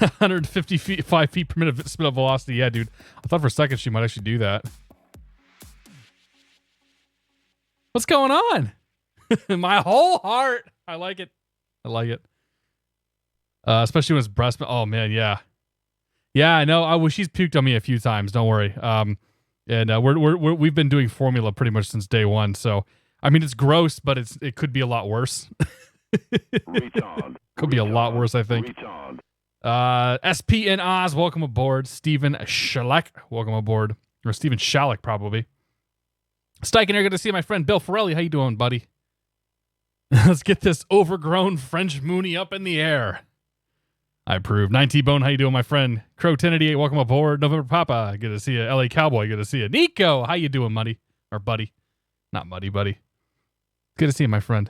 155 feet per minute spin up velocity. Yeah, dude. I thought for a second she might actually do that. What's going on? My whole heart. I like it. I like it. Especially when it's breast. Oh man, yeah. Yeah, I know. She's puked on me a few times. Don't worry. And we've been doing formula pretty much since day one. So I mean, it's gross, but it could be a lot worse. Could be a lot worse, I think. SP and Oz, welcome aboard. Steven Shalek, welcome aboard. Or Steven Shalek, probably. Steichen, you're going to see my friend Bill Ferrelli. How you doing, buddy? Let's get this overgrown French Mooney up in the air. I approve. 9T-Bone, how you doing, my friend? Crow 1088, welcome aboard. November Papa, good to see you. LA Cowboy, good to see you. Nico, how you doing, Muddy? Or Buddy. Not Muddy, Buddy. Good to see you, my friend.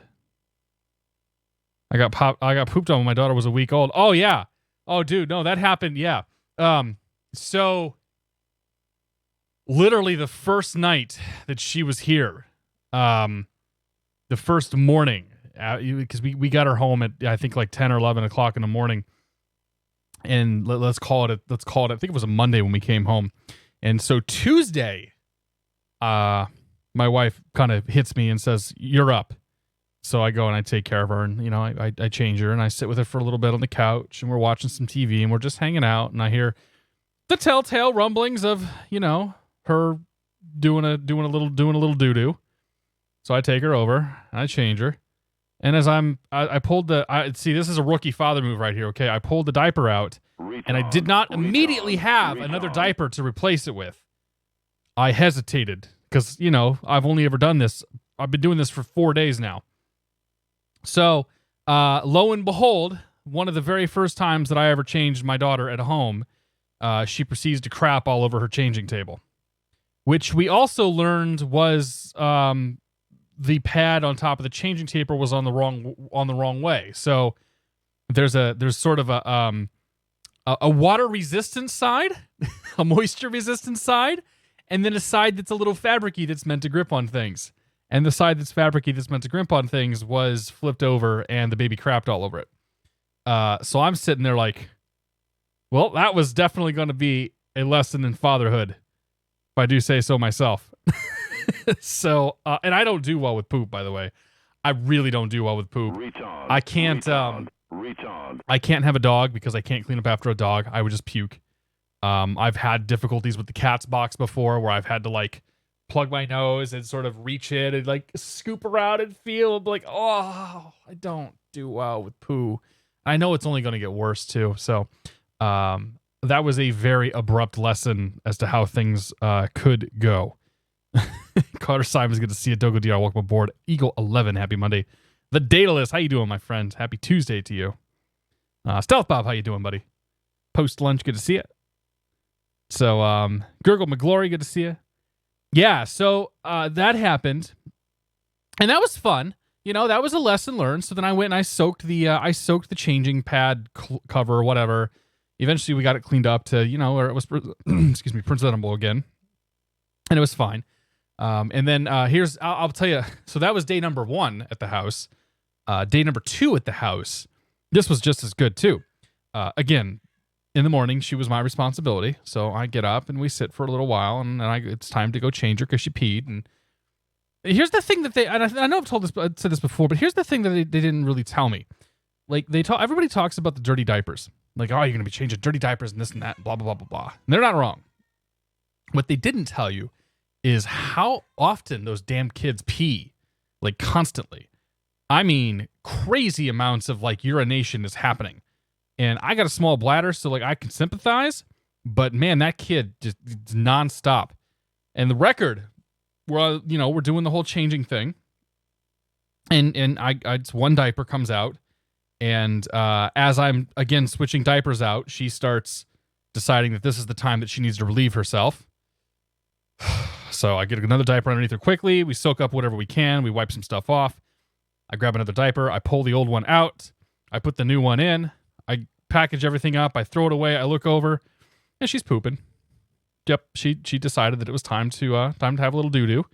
I got pooped on when my daughter was a week old. Oh, yeah. Oh, dude, no, that happened, yeah. So, literally the first night that she was here, the first morning, because we got her home at, I think, like 10 or 11 o'clock in the morning. And let's call it, I think it was a Monday when we came home. And so Tuesday, my wife kind of hits me and says, "You're up." So I go and I take care of her, and, you know, I change her and I sit with her for a little bit on the couch, and we're watching some TV and we're just hanging out, and I hear the telltale rumblings of, you know, her doing a little doo-doo. So I take her over and I change her. And as I pulled see, this is a rookie father move right here, okay? I pulled the diaper out, and I did not immediately have another diaper to replace it with. I hesitated, because, you know, I've only ever done this. I've been doing this for 4 days now. So, lo and behold, one of the very first times that I ever changed my daughter at home, she proceeds to crap all over her changing table, which we also learned was the pad on top of the changing table was on the wrong way. So there's sort of a water resistant side, a moisture resistant side, and then a side that's a little fabricy that's meant to grip on things. And the side that's fabricy that's meant to grip on things was flipped over, and the baby crapped all over it. So I'm sitting there like, well, that was definitely going to be a lesson in fatherhood, if I do say so myself. So, and I don't do well with poop, by the way. I really don't do well with poop. I can't have a dog because I can't clean up after a dog. I would just puke. I've had difficulties with the cat's box before, where I've had to, like, plug my nose and sort of reach in and, like, scoop around and feel like, oh, I don't do well with poo. I know it's only going to get worse too. So, that was a very abrupt lesson as to how things could go. Carter Simon's good to see you. Dogo DR, welcome aboard. Eagle 11, happy Monday. The Daedalus, how you doing, my friend? Happy Tuesday to you. Stealth Bob, how you doing, buddy? Post lunch, good to see you. So, Gurgle McGlory, good to see you. Yeah, so that happened, and that was fun. You know, that was a lesson learned. So then I went and I soaked the changing pad cover or whatever. Eventually, we got it cleaned up to, you know, or it was excuse me, presentable again, and it was fine. And then I'll tell you. So that was day number 1 at the house. Day number 2 at the house, this was just as good too. Again, in the morning, she was my responsibility. So I get up and we sit for a little while, and then it's time to go change her because she peed. And here's the thing that I know I've said this before, but here's the thing that they didn't really tell me. Like, everybody talks about the dirty diapers. Like, oh, you're going to be changing dirty diapers and this and that, blah, blah, blah, blah, blah. And they're not wrong. What they didn't tell you is how often those damn kids pee, like, constantly. I mean, crazy amounts of, like, urination is happening. And I got a small bladder, so, like, I can sympathize. But, man, that kid just nonstop. And the record, we're doing the whole changing thing. And it's one diaper comes out. And as I'm, again, switching diapers out, she starts deciding that this is the time that she needs to relieve herself. So I get another diaper underneath her quickly. We soak up whatever we can. We wipe some stuff off. I grab another diaper. I pull the old one out. I put the new one in. I package everything up. I throw it away. I look over, and she's pooping. Yep, she decided that it was time to have a little doo-doo.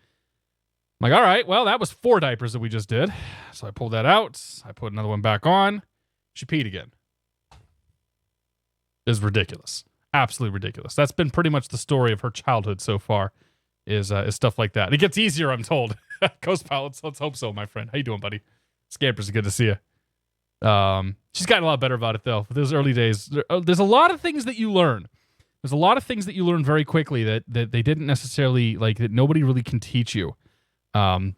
I'm like, all right, well, that was 4 diapers that we just did. So I pulled that out. I put another one back on. She peed again. is ridiculous. Absolutely ridiculous. That's been pretty much the story of her childhood so far, is stuff like that. It gets easier, I'm told. Ghost pilots, let's hope so, my friend. How you doing, buddy? Scampers, good to see you. She's gotten a lot better about it, though. For those early days, there's a lot of things that you learn. There's a lot of things that you learn very quickly that they didn't necessarily, like, that nobody really can teach you. And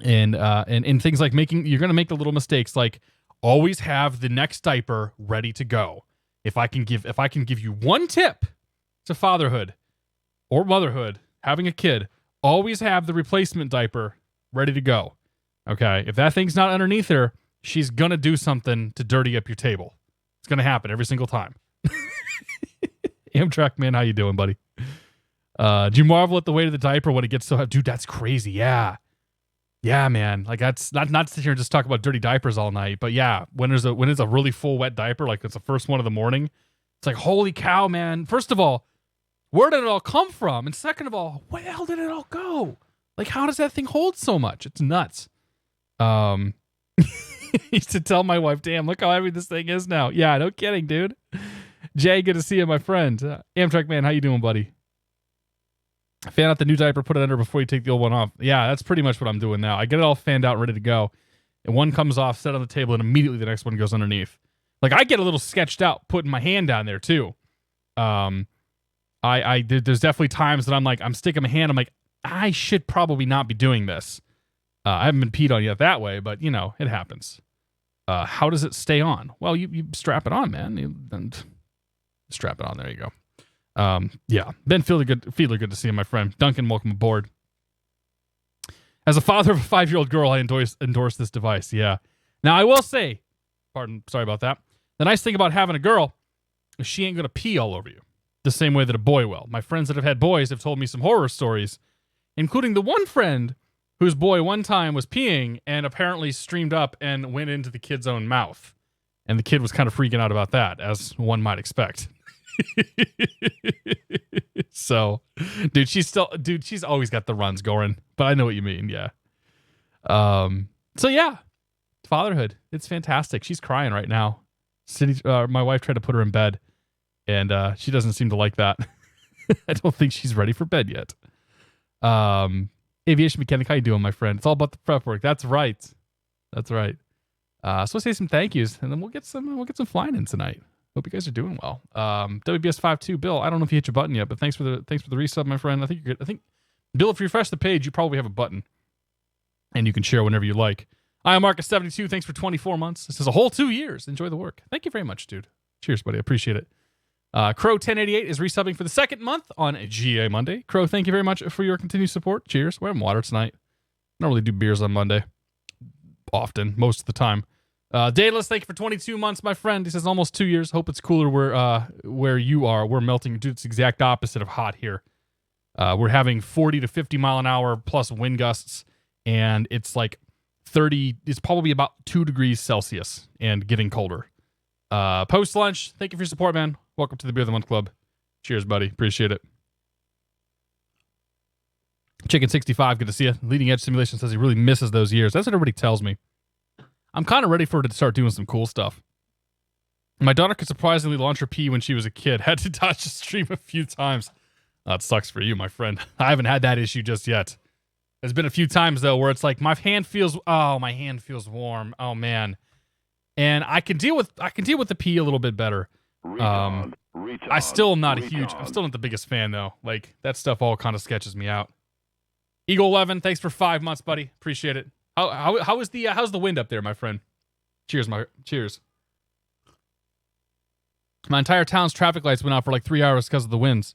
things like you're going to make the little mistakes, like always have the next diaper ready to go. If I can give you one tip to fatherhood or motherhood, having a kid, always have the replacement diaper ready to go. Okay. If that thing's not underneath her, she's going to do something to dirty up your table. It's going to happen every single time. Amtrak man, how you doing, buddy? Do you marvel at the weight of the diaper when it gets so heavy? Dude, that's crazy. Yeah. Yeah, man. Like, that's not sit here and just talk about dirty diapers all night, but yeah, when it's a really full wet diaper, like it's the first one of the morning, it's like, holy cow, man. First of all, where did it all come from? And second of all, where the hell did it all go? Like, how does that thing hold so much? It's nuts. I used to tell my wife, damn, look how heavy this thing is now. Yeah, no kidding, dude. Jay, good to see you, my friend. Amtrak man, how you doing, buddy? Fan out the new diaper, put it under before you take the old one off. Yeah, that's pretty much what I'm doing now. I get it all fanned out and ready to go. And one comes off, set on the table, and immediately the next one goes underneath. Like, I get a little sketched out putting my hand down there, too. There's definitely times that I'm sticking my hand, I'm like, I should probably not be doing this. I haven't been peed on yet that way, but, you know, it happens. How does it stay on? Well, you strap it on, man. Strap it on. There you go. Yeah, Ben Fiedler, good to see you, my friend. Duncan, welcome aboard. As a father of a 5-year-old girl, I endorse this device. Yeah. Now, I will say, sorry about that. The nice thing about having a girl is she ain't going to pee all over you the same way that a boy will. My friends that have had boys have told me some horror stories, including the one friend whose boy one time was peeing and apparently streamed up and went into the kid's own mouth. And the kid was kind of freaking out about that, as one might expect. So, dude, she's always got the runs going, but I know what you mean. Yeah. So yeah, fatherhood. It's fantastic. She's crying right now. My wife tried to put her in bed and, she doesn't seem to like that. I don't think she's ready for bed yet. Aviation mechanic, how you doing, my friend? It's all about the prep work. That's right. So I'll say some thank yous and then we'll get some flying in tonight. Hope you guys are doing well. WBS52 Bill, I don't know if you hit your button yet, but thanks for the resub, my friend. I think you're good. I think, Bill, if you refresh the page, you probably have a button, and you can share whenever you like. I am Marcus72. Thanks for 24 months. This is a whole 2 years. Enjoy the work. Thank you very much, dude. Cheers, buddy. I appreciate it. Crow1088 is resubbing for the second month on GA Monday. Crow, thank you very much for your continued support. Cheers. We're having water tonight. I don't really do beers on Monday. Often, most of the time. Daedalus, thank you for 22 months, my friend. He says almost 2 years. Hope it's cooler where you are. We're melting. Dude, it's the exact opposite of hot here. We're having 40 to 50 mile an hour plus wind gusts, and it's like 30. It's probably about 2 degrees Celsius and getting colder. Post lunch, thank you for your support, man. Welcome to the Beer of the Month Club. Cheers, buddy. Appreciate it. Chicken65, good to see you. Leading Edge Simulation says he really misses those years. That's what everybody tells me. I'm kind of ready for her to start doing some cool stuff. My daughter could surprisingly launch her pee when she was a kid. Had to dodge the stream a few times. That sucks for you, my friend. I haven't had that issue just yet. There's been a few times, though, where it's like, my hand feels warm. Oh, man. And I can deal with the pee a little bit better. I still am not I'm still not the biggest fan, though. Like, that stuff all kind of sketches me out. Eagle 11, thanks for 5 months, buddy. Appreciate it. How's the wind up there, my friend? Cheers. My entire town's traffic lights went out for like 3 hours because of the winds.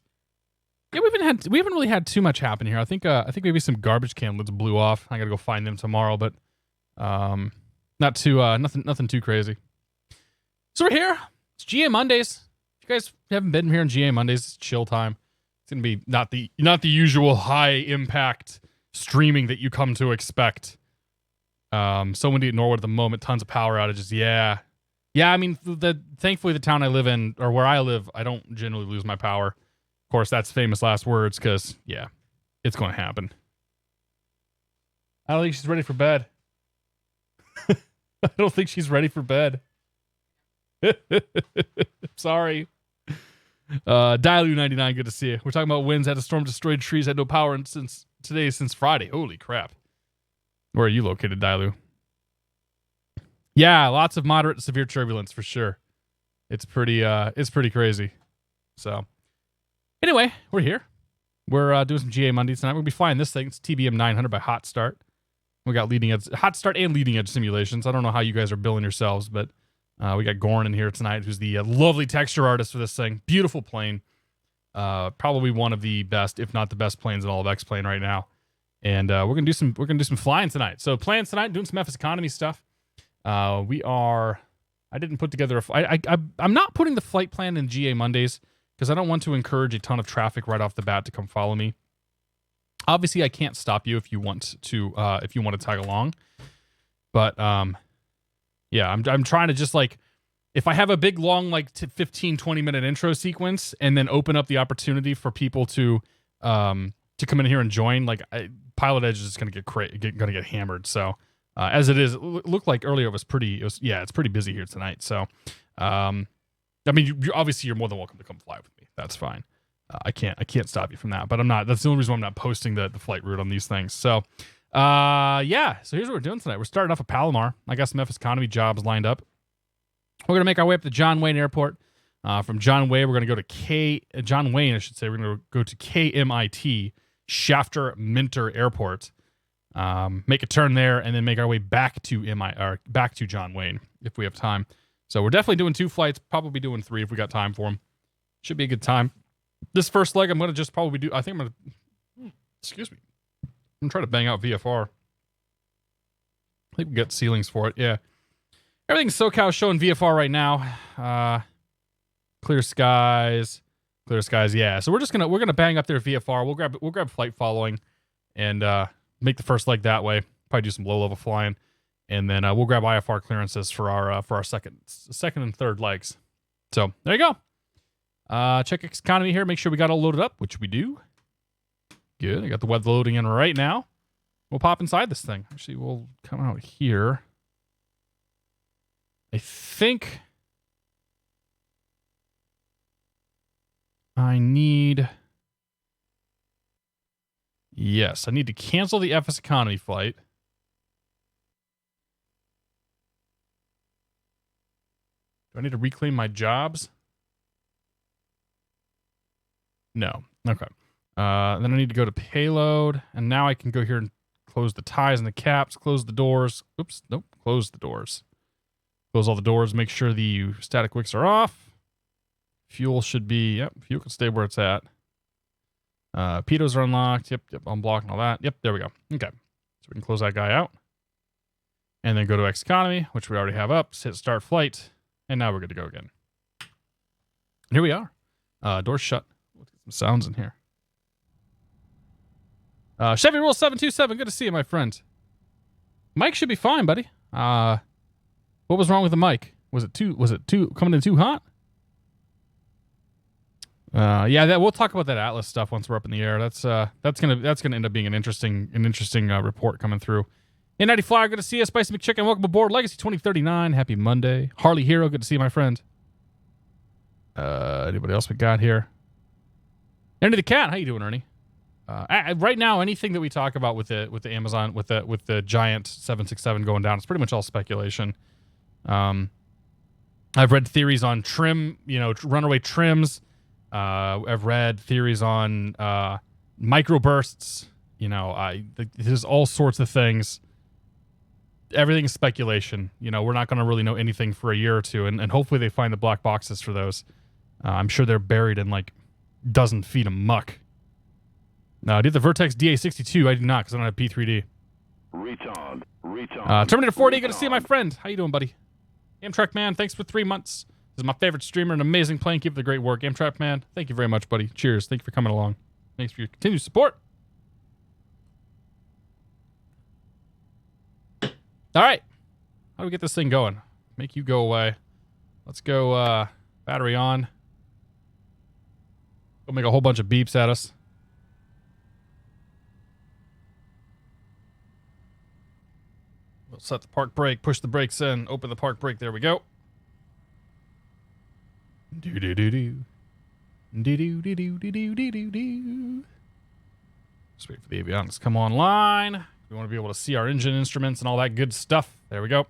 Yeah, we haven't really had too much happen here. I think maybe some garbage can lids blew off. I gotta go find them tomorrow, but not too nothing too crazy. So we're here. It's GA Mondays. If you guys haven't been here on GA Mondays, it's chill time. It's gonna be not the usual high impact streaming that you come to expect. So windy at Norwood at the moment, tons of power outages. Yeah. I mean, thankfully the town I live in, or where I live, I don't generally lose my power. Of course, that's famous last words, because yeah, it's going to happen. I don't think she's ready for bed. I don't think she's ready for bed. Sorry. Dialu99, good to see you. We're talking about winds, had a storm, destroyed trees, had no power since Friday. Holy crap. Where are you located, Dialu? Yeah, lots of moderate to severe turbulence for sure. It's pretty crazy. So anyway, we're here. We're doing some GA Monday tonight. We'll be flying this thing. It's TBM 900 by HotStart. We got HotStart and leading edge simulations. I don't know how you guys are billing yourselves, but we got Goran in here tonight, who's the lovely texture artist for this thing. Beautiful plane. Probably one of the best, if not the best planes in all of X-Plane right now. And we're gonna do some flying tonight. So plans tonight, doing some FS economy stuff. I didn't put together I'm not putting the flight plan in GA Mondays because I don't want to encourage a ton of traffic right off the bat to come follow me. Obviously, I can't stop you if you want to tag along. But yeah, I'm trying to just like, if I have a big long like 15 20 minute intro sequence and then open up the opportunity for people to come in here and join, like PilotEdge is just gonna get hammered. So as it is, it looked like earlier it's pretty busy here tonight. So I mean, obviously you're more than welcome to come fly with me. That's fine. I can't stop you from that, but I'm not. That's the only reason why I'm not posting the flight route on these things. So, yeah. So here's what we're doing tonight. We're starting off at Palomar. I got some FS economy jobs lined up. We're gonna make our way up to John Wayne Airport. From John Wayne, we're gonna go to John Wayne, I should say. We're gonna go to KMIT Shafter Minter Airport. Make a turn there, and then make our way back to John Wayne if we have time. So we're definitely doing 2 flights. Probably doing 3 if we got time for them. Should be a good time. This first leg, I'm going to just probably do... I think I'm going to... Excuse me. I'm going to try to bang out VFR. I think we got ceilings for it. Yeah. Everything's SoCal showing VFR right now. Clear skies. Clear skies, yeah. So we're going to bang up their VFR. We'll grab flight following and make the first leg that way. Probably do some low-level flying. And then we'll grab IFR clearances for our second and third legs. So there you go. Check economy here. Make sure we got all loaded up, which we do. Good. I got the weather loading in right now. We'll pop inside this thing. Actually, we'll come out here. I think I need... Yes, I need to cancel the FS economy flight. Do I need to reclaim my jobs? No. Okay. Then I need to go to payload, and now I can go here and close the ties and the caps, close the doors. Oops, nope, close the doors. Close all the doors, make sure the static wicks are off. Fuel should be, yep, fuel can stay where it's at. Pitos are unlocked. Yep, I'm blocking all that. Yep, there we go. Okay. So we can close that guy out. And then go to X economy, which we already have up. Hit start flight. And now we're good to go again. And here we are. Doors shut. Let's get some sounds in here. Chevy Rule 727. Good to see you, my friend. Mic should be fine, buddy. What was wrong with the mic? Was it coming in too hot? Yeah, we'll talk about that Atlas stuff once we're up in the air. That's gonna end up being an interesting report coming through. A90 Flyer, good to see you. Spicy McChicken, welcome aboard. Legacy 2039, happy Monday. Harley Hero, good to see you, my friend. Anybody else we got here? Ernie the Cat, how you doing, Ernie? Right now, anything that we talk about with the Amazon with the giant 767 going down, it's pretty much all speculation. I've read theories on trim, runaway trims. I've read theories on microbursts. There's all sorts of things. Everything is speculation. We're not going to really know anything for a year or two, and hopefully they find the black boxes for those. I'm sure they're buried in like dozen feet of muck. No, I did the Vertex DA62. I did not because I don't have P3D. Reach on. Terminator 4D, good to see you, my friend. How you doing, buddy? Amtrak Man, thanks for 3 months. This is my favorite streamer, an amazing plane. Keep up the great work. Amtrak Man, thank you very much, buddy. Cheers. Thank you for coming along. Thanks for your continued support. All right. How do we get this thing going? Make you go away. Let's go battery on. Go make a whole bunch of beeps at us. We'll set the park brake, push the brakes in, open the park brake. There we go. Do do do do. Do do do do do do do do. Just wait for the avionics to come online. We want to be able to see our engine instruments and all that good stuff. There we go.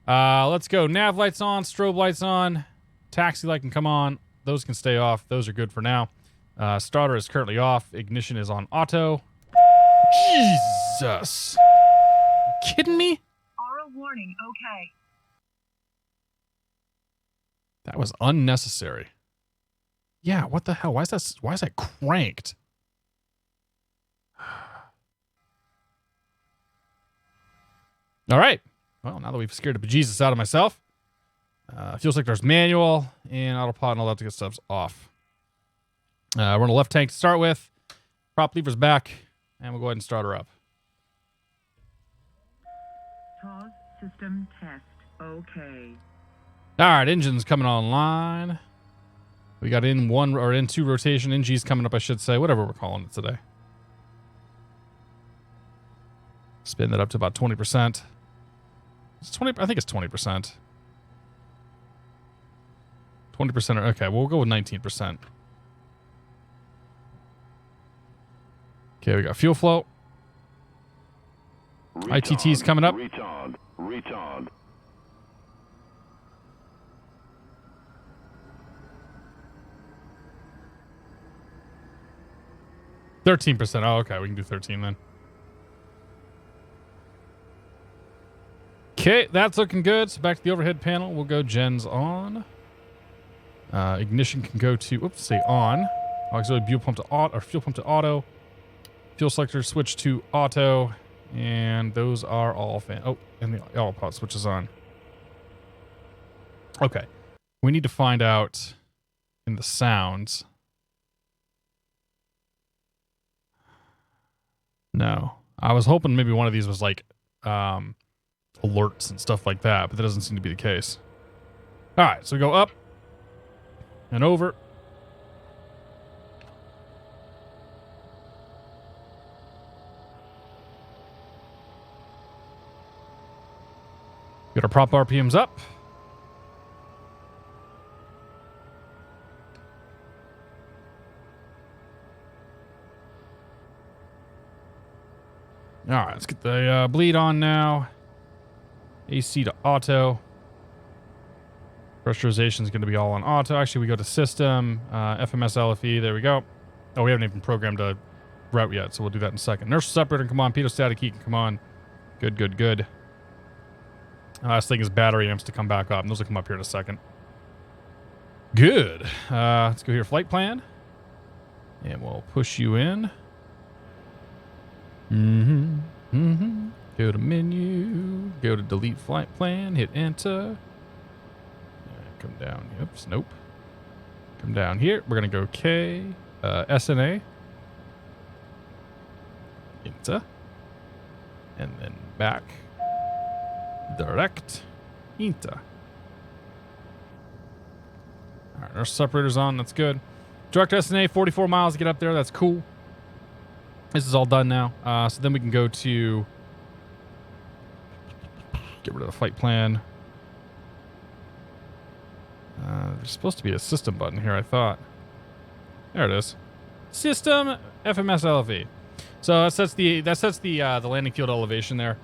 Let's go. Nav lights on, strobe lights on, taxi light can come on. Those can stay off. Those are good for now. Starter is currently off. Ignition is on auto. Jesus. You kidding me? Auto warning, okay. That was unnecessary. Yeah, what the hell? Why is that cranked? All right. Well, now that we've scared the bejesus out of myself, fuel sector's manual and autopilot and all that good stuff's off. We're on the left tank to start with. Prop lever's back, and we'll go ahead and start her up. Pause system test, okay. All right, engine's coming online. We got in one or in two rotation. NG's coming up, I should say, whatever we're calling it today. Spin that up to about 20%. It's 20. I think it's 20%. 20%. Okay, we'll go with 19%. Okay, we got fuel flow. ITT's coming up. Retard. 13%. Oh, okay, we can do 13 then. Okay, that's looking good. So back to the overhead panel. We'll go gens on. Ignition can go to, oops, say on. Auxiliary fuel pump to auto, or fuel pump to auto. Fuel selector switch to auto. And those are all and the autopilot switch is on. Okay. We need to find out in the sounds. No. I was hoping maybe one of these was like alerts and stuff like that, but that doesn't seem to be the case. All right, so we go up and over. Get our prop RPMs up. All right, let's get the bleed on now. AC to auto. Pressurization is going to be all on auto. Actually, we go to system, FMS LFE. There we go. Oh, we haven't even programmed a route yet, so we'll do that in a second. Inertial separator, come on. Pitot static heat can come on. Good. Last thing is battery amps to come back up, and those will come up here in a second. Good. Let's go here, flight plan. And we'll push you in. Go to menu. Go to delete flight plan. Hit enter. Come down. Oops, nope. Come down here. We're going to go KSNA. Enter. And then back. Direct. Enter. All right, our separator's on. That's good. Direct SNA, 44 miles to get up there. That's cool. This is all done now. So then we can go to get rid of the flight plan. There's supposed to be a system button here, I thought. There it is. System FMS LFE. So that sets the landing field elevation there,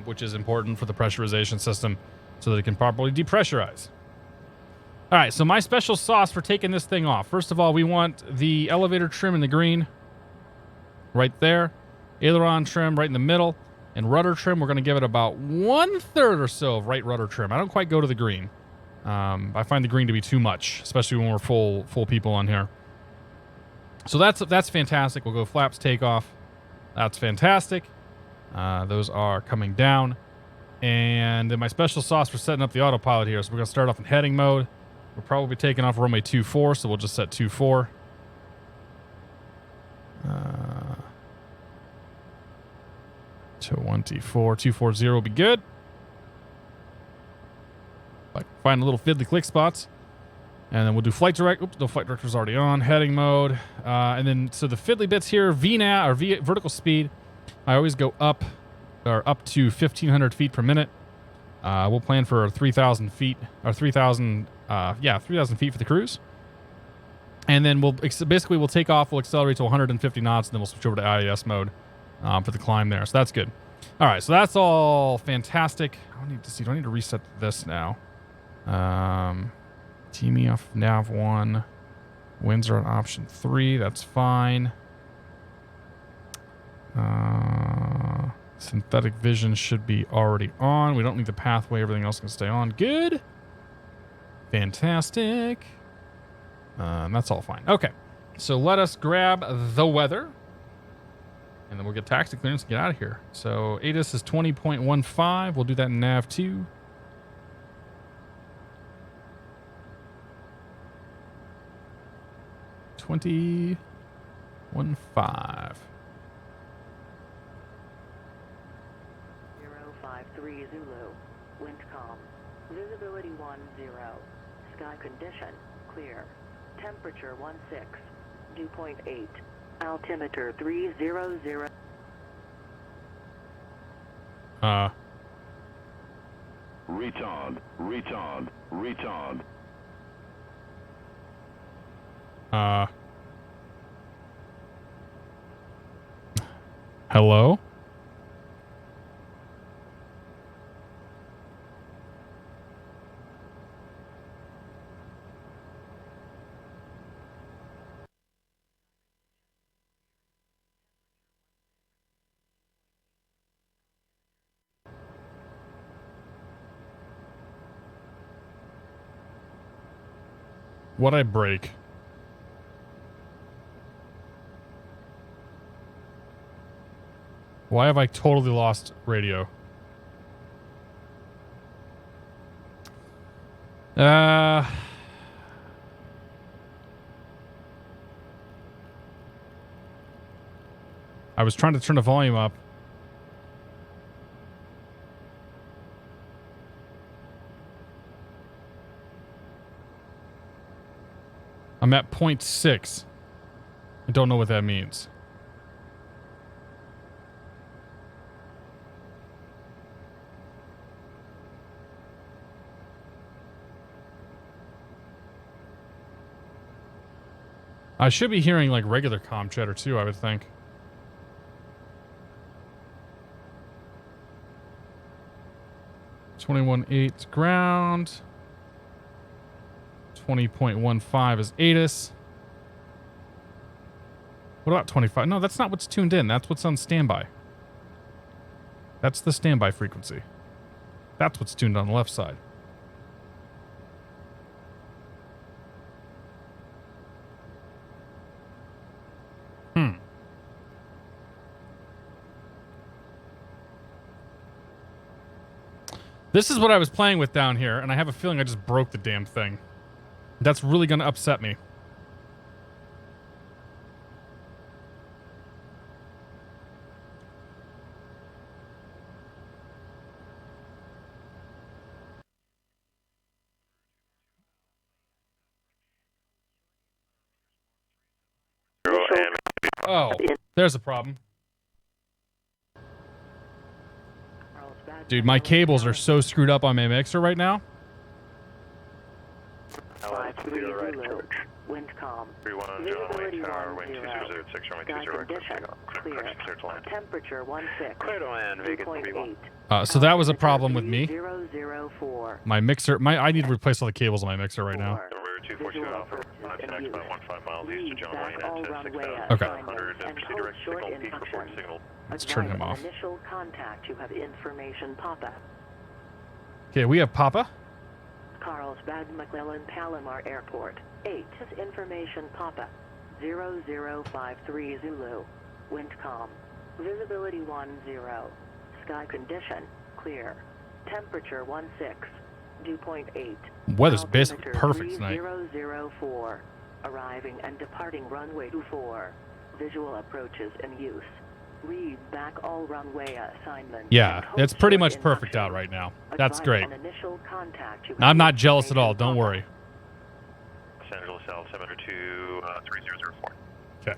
which is important for the pressurization system so that it can properly depressurize. All right, so my special sauce for taking this thing off. First of all, we want the elevator trim in the green. Right there. Aileron trim right in the middle. And rudder trim, we're going to give it about 1/3 or so of right rudder trim. I don't quite go to the green. I find the green to be too much, especially when we're full people on here. So that's fantastic. We'll go flaps takeoff. That's fantastic. Those are coming down. And then my special sauce for setting up the autopilot here. So we're going to start off in heading mode. We'll probably be taking off runway 24, so we'll just set 24. 240 will be good. Find a little fiddly click spots. And then we'll do flight direct. Oops, no, flight director's already on. Heading mode. And then, so the fiddly bits here, VNAV, or vertical speed, I always go up to 1,500 feet per minute. We'll plan for 3,000 feet, or 3,000, 3,000 feet for the cruise. And then we'll take off, we'll accelerate to 150 knots, and then we'll switch over to IAS mode for the climb there. So that's good. All right, so that's all fantastic. I need to see, do I need to reset this now? Tee me off nav 1. Winds are on option 3, that's fine. Synthetic vision should be already on. We don't need the pathway. Everything else can stay on. Good. Fantastic. That's all fine. Okay. So let us grab the weather. And then we'll get taxi clearance and get out of here. So ATIS is 20.15. We'll do that in nav 2. $20.15. 053 Zulu. Wind calm. Visibility 10. Sky condition clear. Temperature 16. Dew point 8. Altimeter 300. Retard. Hello? What'd I break? Why have I totally lost radio? I was trying to turn the volume up. I'm at 0.6. I don't know what that means. I should be hearing like regular comm chatter too, I would think. $21.8 ground. 20.15 is ATIS. What about 25? No, that's not what's tuned in. That's what's on standby. That's the standby frequency. That's what's tuned on the left side. This is what I was playing with down here, and I have a feeling I just broke the damn thing. That's really going to upset me. Oh, there's a problem. Dude, my cables are so screwed up on my mixer right now. 53 Zulu. Wind calm. Visibility 10. Sky condition clear. Temperature 16. So that was a problem with me. 004. My mixer, I need to replace all the cables on my mixer right now. Okay. Let's turn him off. Initial contact. You have information, Papa. Okay, we have Papa. Carlsbad McClellan Palomar Airport. 8 is information, Papa. 0053 Zulu. Wind calm. Visibility 10. Sky condition clear. Temperature 16. Dew point 8. Weather's basically perfect tonight. 004. Arriving and departing runway 24. Visual approaches in use. Read back all runway assignments. Yeah, it's pretty much perfect out right now. That's great. I'm not jealous at all. Don't worry. Los Angeles altimeter 3004. Okay.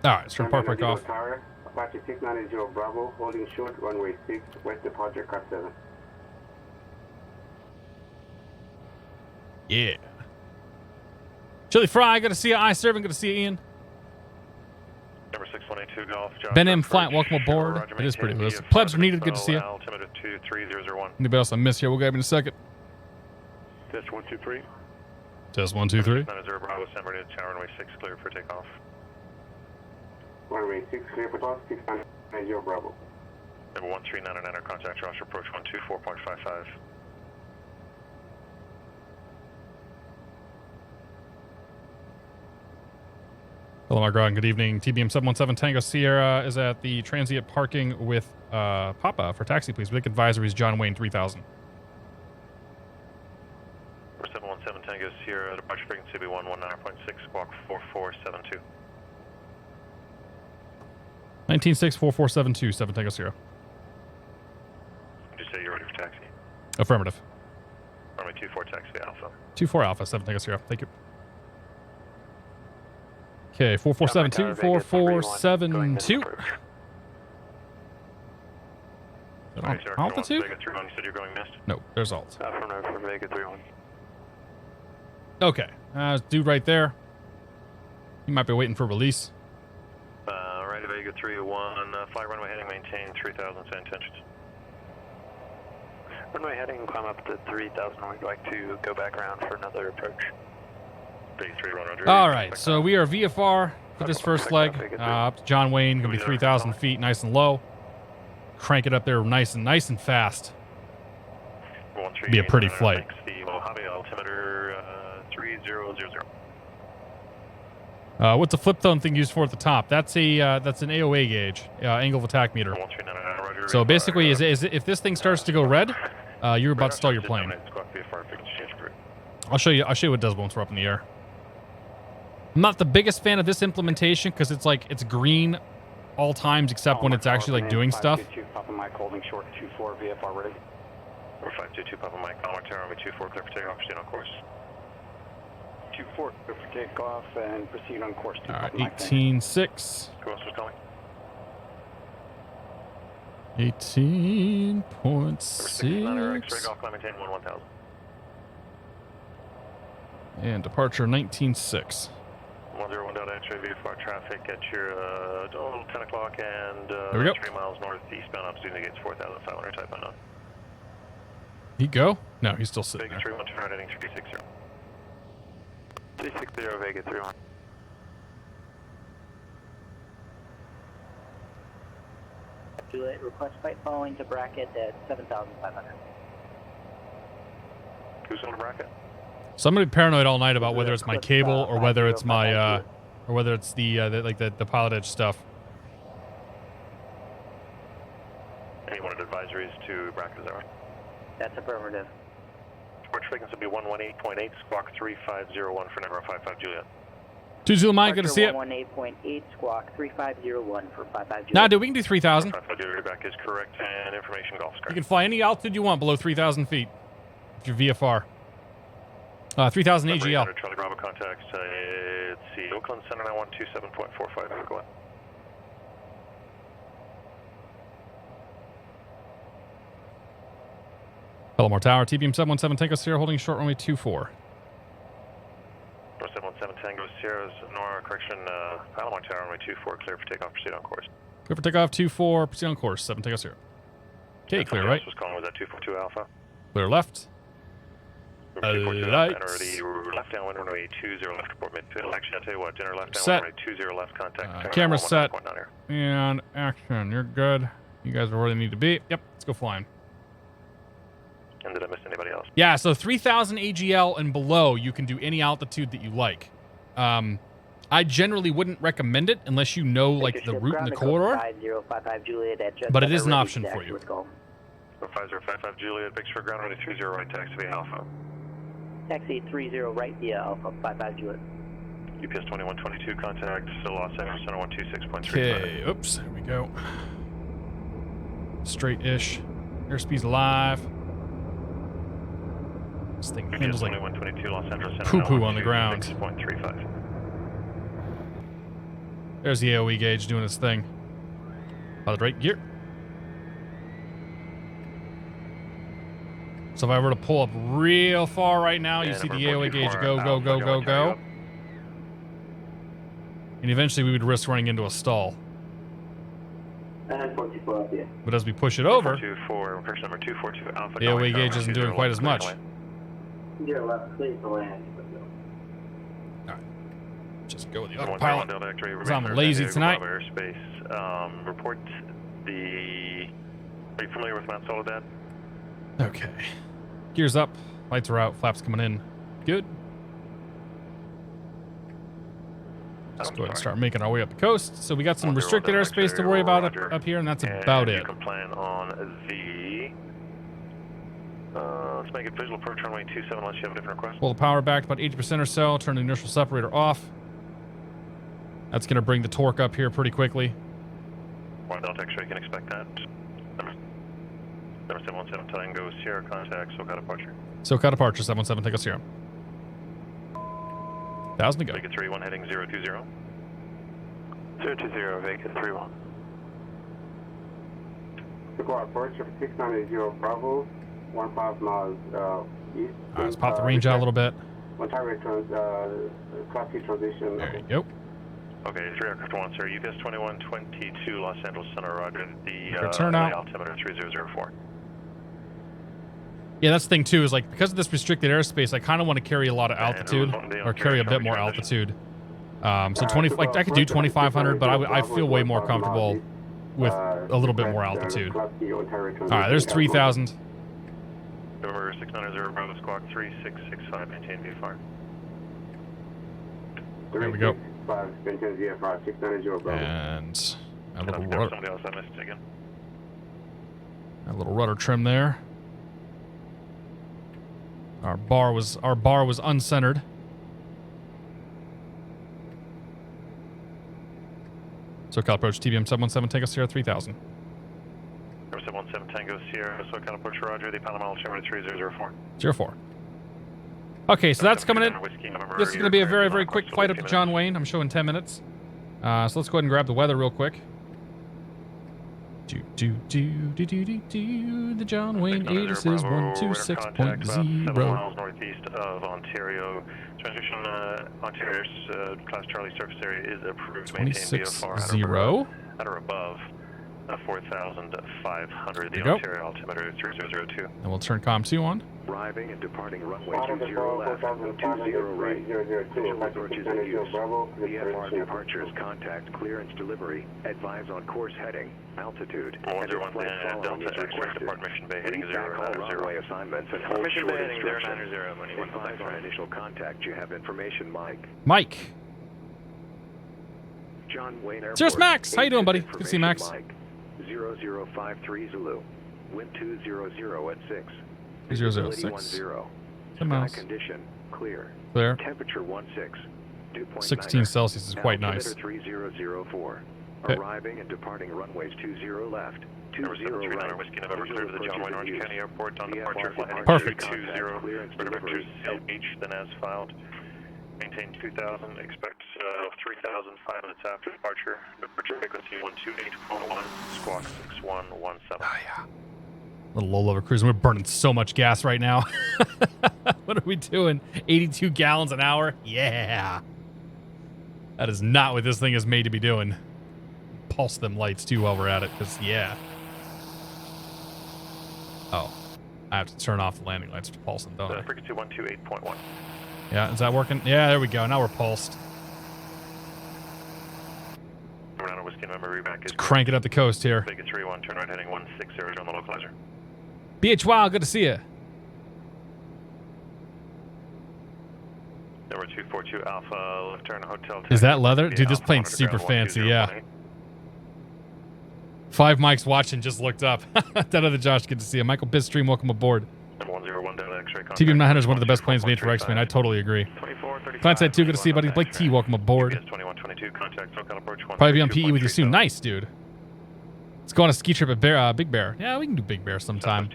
All right, start park break off. Tower, Apache 690 Bravo, holding short, runway 6, west departure, car 7. Yeah. Chili Fry, good to see you. I-7, good to see you, Ian. Number 6182 Golf. John Ben M. Approach. Flight, welcome aboard. Roger, It is pretty maintain loose. VFR Plebs are needed, good to see you. Altimeter 23001. Anybody else I miss here? We'll grab you in a second. Test 123. Test 1, 2, 3. 90 Bravo, San Bernardino Tower, runway 6 clear for takeoff. Runway 6, clear for toss, 690 Bravo. Number 1399, contact Roger, approach 124.55. Palomar Groton, good evening. TBM 717 Tango Sierra is at the transient parking with Papa for taxi, please. Big advisories, John Wayne 3000. Number 717 Tango Sierra, departure frequency be 119.6, squawk 4472. 1964472, 7 Tango Sierra. Did you say you're ready for taxi? Affirmative. Runway 24 taxi Alpha. 24 Alpha, 7 Tango Sierra. Thank you. Okay, 4472, 4472. Altitude? Vega 31, you said you're going missed? No, there's alt. Affirmative for Vega 31. Okay, dude right there. He might be waiting for release. Right of Vega 31, fly runway heading, maintain 3000, same intentions. Runway heading, climb up to 3000, we'd like to go back around for another approach. Vega 3, run under. All right, so we are VFR for this first leg. Up to John Wayne, gonna be 3,000 feet, nice and low. Crank it up there nice and fast. Be a pretty flight. Mojave altimeter 3000. What's the flip phone thing used for at the top? That's an AOA gauge, angle of attack meter. So basically, is if this thing starts to go red, you're about to stall your plane. I'll show you what it does once we're up in the air. I'm not the biggest fan of this implementation because it's green all times except when it's actually like doing stuff. 522 Papa Mike holding short 24 VFR ready. 522 Papa Mike, Palomar Tower, runway 24 clear for takeoff, proceed on course. 24 clear for takeoff and proceed on course. All right, 18.6. Who else was calling? 18.6. X-ray golf, climb maintain 1000. And departure 19.6. 101 Delta X-ray VFR traffic at your 10 o'clock and There we go. 3 miles northeastbound opposite the gates 4,500 type unknown. He go? No, he's still sitting Vega there. 31 turn heading 360. 360 Vega 31. Juliet, request flight following to bracket at 7,500. Who's on the bracket? So I'm gonna be paranoid all night about whether it's my cable or whether it's my or whether it's the PilotEdge stuff. And you wanted advisories to bracket, is that right? That's affirmative. Departure frequency will be 118.8, squawk 3501 for number 55 Juliet. 20 Mike, good to see it. 118.8, squawk 3501 for 55 Juliet. Nah, dude, we can do 3,000. 55 Juliet back is correct, and information golf You square. can fly any altitude you want below 3,000 feet. If you're VFR. 3,000 AGL. Charlie Bravo contacts, let's see, Oakland Center 9127.45, go ahead. Palomar Tower, TBM 717 Tango Sierra holding short runway 24. 717 Tango Sierra's Nora, correction, Palomar Tower, runway 24, clear for takeoff, proceed on course. Clear for takeoff 24, proceed on course, 7 Tango Sierra. Okay, clear right. Was calling, was that 242 Alpha? Clear left. 242 Lights. Enter the left down wind runway 20 left report midfield. Actually, I'll tell you what, dinner left down Set. wind runway 20 left contact. Camera set. Down here. And action. You're good. You guys are where they need to be. Yep, let's go flying. And did I miss anybody else? Yeah, so 3,000 AGL and below, you can do any altitude that you like. I generally wouldn't recommend it unless you know like the route and the corridor. 5055 Juliet at just But it is an ready option to for you. with Gulf. 5055 Juliet, Big Sur ground runway 20 right, taxi via Alpha. Taxi 30 right via Alpha 55 Juliet. UPS 2122 contact, still Los Angeles Center 126.35. Okay, oops, there we go. Straight-ish. Airspeed's alive. This thing UPS handles like 2122 Los Angeles Center poo-poo on the ground. 6.35. There's the AOE gauge doing its thing. Pilot right gear. So if I were to pull up real far right now, you see the AOE gauge go, go, go, go, go. And eventually we would risk running into a stall. But as we push it over, the AOE gauge isn't doing quite as much. Alright. Just go with the autopilot. Because I'm lazy tonight. Report the... Are you familiar with Mount Soledad? Okay. Gears up. Lights are out. Flaps coming in. Good. Let's go ahead and start making our way up the coast. So we got some restricted airspace to worry about up here, and that's about it. You can plan on the... let's make it visual approach runway 27 unless you have a different request. Pull the power back about 80% or so. Turn the inertial separator off. That's going to bring the torque up here pretty quickly. One Delta X-ray, you can expect that. Number 717 Tango Sierra, contact SoCal departure. SoCal departure, 717 Tango Sierra. 1,000 to go. Vacant 31 heading 020. 020, vacant 31. Takeoff approach of 690 Bravo, 15 miles east. All right, let's pop the range out a little bit. One target Class C transition. There you go. Okay, 3 aircraft 1, sir. UPS 2122 Los Angeles Center, roger. The turnout. altimeter 3004. Yeah, that's the thing too, is like, because of this restricted airspace, I kind of want to carry a lot of altitude, or carry a bit more altitude. So 20, like I could do 2,500, but I feel way more comfortable with a little bit more altitude. All right, there's 3,000. Over 690 Bravo Squawk 3665, maintain VFR. There we go. Maintain VFR 690 Bravo. And a little rudder trim there. Our bar was uncentered. SoCal approach TBM 717 Tango Sierra 3000. 717 Tango Sierra, SoCal approach roger. The Palomar altimeter 3004. 04. Okay, so that's coming in. This is going to be a very, very quick flight up to John Wayne. I'm showing 10 minutes. So let's go ahead and grab the weather real quick. The John Wayne 8 is 126.0. 7 miles northeast of Ontario. Transition Ontario's Class Charlie surface area is approved. 26.0. At or above 4,500. The Go. Ontario altimeter 3002. And we'll turn COM 2 on. Arriving and departing runway 20 left, 20 right. Visual approaches in use. VFR departures, contact, clearance delivery. Advise on course heading, altitude, and if flight following is requested. Lead back all runway assignments and hold short instructions. Advise on initial contact. You have information, Mike. Mike. John Wayne Airport. Cheers, Max. How you doing, buddy? Good to see you, Max. Mike. 0053 Zulu. Wind 200 at 6. 006. 10. 10 miles. Sky condition clear. Clear. Temperature 16. Dew point 16 Celsius is quite nice. Altimeter 3004. Okay. Arriving and departing runways 20 left. 20 Number 739 right. Whiskey November clear to the John Wayne Orange County Airport on departure. Perfect. 20. Clearance Beach, then as filed. Maintain 2,000. Expect 3,000 5 minutes after departure. Departure frequency 128.1. Squawk 6117. Oh, yeah. Little low-level cruising. We're burning so much gas right now. What are we doing? 82 gallons an hour? Yeah. That is not what this thing is made to be doing. Pulse them lights, too, while we're at it, because, yeah. Oh. I have to turn off the landing lights to pulse them, don't I? Frequency 128.1. Yeah, is that working? Yeah, there we go. Now we're pulsed. Whiskey November, back is Crank it up the coast here. Vegas 31, turn right heading 160 on the localizer. BH Wow, good to see you. Number 242 Alpha, left turn hotel. Is that leather? Dude, this plane's super fancy, yeah. 5 mics watching just looked up. That other Josh, good to see you. Michael Bitstream, welcome aboard. Number 101 Delta X-ray contact. TBM 900 is one of the best planes made for X-Men. I totally agree. Client 2, good to see you, buddy. Blake T, welcome aboard. 2122 contact, SoCal approach. Probably be on PE with you soon. Nice, dude. Let's go on a ski trip at Big Bear. Yeah, we can do Big Bear sometime.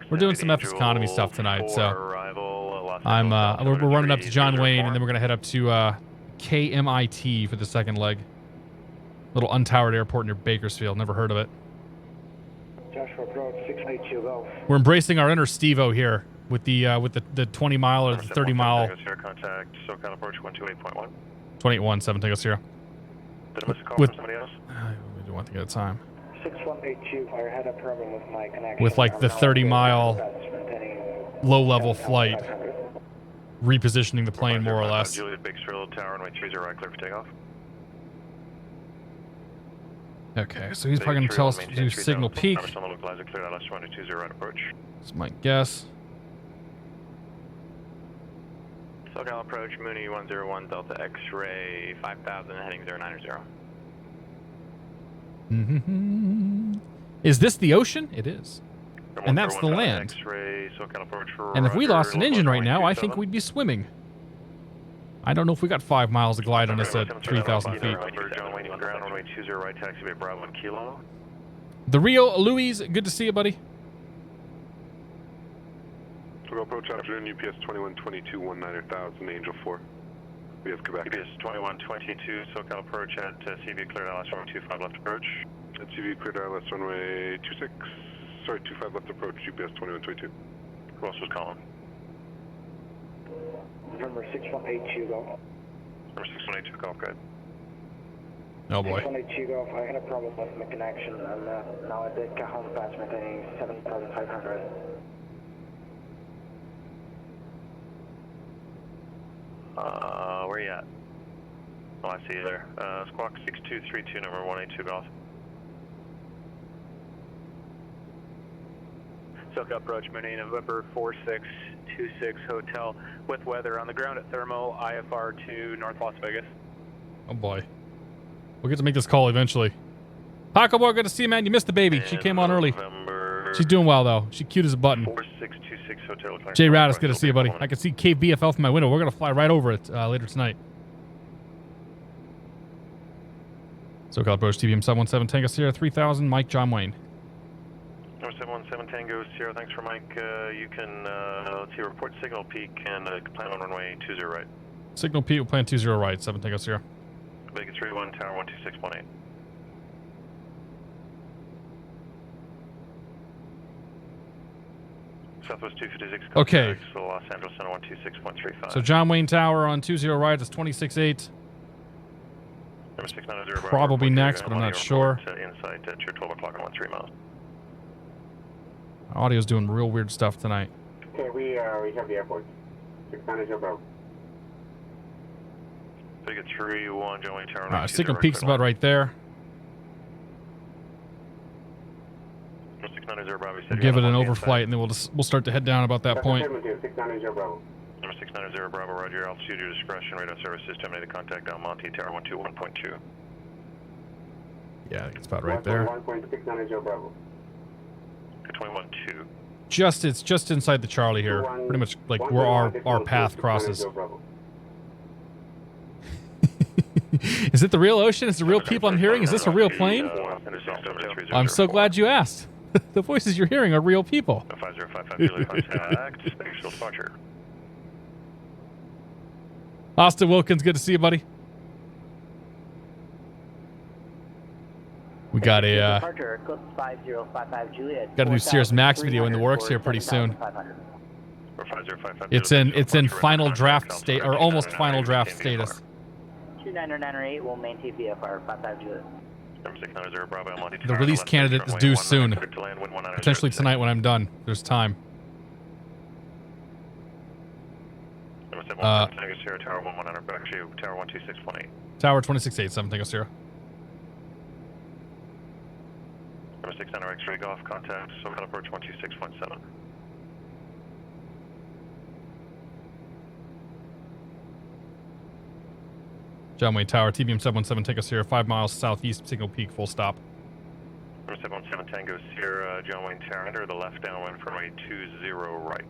We're doing some FS Economy stuff tonight, so we're running up to John Wayne, and then we're gonna head up to KMIT for the second leg. Little untowered airport near Bakersfield. Never heard of it. Joshua approach 682 Golf. We're embracing our inner Steve-O here with the 20 mile or the 30 mile. Contact SoCal approach 128.1. 28.1, 7 Tango Sierra. Did I miss a call With- from somebody else? We do one thing at a time. 6182, I had a problem with my connection. With like the 30 mile low level flight, repositioning the plane more or less. Juliet Bakersfield Tower runway 30 right, clear for takeoff. Okay, so he's probably going to tell us to do signal peak. That's my guess. SoCal approach, Mooney 101 Delta X-ray 5000 heading 090. Is this the ocean? It is. And that's the land. And if we lost an engine right now, I think we'd be swimming. I don't know if we got 5 miles to glide on this at 3,000 feet. The Rio Louise, good to see you, buddy. We'll approach afternoon, UPS 2122 19,000, Angel 4. We have Quebec. UPS 2122, SoCal approach at CV cleared ILS runway 25 left approach. At CV cleared ILS runway 25 left approach, UPS 2122. Who else was calling? Number 6182 Golf. Number 6182 Golf, good. Oh boy. 6182 Golf, I had a problem with my connection, and now I did get home fast, maintaining 7,500. Where you at? Oh, I see you there. Squawk 6232, number 182 Golf. SoCal approach, Mooney November 4626 Hotel with weather on the ground at Thermo IFR 2 North Las Vegas. Oh boy. We'll get to make this call eventually. Paco Boy, good to see you, man. You missed the baby. She came on early. She's doing well, though. She's cute as a button. 4626 Hotel. Jay Radis, good to see you, buddy. I can see KBFL from my window. We're going to fly right over it later tonight. SoCal approach, TBM 717 Tango Sierra 3000, Mike John Wayne. Number 717 Tango Sierra, thanks for Mike. You can, let's see, report signal peak and plan on runway 20 right. Signal peak, we'll plan 20 right, 7 Tango Sierra. Vegas 31, Tower 126.8. Southwest 256. Okay. So Los Angeles Center 126.35. So John Wayne Tower on 20 right is 26.8. Number 690. Probably next, but I'm not sure. Insight at your 12 o'clock on 13 miles. Audio's doing real weird stuff tonight. Okay, we have the airport. 690 Bravo. Vegas 31, John Wayne Tower. Signal peak's about right there. We'll give it an overflight, and then we'll start to head down about that point. 690 Bravo. Number 690 Bravo, roger. Altitude, your discretion. Radar services terminated. Contact Del Monte Tower 121.2. Yeah, I think it's about right there. 1.690 Bravo. 21.2. It's just inside the Charlie here. Pretty much like where our path crosses. Is it the real ocean? Is it the real people I'm hearing? Is this a real plane? I'm so glad you asked. The voices you're hearing are real people. 5055 contact. Spatial departure. Austin Wilkins, good to see you, buddy. We got a got a new Cirrus Max video in the works here pretty soon. It's in final draft state or almost final draft status. 2998 will maintain VFR 55 Juliet. The release candidate is due soon. Potentially tonight when I'm done. There's time. Tower 1100 back to you. Tower 126.8. Tower 26.8, 7 Tango Sierra. Number 600 X-ray Golf, contact SoCal approach 126.7. John Wayne Tower, TBM 717 Tango Sierra, 5 miles southeast, signal peak, full stop. Number 717 Tango Sierra, John Wayne Tower, enter the left downwind from a 20 right.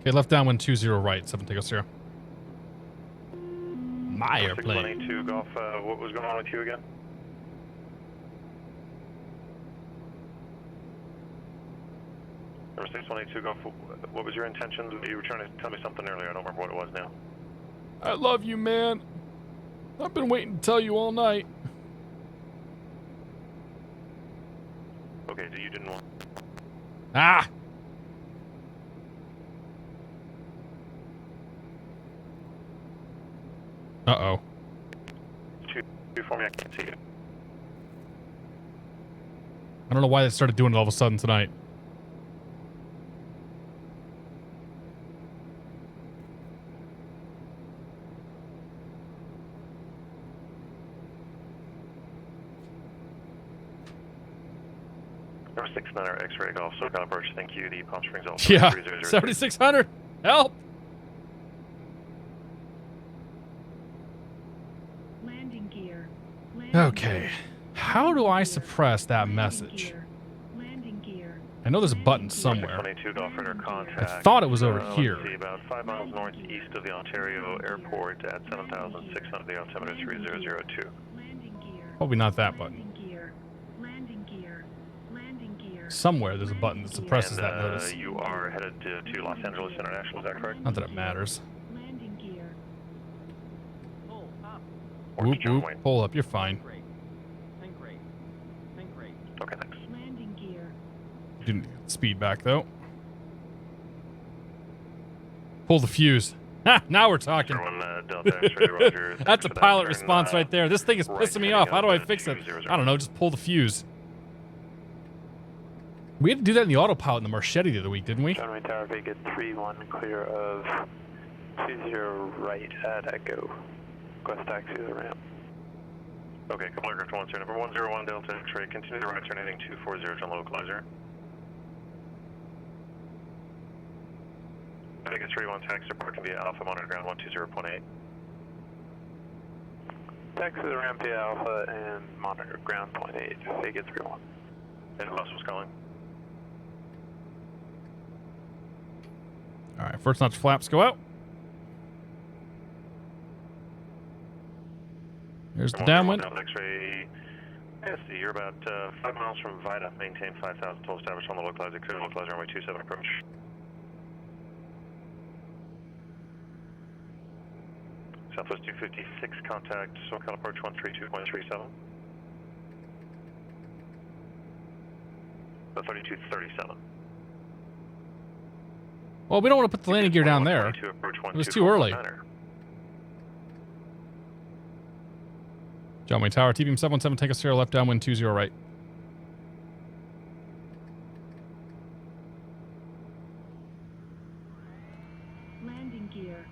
Okay, left downwind 20 right, 7 Tango Sierra. My airplane. 622 Golf, what was going on with you again? Number 622 Golf, what was your intention? You were trying to tell me something earlier, I don't remember what it was now. I love you, man. I've been waiting to tell you all night. Ah! Uh-oh. Two for me, I can't see you. I don't know why they started doing it all of a sudden tonight. Number 69 X-ray Golf, SoCal approach, thank you. The Palm Springs Alpha. Yeah, 3003. 7600. Help! Landing gear. Okay. How do I suppress that message? Landing gear. I know there's a button somewhere. 22 Golf Radar contact. I thought it was over here. Let's see, about 5 miles northeast of the Ontario Airport at 7,600, the altimeter 3002. Landing gear. Probably not that button. Landing gear. Landing gear. Landing gear. Somewhere there's a button that suppresses And, that notice. you are headed to Los Angeles International, is that correct? Not that it matters. Landing gear. Whoop, whoop. Pull up. You're fine. Okay, thanks. Landing gear. You didn't speed back, though. Pull the fuse. Ha! Now we're talking. Delta X-ray, Roger. That's a pilot response right there. This thing is pissing me off. How do I fix it? I don't know. Just pull the fuse. We had to do that in the Autopilot in the Marchetti the other week, didn't we? Runway Tower Vega 31, clear of 20 right at Echo. Request taxi to the ramp. Okay, couple aircraft 1, sir. Number 101 Delta X-ray, continue the right turn heading 240 John localizer. Vegas 31 taxi departing via Alpha, monitor ground 120.8. Taxi to the ramp via Alpha and monitor ground 0.8, Vegas 31. And who else was calling? All right, first notch flaps go out. There's the downwind. Delta X-ray, SC, you're about 5 miles from Vida. Maintain 5,000 total established on the localizer. Clear localizer runway 27 approach. Southwest 256, contact SoCal approach 132.37. 3237. Well, we don't want to put the landing gear down there. It was too early. John Wayne Tower, TBM 717, take us here, left downwind 20 right. Landing gear.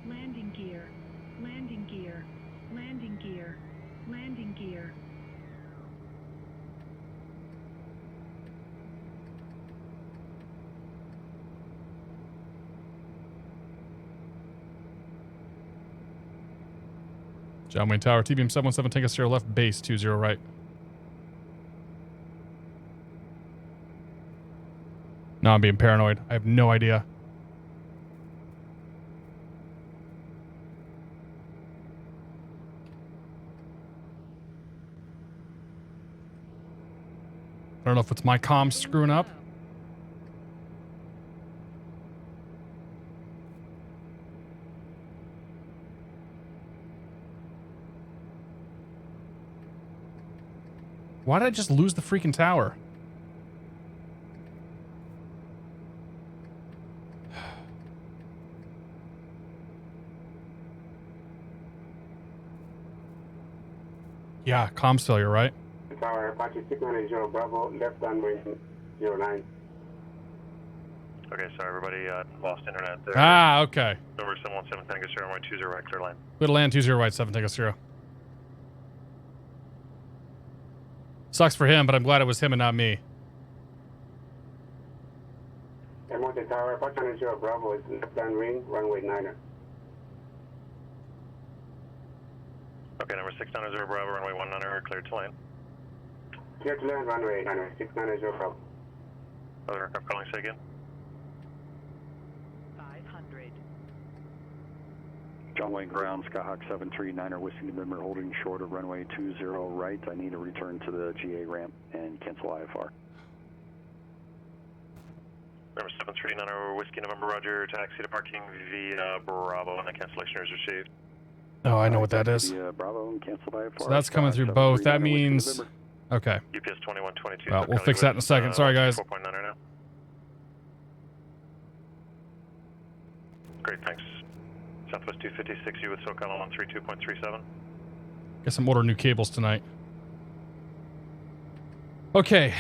Landing gear. Landing gear. Landing gear. Landing gear. John Wayne Tower, TBM 717, take us here, left base 20 right. No, I'm being paranoid. I have no idea. I don't know if it's my comms screwing up. Why did I just lose the freaking tower? Yeah, comms failure, right? Tower, Apache 690 Bravo, left runway 09. Okay, sorry everybody, lost internet there. Ah, okay. Number 717, Tango Sierra, runway 20 right, clear line. Good land 20 right, 7 take us 0. Sucks for him, but I'm glad it was him and not me. Monte Tower, Apache 990 Bravo, is left downwind, runway 9er. Okay, number 690 Bravo, runway 19er, cleared to land. Clear to land, runway 9er, 690 Bravo. Other aircraft calling, say again. 500. John Wayne ground, Skyhawk 739er, Whiskey November holding short of runway 20 right. I need to return to the GA ramp and cancel IFR. Number 739er, Whiskey November, Roger, taxi to parking via Bravo, and the cancellation is received. Oh, I know what that is. Bravo and canceled IFR. So that's coming through both. That means... Okay. UPS 2122. Well, we'll fix that in a second. Sorry, guys. 4.9 now. Great, thanks. Southwest 256, you with SoCal on 132.37. Guess I'm ordering new cables tonight. Okay,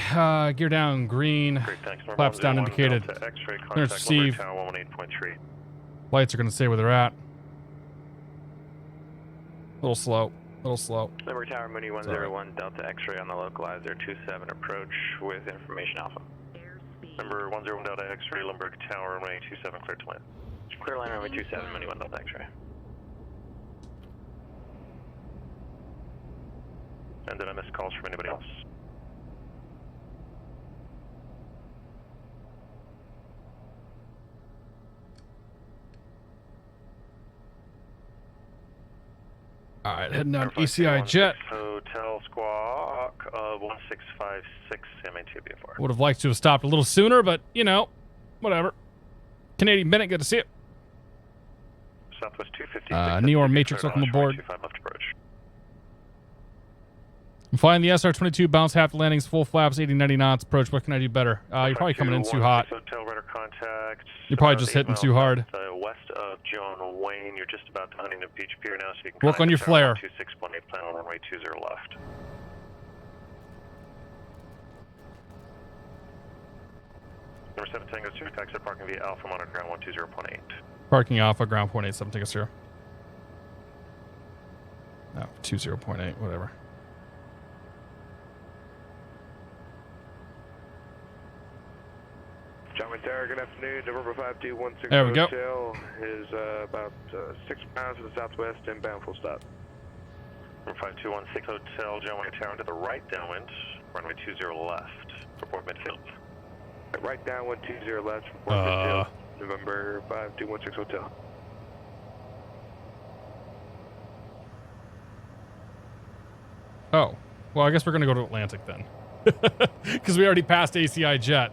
gear down, green. Great, thanks. Flaps down indicated. X-ray There's contact Steve. Tower 118.3. Lights are going to say where they're at. A little slow. A little slow. Limber Tower, Mooney 101, Delta X-ray on the localizer, 27 approach with information alpha. Number 101 Delta X-ray, Limburg Tower, runway 27, clear to land. Clear line runway 27, Mooney 1 Delta X-ray. And did I miss calls from anybody else? All right, heading down ECI jet. Hotel squawk of 1656, TBM4. Would have liked to have stopped a little sooner, but, you know, whatever. Canadian Bennett, good to see you. Southwest 256. New York Matrix, welcome aboard. 25 left approach. I'm flying the SR-22, bounce half the landings, full flaps, 80-90 knots, approach. What can I do better? You're probably coming in too hot. Hotel radar contact. You're probably just hitting too hard. West of John Wayne, you're just about to Huntington Beach Pier now, so you can work on your flare. 26.8, plan on runway 20 left. Number 7 Tango 2, taxi parking via Alpha, monitor ground 120.8. Parking Alpha, ground point 87, take us through. No, 20.8, whatever. John Wayne Tower, good afternoon. November 5216 there we go. Hotel is about 6 miles to the southwest, inbound full stop. Number 5216 Hotel, John Wayne Tower to the right downwind, runway 20 left, report midfield. Right downwind 20 left, report midfield. November 5216 Hotel. Oh, well, I guess we're going to go to Atlantic then. Because we already passed ACI jet.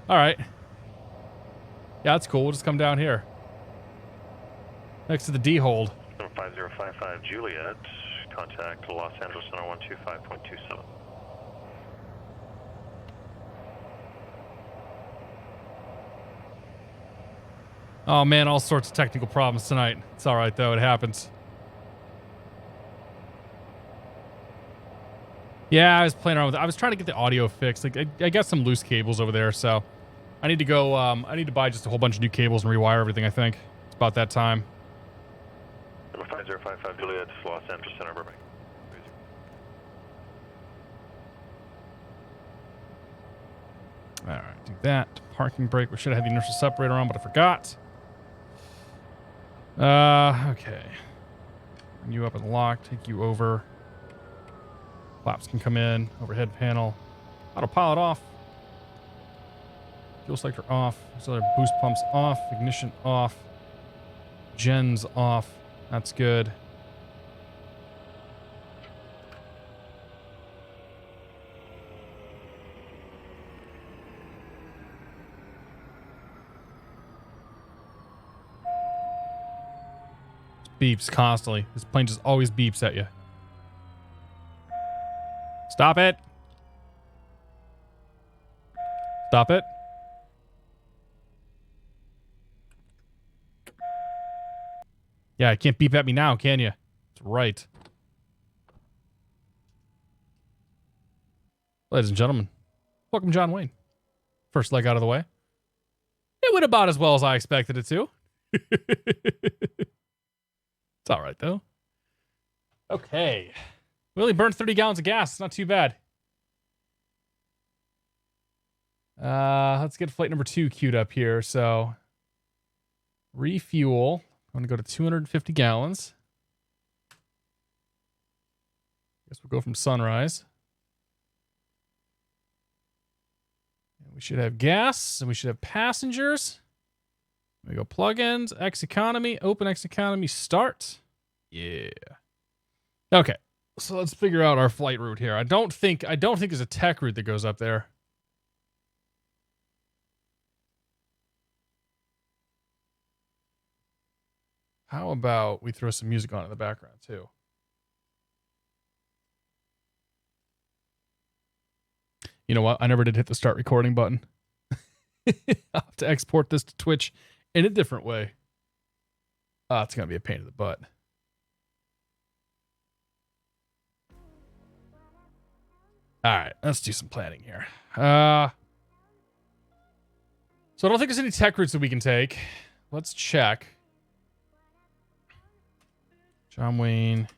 All right. Yeah, that's cool. We'll just come down here. Next to the D-hold. Number 5055 Juliet, contact Los Angeles Center 125.27. Oh, man, all sorts of technical problems tonight. It's all right, though. It happens. Yeah, I was playing around with it. I was trying to get the audio fixed. Like, I got some loose cables over there, so I need to go, I need to buy just a whole bunch of new cables and rewire everything, I think. It's about that time. Number 5055 Juliet, Los Angeles Center, Burbank. All right, do that. Parking brake. We should have had the inertial separator on, but I forgot. Okay. Bring you up and lock. Take you over. Flaps can come in. Overhead panel. Autopilot off. Fuel selector off. Auxiliary boost pumps off. Ignition off. Gens off. That's good. Beeps constantly. This plane just always beeps at you. Stop it. Stop it. Yeah, it can't beep at me now, can you? That's right. Ladies and gentlemen, welcome John Wayne. First leg out of the way. It went about as well as I expected it to. It's all right, though. Okay. We only burned 30 gallons of gas. It's not too bad. Let's get flight number 2 queued up here. So, refuel. I'm going to go to 250 gallons. Guess we'll go from Sunrise. And we should have gas, and we should have passengers. We go plugins, X economy, open X economy, start. Yeah. Okay. So let's figure out our flight route here. I don't think there's a tech route that goes up there. How about we throw some music on in the background too? You know what? I never did hit the start recording button. I'll have to export this to Twitch in a different way. Oh, it's going to be a pain in the butt. All right, let's do some planning here. So I don't think there's any tech routes that we can take. Let's check. John Wayne,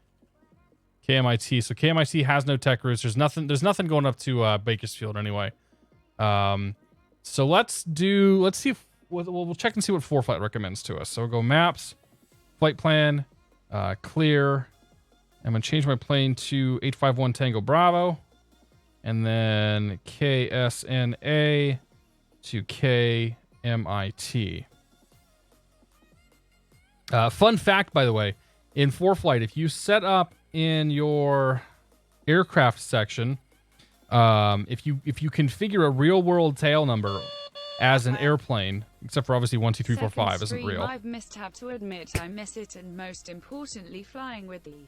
KMIT. So KMIT has no tech routes. There's nothing going up to Bakersfield anyway. So let's see if we'll check and see what ForeFlight recommends to us. So we'll go maps, flight plan, clear. I'm gonna change my plane to 851 Tango Bravo, and then KSNA to KMIT. Fun fact, by the way, in ForeFlight, if you set up in your aircraft section, if you configure a real world tail number as an airplane, except for obviously 1, 2, 3, 4, 5 isn't real. I've missed, have to admit, I miss it, and most importantly, flying with the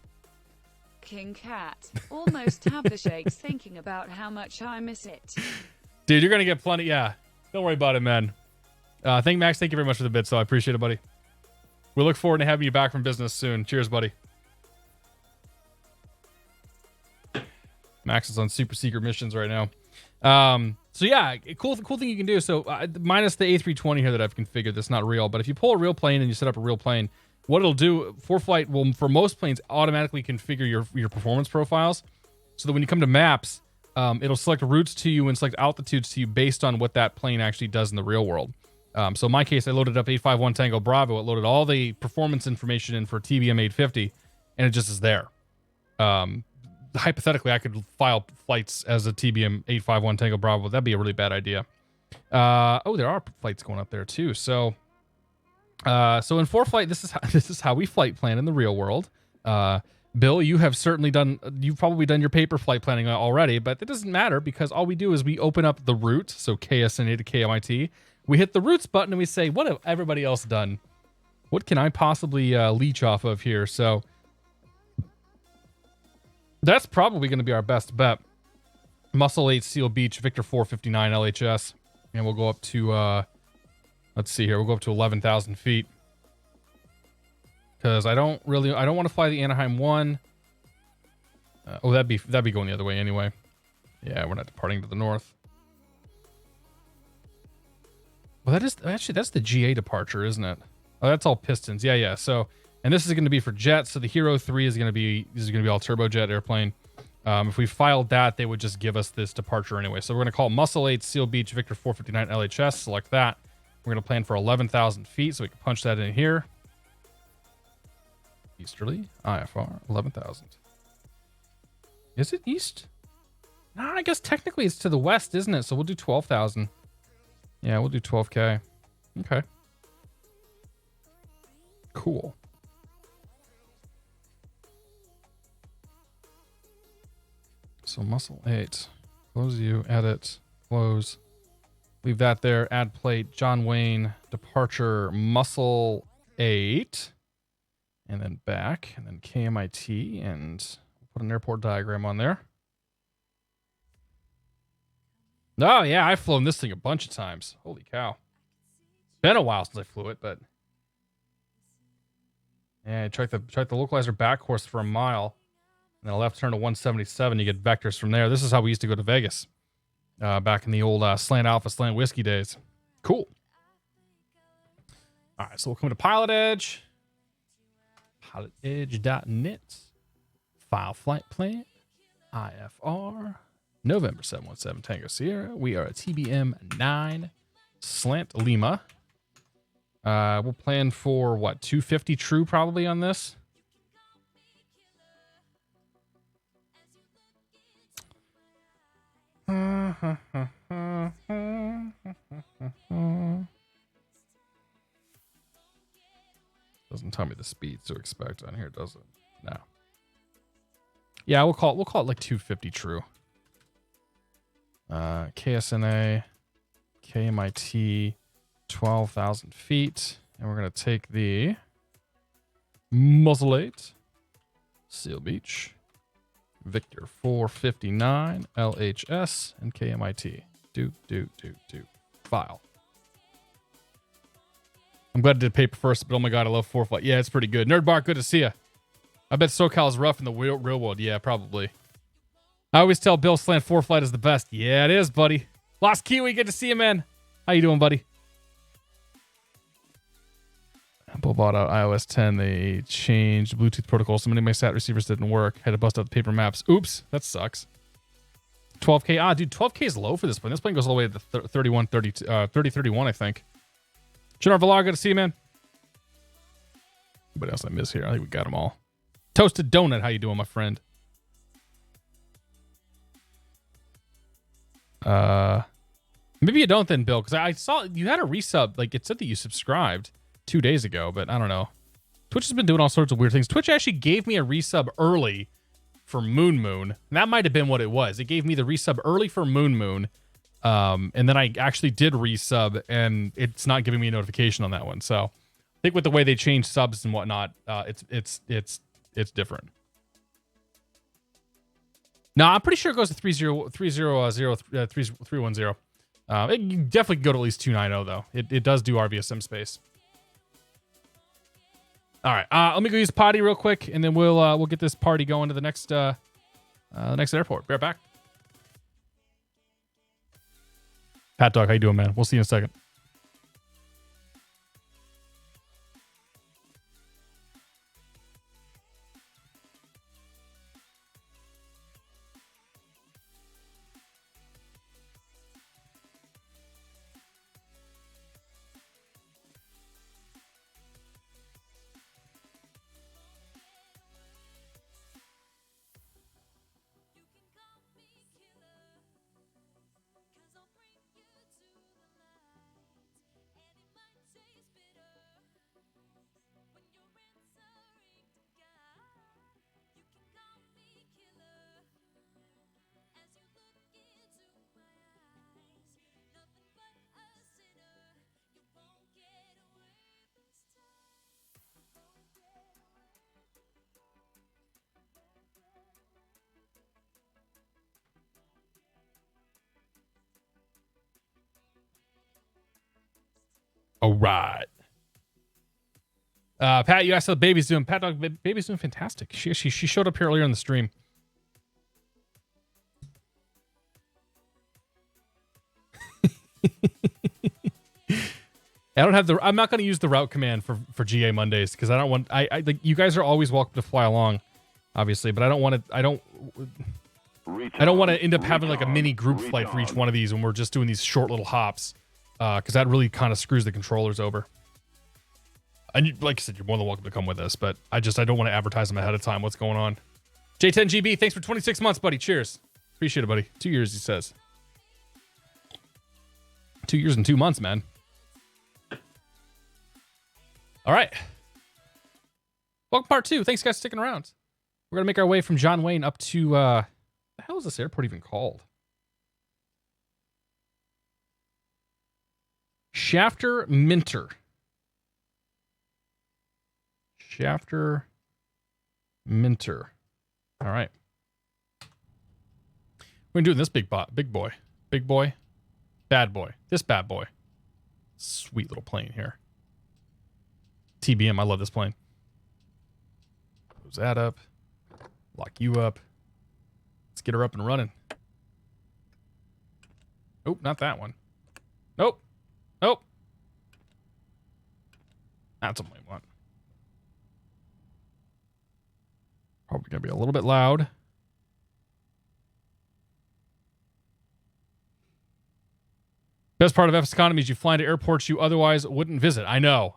King Cat. Almost have the shakes thinking about how much I miss it. Dude, you're gonna get plenty. Yeah, don't worry about it, man. Max, thank you very much for the bits, though. I appreciate it, buddy. We look forward to having you back from business soon. Cheers, buddy. Max is on super secret missions right now. So yeah, cool thing you can do. So minus the A320 here that I've configured, that's not real. But if you pull a real plane and you set up a real plane, what it'll do, ForeFlight will, for most planes, automatically configure your performance profiles, so that when you come to maps, it'll select routes to you and select altitudes to you based on what that plane actually does in the real world. So in my case, I loaded up 851 Tango Bravo. It loaded all the performance information in for TBM 850, and it just is there. Hypothetically, I could file flights as a TBM 851 Tango Bravo. That'd be a really bad idea. Oh, there are flights going up there too. So in ForeFlight, this is how we flight plan in the real world. Bill, you've probably done your paper flight planning already, but it doesn't matter because all we do is we open up the route. So KSNA to KMIT, we hit the routes button and we say, what have everybody else done? What can I possibly leech off of here? So that's probably going to be our best bet. Muscle 8, Seal Beach, Victor 459 LHS. And we'll go up to, let's see here. We'll go up to 11,000 feet. Because I don't want to fly the Anaheim 1. That'd be going the other way anyway. Yeah, we're not departing to the north. Well, that's the GA departure, isn't it? Oh, that's all pistons. Yeah. So, and this is going to be for jets. So the Hero 3 is going to be all turbojet airplane. If we filed that, they would just give us this departure anyway. So we're going to call it Muscle 8, Seal Beach, Victor 459 LHS. Select that. We're going to plan for 11,000 feet, so we can punch that in here. Easterly, IFR, 11,000. Is it east? No, I guess technically it's to the west, isn't it? So we'll do 12,000. Yeah, we'll do 12K. Okay. Cool. So Muscle 8. Close you, edit, close. Leave that there. Add plate, John Wayne, departure, Muscle 8. And then back, and then KMIT, and put an airport diagram on there. Oh, yeah, I've flown this thing a bunch of times. Holy cow. Been a while since I flew it, but... Yeah, check the localizer back course for a mile. And then a left turn to 177, you get vectors from there. This is how we used to go to Vegas. Back in the old Slant Alpha, Slant Whiskey days. Cool. All right, so we'll come to PilotEdge. PilotEdge.net. File flight plan. IFR. November 717 Tango Sierra. We are a TBM 9 Slant Lima. We'll plan for what, 250 true probably on this. Doesn't tell me the speeds to expect on here, does it? No. Yeah, we'll call it like 250 true. KSNA, KMIT, 12,000 feet. And we're going to take the Muscle 8, Seal Beach, Victor 459, LHS, and KMIT. Do. File. I'm glad I did paper first, but oh my god, I love ForeFlight. Yeah, it's pretty good. Nerdbark, good to see you. I bet SoCal is rough in the real world. Yeah, probably. I always tell Bill Slant ForeFlight is the best. Yeah, it is, buddy. Lost Kiwi, good to see you, man. How you doing, buddy? Apple bought out iOS 10. They changed Bluetooth protocol. So many of my SAT receivers didn't work. Had to bust out the paper maps. Oops, that sucks. 12K. Ah, dude, 12K is low for this plane. This plane goes all the way to 3031, I think. General Vlog, good to see you, man. Anybody else I miss here? I think we got them all. Toasted Donut, how you doing, my friend? Maybe you don't then, Bill, because I saw you had a resub. Like, it said that you subscribed 2 days ago, but I don't know. Twitch has been doing all sorts of weird things. Twitch actually gave me a resub early for Moon Moon. And that might have been what it was. It gave me the resub early for Moon Moon. And then I actually did resub, and it's not giving me a notification on that one. So I think with the way they change subs and whatnot, it's different. No, I'm pretty sure it goes to 310. You definitely can go to at least 290 though. It does do RVSM space. All right, let me go use potty real quick, and then we'll get this party going to the next airport. Be right back. Pat Dog, how you doing, man? We'll see you in a second. All right. Pat, you asked how the baby's doing. Pat Dog, baby's doing fantastic. She showed up here earlier in the stream. I'm not going to use the route command for GA Mondays because I don't want. Like, you guys are always welcome to fly along, obviously, but I don't want to. I don't want to end up having like a mini group flight for each one of these when we're just doing these short little hops. Because that really kind of screws the controllers over. And like I said, you're more than welcome to come with us, but I don't want to advertise them ahead of time what's going on. J10GB, thanks for 26 months, buddy. Cheers. Appreciate it, buddy. 2 years, he says. 2 years and 2 months, man. All right. Welcome part 2. Thanks, guys, for sticking around. We're going to make our way from John Wayne up to... the hell is this airport even called? Shafter Minter. Shafter Minter. All right. We're going to do this big boy. Big boy. Bad boy. This bad boy. Sweet little plane here. TBM. I love this plane. Close that up. Lock you up. Let's get her up and running. Oh, not that one. Nope. Nope. That's what we want. Probably going to be a little bit loud. Best part of F's economy is you fly into airports you otherwise wouldn't visit. I know.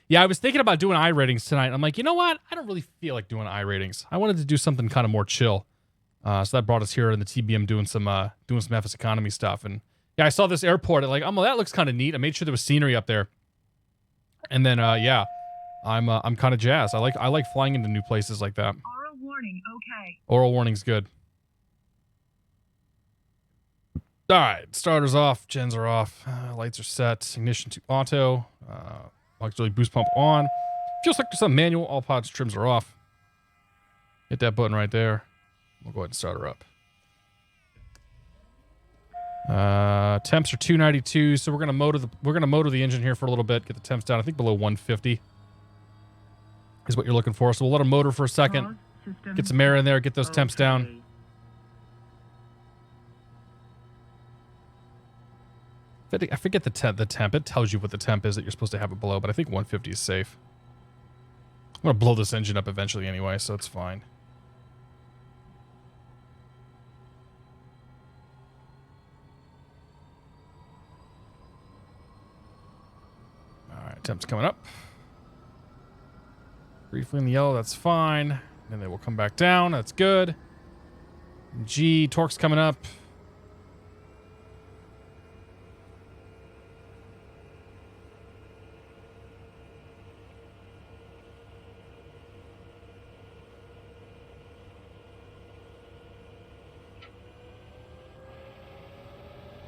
Yeah, I was thinking about doing I-ratings tonight. I'm like, you know what? I don't really feel like doing I-ratings. I wanted to do something kind of more chill. So that brought us here in the TBM doing some FS economy stuff. And yeah, I saw this airport. Like, well, that looks kind of neat. I made sure there was scenery up there. And then, yeah, I'm kind of jazzed. I like flying into new places like that. Oral warning, okay. Oral warning's good. All right, starters off, gens are off, lights are set, ignition to auto, auxiliary boost pump on, fuel selector's on manual, all pods trims are off. Hit that button right there. We'll go ahead and start her up. Temps are 292, so we're gonna motor the engine here for a little bit, get the temps down. I think below 150 is what you're looking for. So we'll let them motor for a second, get some air in there, get those temps down. I forget the temp. It tells you what the temp is that you're supposed to have it below, but I think 150 is safe. I'm gonna blow this engine up eventually anyway, so it's fine. Alright, temp's coming up. Briefly in the yellow, that's fine. Then they will come back down, that's good. G, torque's coming up.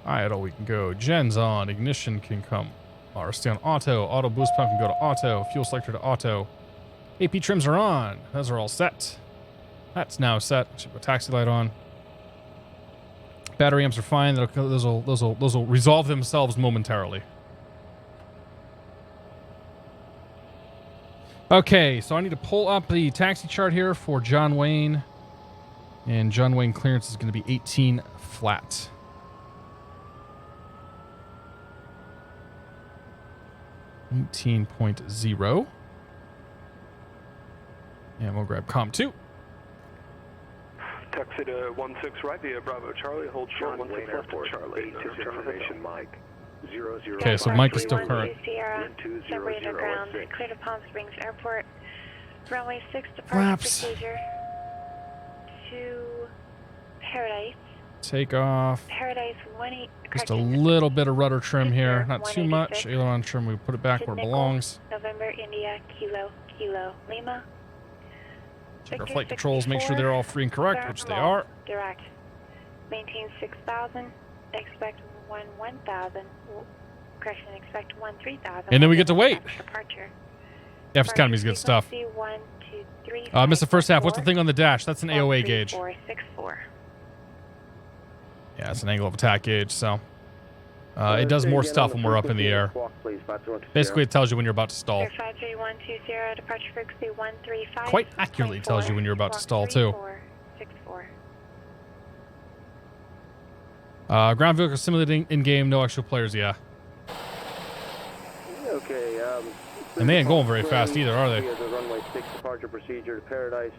Idle, we can go. Gen's on. Ignition can come. Or stay on auto. Auto boost pump can go to auto. Fuel selector to auto. AP trims are on. Those are all set. That's now set. Should put taxi light on. Battery amps are fine. Those will resolve themselves momentarily. Okay, so I need to pull up the taxi chart here for John Wayne. And John Wayne clearance is going to be 18 flat. 18.0. And we'll grab COM 2. Taxi to 16 right via Bravo Charlie. Hold short 16 left to Charlie. Information, Mike. 00. Okay, so Mike is still current. Sierra, Subway Underground, clear to Palm Springs Airport. Runway 6 departure Flaps. procedure to Paradise. Takeoff. Paradise 18. Just a little bit of rudder trim here. Not too much. Aileron trim, we put it back where it belongs. November, India, Kilo, Lima. Check our flight controls, make sure they're all free and correct, which they are. Direct. Maintain 6,000. Expect 1,000. Correction, expect 3,000. And then we get to wait. Departure. F Economy's good stuff. Missed the first half. What's the thing on the dash? That's an AOA gauge. 464. Yeah, it's an angle of attack gauge, so it does more stuff when we're up in the air. Basically, it tells you when you're about to stall. 53120, departure frequency 135. Quite accurately tells you when you're about to stall, too. 64. Ground vehicle simulating in-game, no actual players, yeah. Okay, And they ain't going very fast either, are they? The runway 6 departure procedure to Paradise,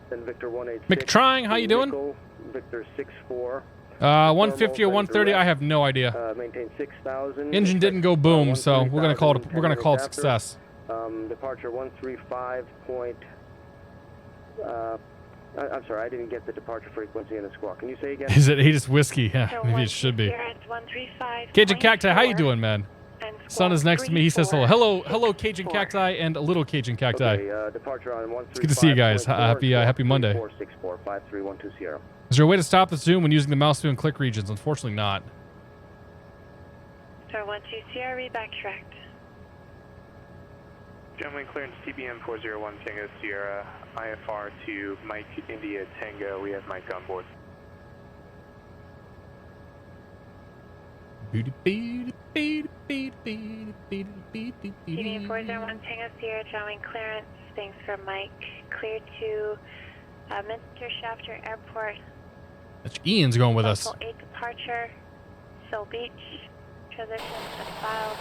then Victor 186. McTrying, how you doing? Victor 64. 150 or 130, I have no idea. Maintain 6,000. Engine didn't go boom, so we're gonna call it success. Departure 135 point. I'm sorry, I didn't get the departure frequency in the squawk. Can you say again? Is it Addons Whiskey? Yeah, maybe it should be. Cajun Cacti, how you doing, man? Son is next to me. He says hello. Hello, Cajun Cacti and a little Cajun Cacti. Okay, departure on 135. It's good to see you guys. Happy Monday. 464-53120. Is there a way to stop the zoom when using the mouse wheel and click regions? Unfortunately not. Star 12 Sierra, read back correct. Gentlemen, clearance TBM 401 Tango Sierra, IFR to Mike India Tango. We have Mike on board. TBM 401 Tango Sierra, gentlemen, clearance. Thanks for Mike. Clear to Minster Shafter Airport. That's Ian's going with us. 8 departure, Sill Beach, transition filed.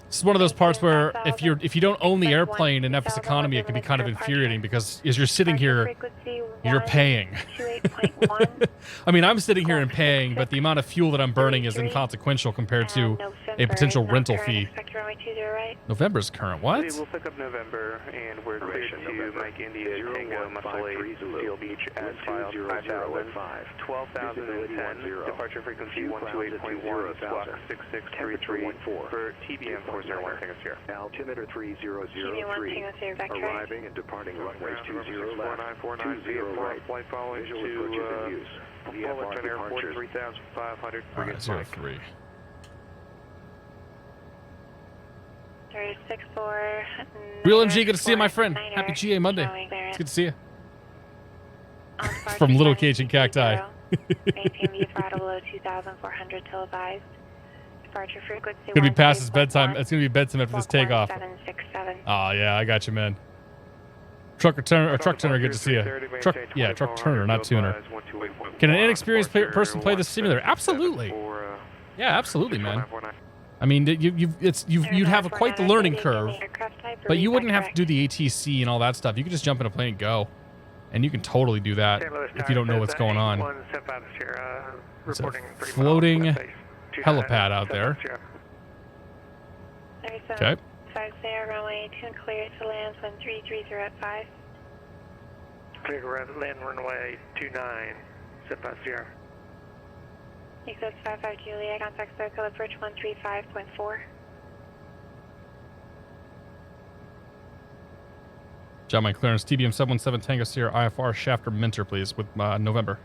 This is one of those parts where if you don't own the airplane in FS economy, it can be kind of infuriating because as you're sitting here, you're paying. I mean, I'm sitting here and paying, but the amount of fuel that I'm burning is inconsequential compared to a potential rental fee. November's current. What? We'll pick up November, and we're clear to Mike India Tango Muscle 8, Seal Beach as filed 5,000, 12,010, departure frequency 128.1, squawk 6633 for TBM 401 Tango Sierra. Altimeter 3003, arriving and departing runways 20 left, 20 right. Flight following to Fullerton Airport 3,500. Alright, 03. 364. Real MG, good to see you, my friend. Happy GA Monday. It's good to see you. From Little Cajun Cacti. Maintain view throttle below 2,400 till advised. Departure frequency. It's gonna be past his bedtime. It's gonna be bedtime after this takeoff. 1767. Oh yeah, I got you, man. Truck Turner, good to see you. Truck Turner, not tuner. Can an inexperienced person play this simulator? Absolutely. Yeah, absolutely, man. I mean, you'd have quite the learning curve, but you wouldn't have to do the ATC and all that stuff. You could just jump in a plane and go, and you can totally do that if you don't know what's going on. It's a floating helipad out there. Okay. 50 runway 2 and clear to land 1330 at 5. Clear to land runway 29, 750. Eclipse 55 Juliet, contact circle approach 135.4. John, my clearance, TBM 717 Tango Sierra IFR Shafter Minter, please, with November.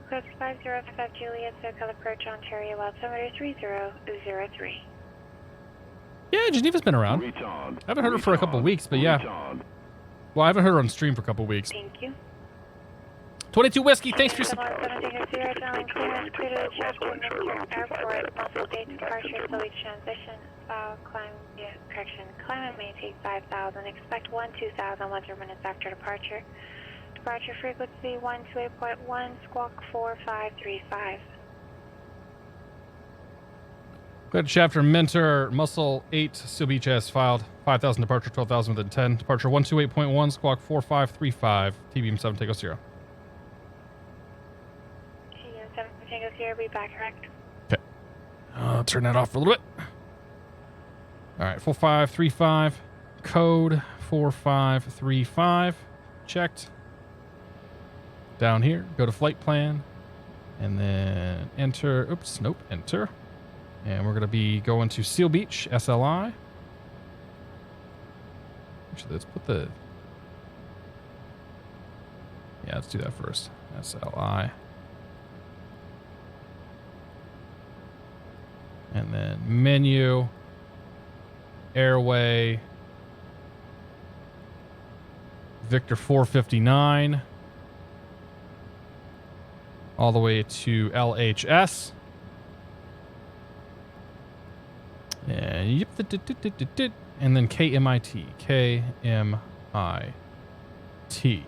Eclipse 5055 Juliet, circle approach Ontario, altimeter 3003. Yeah, Geneva's been around. I haven't heard her for a couple of weeks, but yeah. Well, I haven't heard her on stream for a couple of weeks. Thank you. 22 Whiskey, thanks for your support. Airport, muscle date departure, slowly transition, climate may take 5,000, expect 1-2,000, 1 minutes after departure. Departure frequency 128.1, squawk 4535. Good chapter Mentor, Muscle 8, Seal Beach as filed. 5,000 departure, 12,000 within 10. Departure 128.1, squawk 4535. TBM 7 Tango Sierra. TBM 7 Tango Sierra, be back correct. Okay. I'll turn that off for a little bit. All right, 4535. Code 4535. Checked. Down here, go to flight plan. And then enter. Oops, nope, enter. And we're going to be going to Seal Beach, SLI. Actually, let's put the... Yeah, let's do that first. SLI. And then menu. Airway. Victor 459. All the way to LHS. And yep, and then KMIT, KMIT. And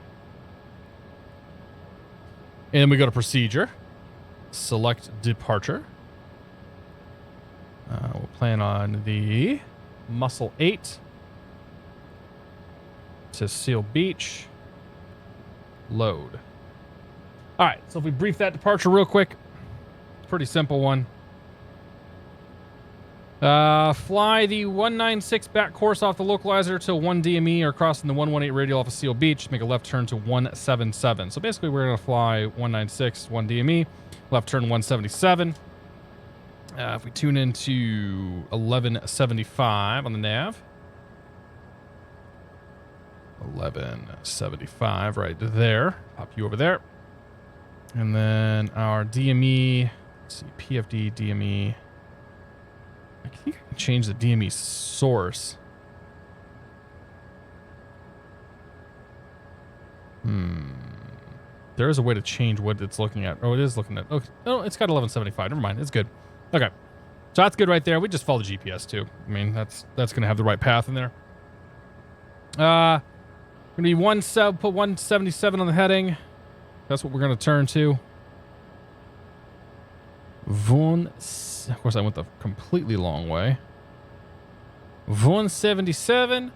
then we go to procedure, select departure. We'll plan on the Muscle 8 to Seal Beach, load. All right, so if we brief that departure real quick, pretty simple one. Fly the 196 back course off the localizer to 1 DME or crossing the 118 radial off of Seal Beach. Make a left turn to 177. So basically we're going to fly 196, 1 DME, left turn 177. If we tune into 1175 on the nav. 1175 right there. Pop you over there. And then our DME, let's see, PFD, DME. I think I can change the DME source. There is a way to change what it's looking at. Oh, it is looking at... Okay. Oh, it's got 1175. Never mind. It's good. Okay. So that's good right there. We just follow the GPS too. I mean, that's going to have the right path in there. Going to be put 177 on the heading. That's what we're going to turn to. Of course, I went the completely long way. 177.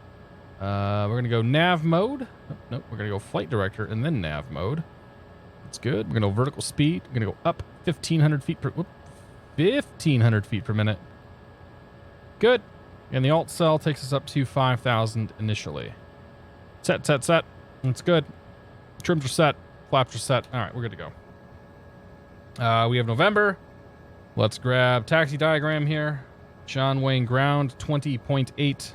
We're going to go nav mode. Nope, we're going to go flight director and then nav mode. That's good. We're going to go vertical speed. We're going to go up 1,500 feet per... 1,500 feet per minute. Good. And the alt cell takes us up to 5,000 initially. Set. That's good. Trims are set. Flaps are set. All right, we're good to go. We have November. Let's grab taxi diagram here. John Wayne ground 20.8.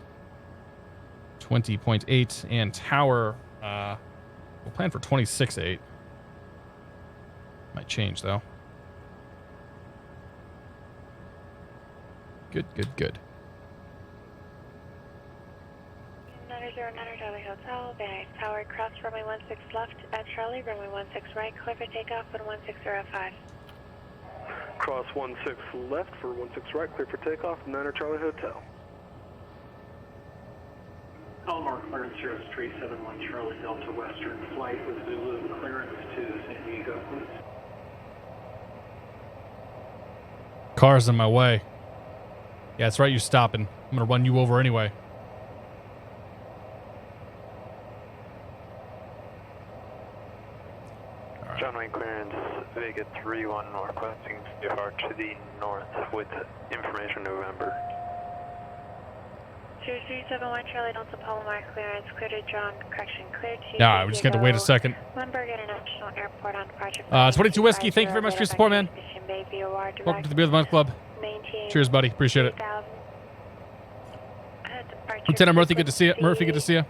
20.8 and tower. We'll plan for 26.8. Might change, though. Good, good, good. 909 Charlie Hotel, Van Nuys Tower, cross runway 16 left at Charlie, runway 16 right, clear for takeoff at 1605. Cross 16 left for 16 right, clear for takeoff, 9 Charlie Hotel. Palomar clearance 0371 Charlie Delta Western flight with Zulu clearance to San Diego, please. Car's in my way. Yeah, that's right, you're stopping. I'm gonna run you over anyway. John Wayne clearance, Vega 31 requesting VFR to the north with information November. 0371 Charlie Delta Palomar clearance, clear to John, correction, clear to Nah, we just got to wait a second. Lundberg International Airport on departure. 22 Whiskey, thank you very much for your support, man. Welcome to the Beer of the Month Club. Cheers, buddy. Appreciate it. Lieutenant Murphy, good to see you. Murphy, good to see you.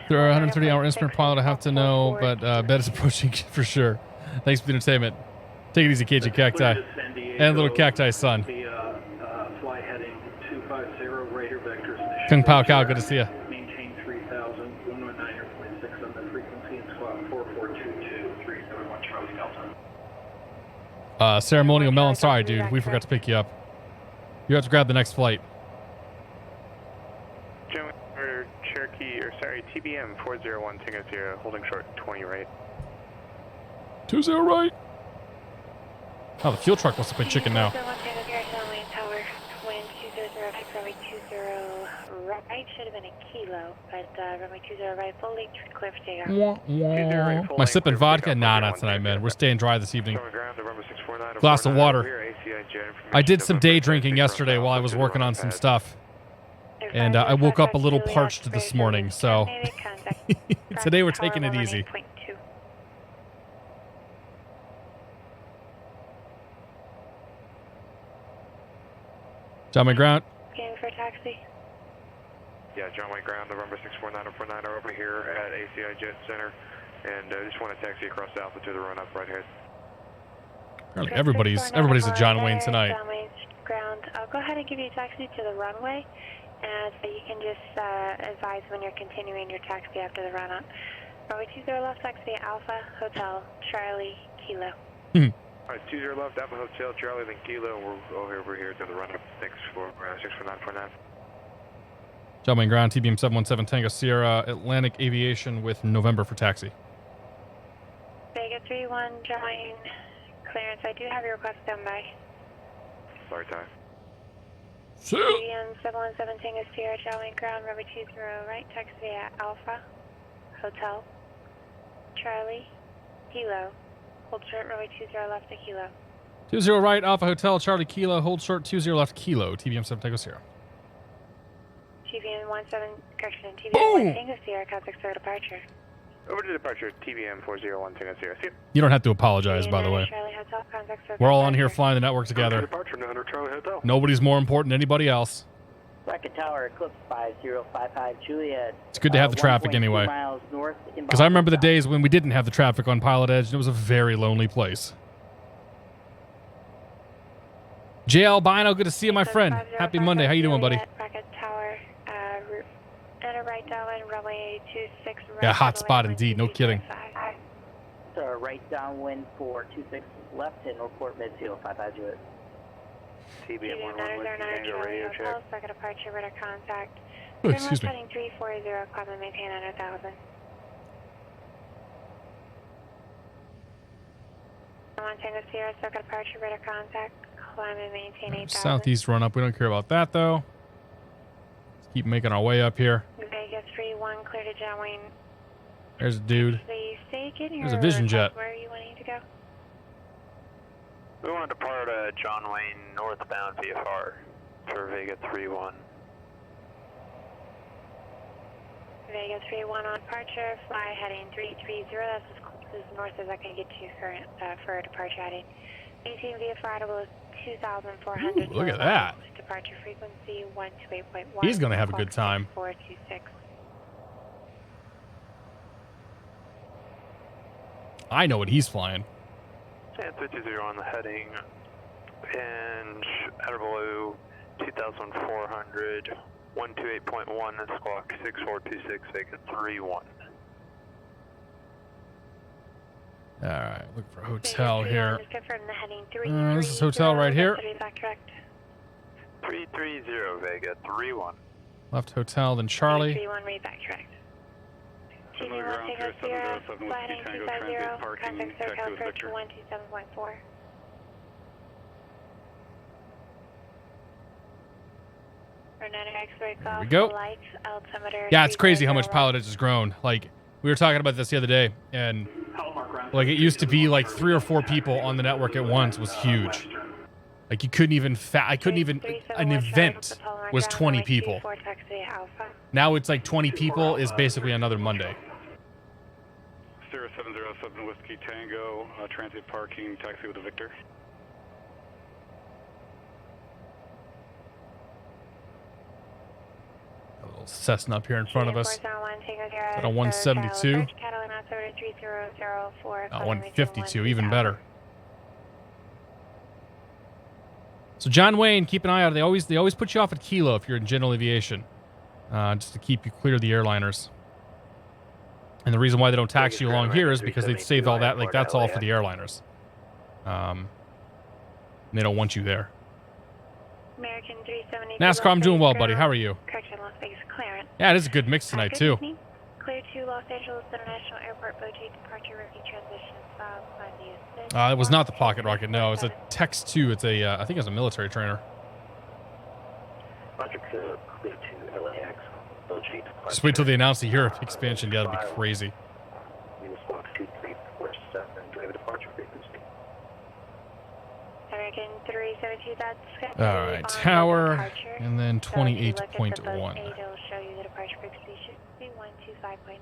There are 130-hour instrument pilot I have to know, but bed is approaching for sure. Thanks for the entertainment. Take it easy, KG Cacti. And little Cacti son. Fly heading 250, radar vectors. Kung Pao Cow, good to see you. Maintain 3000, 119.6 on the frequency and squawk 4422, 371 Charlie Delta. Ceremonial Melon, sorry, dude. We forgot to pick you up. You have to grab the next flight. Cherokee, or sorry, TBM 401 Tango 0, holding short 20 right. 20 right. Oh, the fuel truck must have been chicken now. Right should have been a kilo, but runway 20 right, fully clear for takeoff. Am I sipping vodka? Nah, not tonight, man. We're staying dry this evening. Glass of water. I did some day drinking yesterday while I was working on some stuff. And I woke up a little parched this morning, so today we're taking it easy. John Wayne Ground. Game for taxi. Yeah, John Wayne Ground, November 649 are over here at ACI Jet Center, and just want to taxi across the altitude to run up right here. Apparently everybody's a John Wayne tonight. John Wayne Ground. I'll go ahead and give you a taxi to the runway, and so you can just advise when you're continuing your taxi after the run up. Runway 20 left, taxi Alpha Hotel Charlie Kilo. Alright, 20 left, Alpha Hotel Charlie then Kilo, and we're over here to the run up. Thanks for 64949. John Wayne Ground, TBM 717 Tango Sierra, Atlantic Aviation with November for taxi. Vega 31, John Wayne clearance. I do have your request done by. Sorry, time. TBM 717 Tango Sierra, John Wayne Ground, runway 20 right, taxi at Alpha Hotel Charlie Kilo. Hold short, runway 20 left to Kilo. 20 right, Alpha Hotel Charlie Kilo, hold short 20 left Kilo, TBM 7 Tango Sierra. TBM 17, correction, TBM 1 Tango Sierra, contact for departure. Over to departure, TBM 401 Tango Sierra. See you. You don't have to apologize, by the way. Charlie Hotel, contact for We're all on here flying the network together. Departure, 9 Charlie Hotel. Nobody's more important than anybody else. Bracket Tower, Eclipse 5055 Juliet. It's good to have the traffic anyway. Because I remember the days when we didn't have the traffic on PilotEdge, and it was a very lonely place. J. Albino, good to see you, my friend. Happy Monday. How you doing, buddy? Bracket Tower, enter right downwind, runway 26 right. Yeah, hot spot indeed. No kidding. Right downwind for 26 left and report mid-field 55 Juliet. TBM 119 Tango radio check. Second departure, radar contact. Oh, excuse me. Heading 340, climb and maintain 100,000. Tango Sierra, second departure, radar contact. Climb and maintain 8,000. Southeast run up. We don't care about that though. Let's keep making our way up here. Vega 31, clear to John Wayne. There's a dude. There's a Vision jet. Where are you wanting to go? We want to depart John Wayne northbound VFR for Vega 31. Vega 31 on departure, fly heading 330. That's as close as north as I can get you current for departure heading. 18 VFR will 2,400. Look at that. Departure frequency 128.1. He's going to have a good time. 426. I know what he's flying. And 320 on the heading, and at or below 2,400, 128.1, and squawk 6426, vacant 31. All right, look for hotel here. Confirm the heading This is hotel right here. 330, Vega 31. Left hotel, then Charlie. 31, read back correct. TV1 Tango Sierra, flying 250, contact SoCal approach 127.4. There we go. Yeah, it's crazy how much PilotEdge has grown. Like, we were talking about this the other day, and like it used to be like 3 or 4 people on the network at once was huge. Like you couldn't even an event was 20 people. Now it's like 20 people is basically another Monday. 0707 Whiskey Tango, transit parking, taxi with the Victor. A little Cessna up here in front of us. At a 172. 152, even better. So John Wayne, keep an eye out. They always put you off at Kilo if you're in general aviation, just to keep you clear of the airliners. And the reason why they don't tax you along here is because they've saved all that. Like that's all for the airliners. They don't want you there. American 370. NASCAR, I'm doing well, buddy. How are you? Correction, Las Vegas clearance. Yeah, it is a good mix tonight too. Clear to Los Angeles International Airport, Boji departure ready transition. It was not the pocket rocket. No, it's a Tex 2. It's a I think it's a military trainer. Just wait till they announce the Europe expansion. Yeah, that'd be crazy. American 372, that's all right, tower, departure. And then 28.1. It'll show you the departure frequency should be 125.9.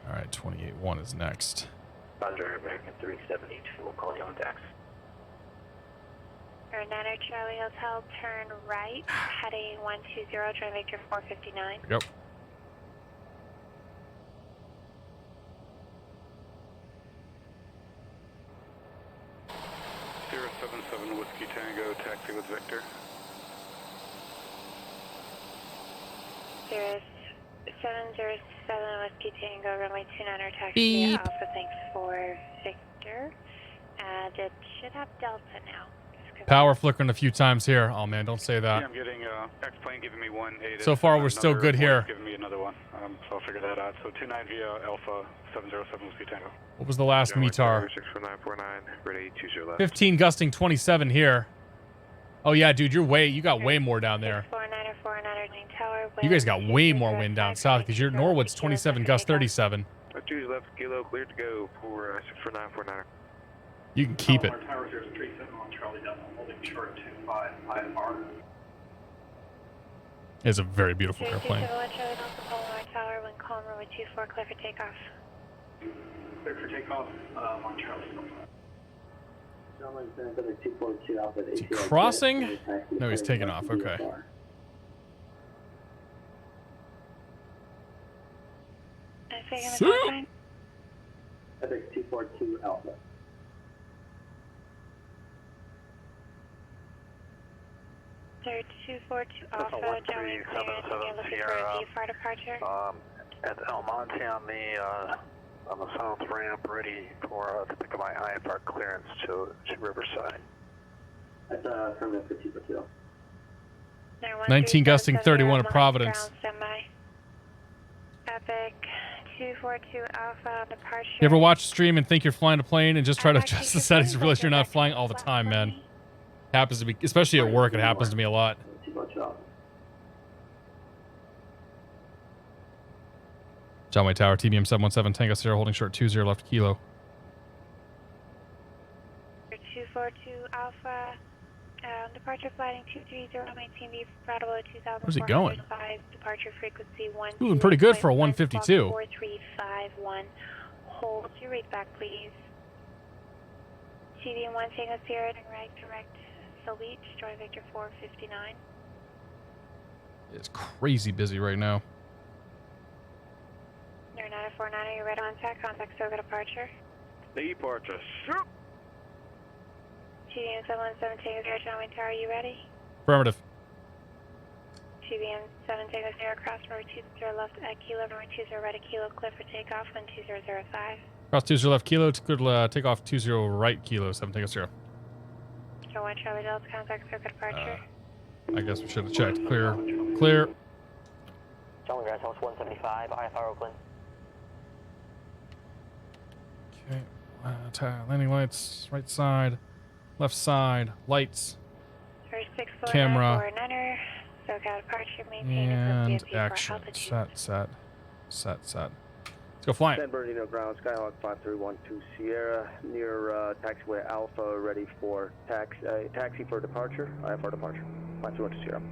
All right, 28.1 is next. Roger, American 372, we'll call you on tax. Niner Charlie Hotel, turn right, heading 120, join Victor 459. Yep. Whiskey Tango, taxi with Victor. 0707 Whiskey Tango, runway 29er, taxi Alpha, thanks for Victor. And it should have Delta now. Power flickering a few times here. Oh man, don't say that. Yeah, I'm getting X-plane giving me 1-8. So far we're still good here. Giving me another one, so I'll figure that out. So 29 via Alpha 707 Whiskey Tango. What was the last METAR? 15 gusting 27 here. Oh yeah, dude, you got way more down there. You guys got way more wind down south because your Norwood's 27 gust 37. Choose left kilo, cleared to go for 64949. You can keep it. Tower 037 on Charlie Delta, holding short 25 IFR. It's a very beautiful airplane. Palomar Tower, wind calm, runway 24, clear for takeoff. Clear for takeoff on Charlie Delta. Is he crossing? No, he's taking off. Okay. Epic 242 Alpha. Sir, 242 Alpha, Joey clearance, and you're looking for a VFR departure? At El Monte on the south ramp, ready for to pick up my IFR clearance to Riverside. That's from the 242. 19 gusting 31 at Providence. Epic 242 Alpha departure. You ever watch a stream and think you're flying a plane and just try to adjust the settings and realize you're not flying all the time, man? Happens to me, especially at work. It happens to me a lot. John Wayne Tower, TBM 717, Tango Sierra, holding short 20 left kilo. 242 Alpha, departure flighting 230, maintain V Bravo 2000. Where's he going? Departure frequency 1. Moving pretty good for a 152. 4351. Hold your read back, please. TBM1 Tango Sierra, right, direct. Phil Beach, join Victor 459. It's crazy busy right now. You're 949, are you ready on tack? Contact SOGA departure. Departure. TBM 717 Tango Zero, Runway Tower, are you ready? Affirmative. TBM 7 Tango Zero, cross runway 20 left at Kilo, runway 20 ready, Kilo, clear for takeoff, wind 2005. Cross 20 left Kilo, good takeoff 20 right Kilo, 7 Tango Zero. So 1 Charlie Delta, contact circuit departure. I guess we should have checked. Clear. Clear. Charlie Grass House 175, IFR Oakland. Okay. Landing lights, right side, left side, lights, camera, and action. Set. Let's go flying. San Bernardino ground, Skyhawk 5312 Sierra, near taxiway Alpha, ready for taxi for departure, IFR departure, 5312 Sierra.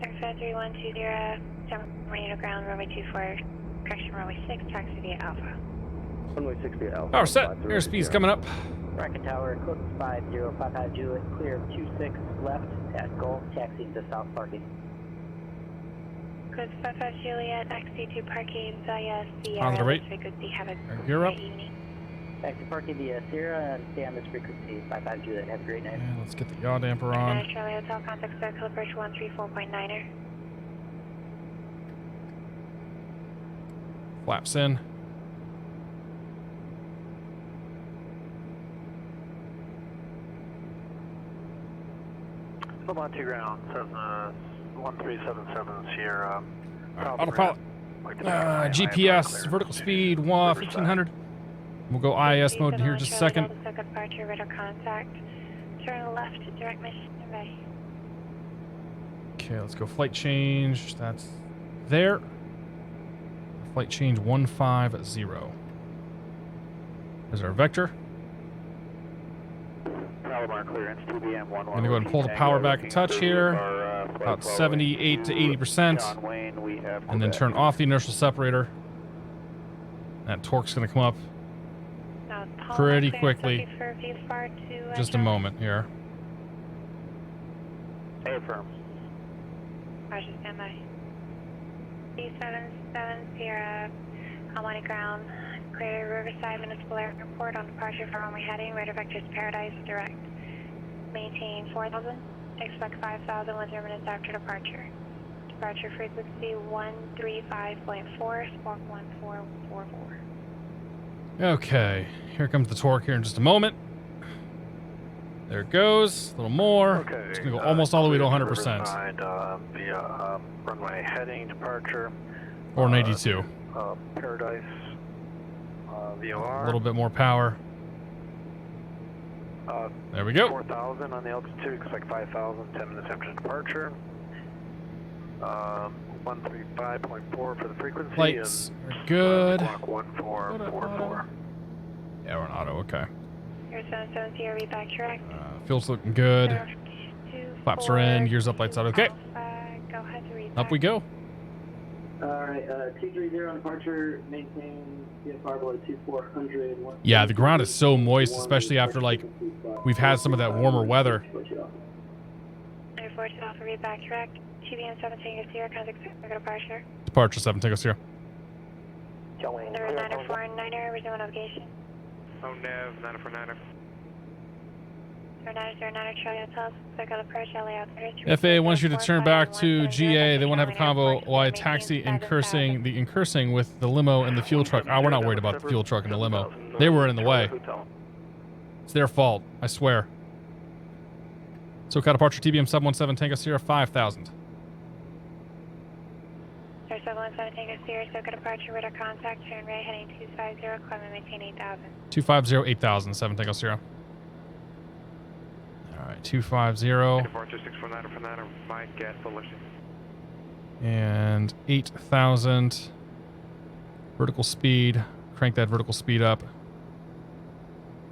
53120, San Bernardino ground, runway 24, correction, runway 6, taxi via Alpha. Runway 6 via Alpha. Power set. Airspeed's coming up. Rocket Tower, close 5055 Juliet, clear 26 left at Gulf, taxi to south parking. Close 55 Juliet, taxi to parking via Sierra. On the right. Frequency, have a Gear up. Taxi parking via Sierra and stay on this frequency, 55 Juliet. Have a great night. And let's get the yaw damper on. Charlie Hotel, contact circle approach 134.9er. Flaps in. Palomar 2 ground, 1377 Sierra. Autopilot. GPS, vertical speed, 1500. We'll go IS mode here in just a second. Departure, radar contact. Turn left, direct mission bay. Okay, let's go flight change. That's there. Flight change 150. There's our vector. Palomar clearance, TBM 11. I'm going to go ahead and pull the power back a touch here. About 78 to 80%. And then turn off the inertial separator. That torque's going to come up pretty quickly. Just a moment here. Affirm. Roger, stand by. D77 Sierra, Almighty ground. Clear Riverside Municipal Airport on departure for runway heading. Radar vectors Paradise direct. Maintain 4,000. Expect 5,000 with 0 minutes after departure. Departure frequency 135.4, squawk 1444. Okay, here comes the torque here in just a moment. There it goes. A little more. Okay. It's going to go almost all the way to 100%. Riverside, via runway heading departure. 482. Paradise. VOR. A little bit more power. There we go. 4,000 on the altitude, expect 5,000, 10 minutes after departure. 135.4 for the frequency. Lights are good. Clock 1444. Yeah, we're on auto, okay. You're 77 Sierra, read back direct. Fuel's looking good. Flaps are in, gears up, lights out, okay. Go ahead to read Up we go. Alright, 230 on departure, maintain VFR below 2400. Yeah, the ground is so moist, especially after, like, we've had some of that warmer weather. Airport Alpha, read back direct. TBM 7 Tango Sierra, contact circuit departure. Departure 7 Tango Sierra. Number 949er, resume navigation. Oh, Nav, 949er. 0909 Charlie Hotel, circle approach, LA FAA wants you to turn back to GA. They want to have a convo while I taxi incursing with the limo and the fuel truck. We're not worried about the fuel truck and the limo. They were in the way. It's their fault, I swear. SoCal departure TBM 717 Tango Sierra 5000. 717 Tango Sierra, SoCal departure, radar contact, turn right heading 250, climb and maintain 8,000. 250 8000, 7 Tango Sierra. Alright, 250. Departure 649 Mike, gas solution. And 8,000. Vertical speed. Crank that vertical speed up.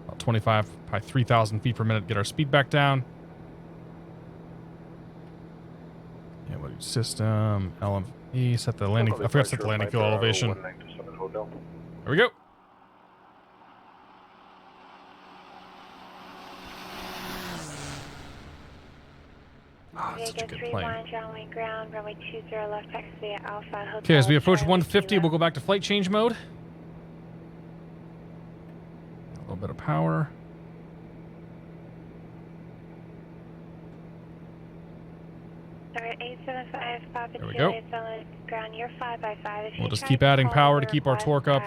About 25, probably 3,000 feet per minute. Get our speed back down. Yeah, what do system? LME. Set the landing. I forgot to set the landing field elevation. There we go. Oh, it's such a good plane. Okay, as we approach 150, we'll go back to flight change mode. little bit of power. Alright, 875 Papa There we Juliet, go. on ground, you're 5x5. We'll just keep adding power to keep our torque up.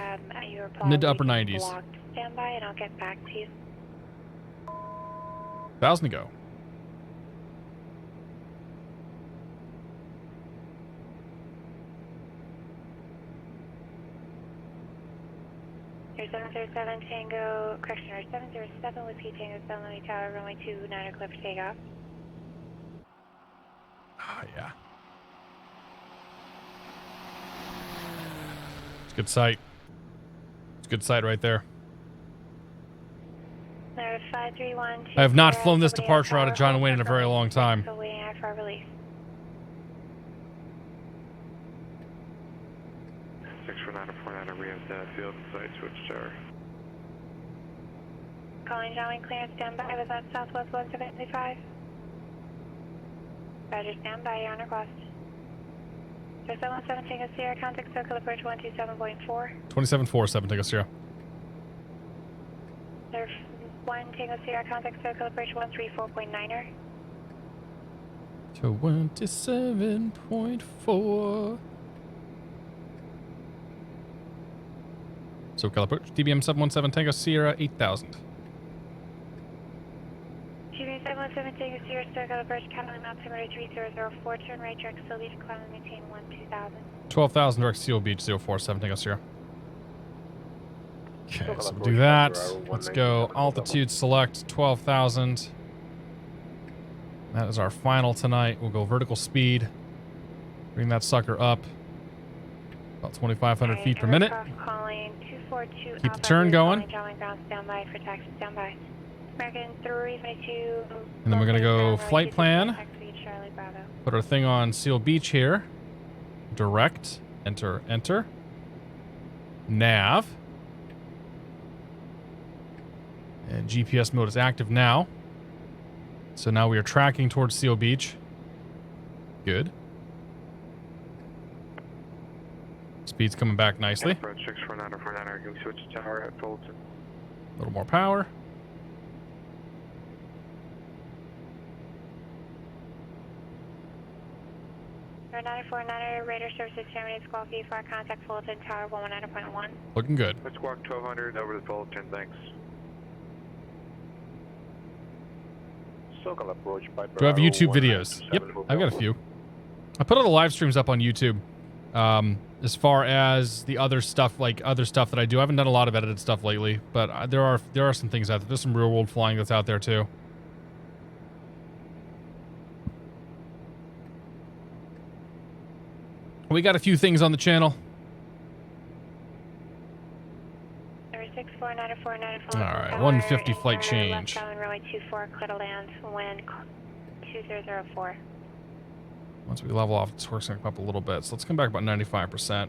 Mid to upper 90s. Stand by and I'll get back to you. 1,000 to go. Your 707 Tango, correction, or 707 Whiskey Tango, Sunlight Tower, runway 29 clear for takeoff. Ah, yeah. It's a good sight. It's a good sight right there. There 531. I have not flown this departure out of John Wayne in a very long time. So waiting out for release. 64949, we have the field and site switch tower. Calling John Wayne clearance, stand by. Was that Southwest 175? Roger, stand by. You're on request. 717 Tango Sierra, contact circle approach 127.4. 2747, Tango Sierra. There's 1 Tango Sierra, contact circle approach 134.9er. To 27.4. SoCal approach. TBM 717 Tango Sierra 8000. TBM 717 Tango Sierra, circle approach, Catalan altimeter 3004. Turn right, direct Seal Beach, climb and maintain 2000. 12,000 direct Seal Beach 047 Tango Sierra. Okay, so we'll do that. Let's go altitude select 12,000. That is our final tonight. We'll go vertical speed. Bring that sucker up. About 2,500 feet per minute. Keep the turn going. Standby for taxi, standby. American 322. And then we're going to go flight plan. Put our thing on Seal Beach here. Direct. Enter, enter. Nav. And GPS mode is active now. So now we are tracking towards Seal Beach. Good. Speed's coming back nicely. Approach 64949, can we switch to tower at Fulton? A little more power. Air 949er, radar services terminated, squawk V4, contact Fulton Tower 119.1. Looking good. Let's squawk 1200 over to Fulton, thanks. SoCal approach by Do I have YouTube videos? Yep, I've got a few. I put all the live streams up on YouTube. As far as the other stuff, like other stuff that I do, I haven't done a lot of edited stuff lately, but there are some things out there. There's some real world flying that's out there too. We got a few things on the channel. Number 64949. All right, 150 flight change. Left runway 24, clear to land, wind 2004. Once we level off, the torque's gonna come up a little bit. So let's come back about 95%.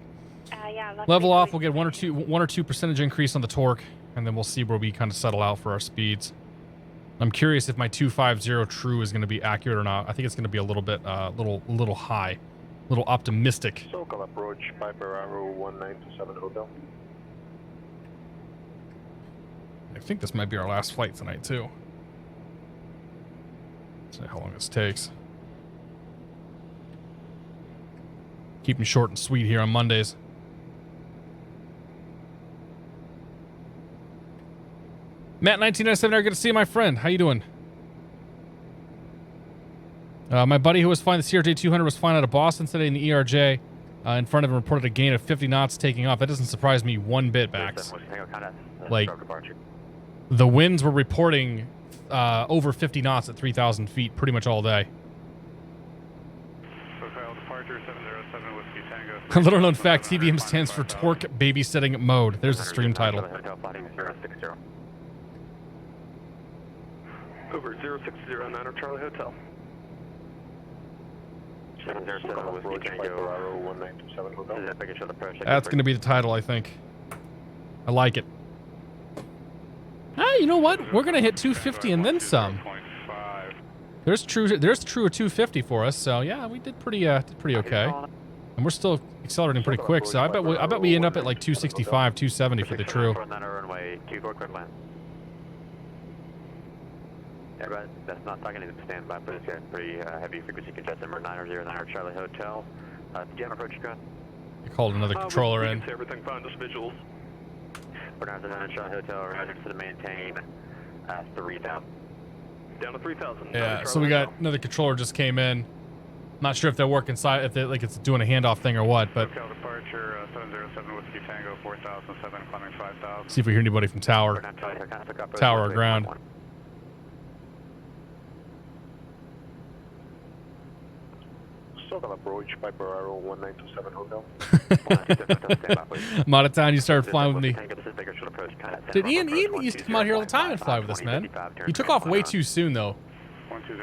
Yeah, level off, we'll get one or two percentage increase on the torque, and then we'll see where we kind of settle out for our speeds. I'm curious if my 250 true is going to be accurate or not. I think it's going to be a little bit, little high, a little optimistic. SoCal approach by Bravo 1927 Hotel. I think this might be our last flight tonight too. Let's see how long this takes. Keep them short and sweet here on Mondays. Matt 1997, good to see you, my friend. How you doing? My buddy who was flying the CRJ 200 was flying out of Boston today in the ERJ. In front of him reported a gain of 50 knots taking off. That doesn't surprise me one bit, Bax. Like, the winds were reporting over 50 knots at 3,000 feet pretty much all day. A little known fact, TBM stands for Torque Babysitting Mode. There's the stream title. Over 060 Niner Charlie Hotel. 707 Whiskey Tango 1927 Hotel. That's going to be the title, I think. I like it. Ah, you know what? We're going to hit 250 and then some. There's true a 250 for us, so yeah, we did pretty okay. And we're still accelerating pretty quick, so I bet we end up at like 265, 270 for the true. That's not talking to standby, but it's got pretty heavy frequency congestion. Number 9009 Charlie Hotel. Did you have an approach ground? You called another controller in. Everything fine, just visuals. 9009 Charlie Hotel, roger to the maintain 3000. Down to 3000. Yeah, so we got another controller just came in. Not sure if they're working side, if they like it's doing a handoff thing or what, but Hotel departure 707 Whiskey Tango 4007 climbing 5000. see if we hear anybody from tower. Tower or ground. Still got approach Piper Arrow 1927 Hotel. I'm out of town. You started flying with me. Did Ian used to come out here all the time and fly with us, man. You took off way too soon, though. You're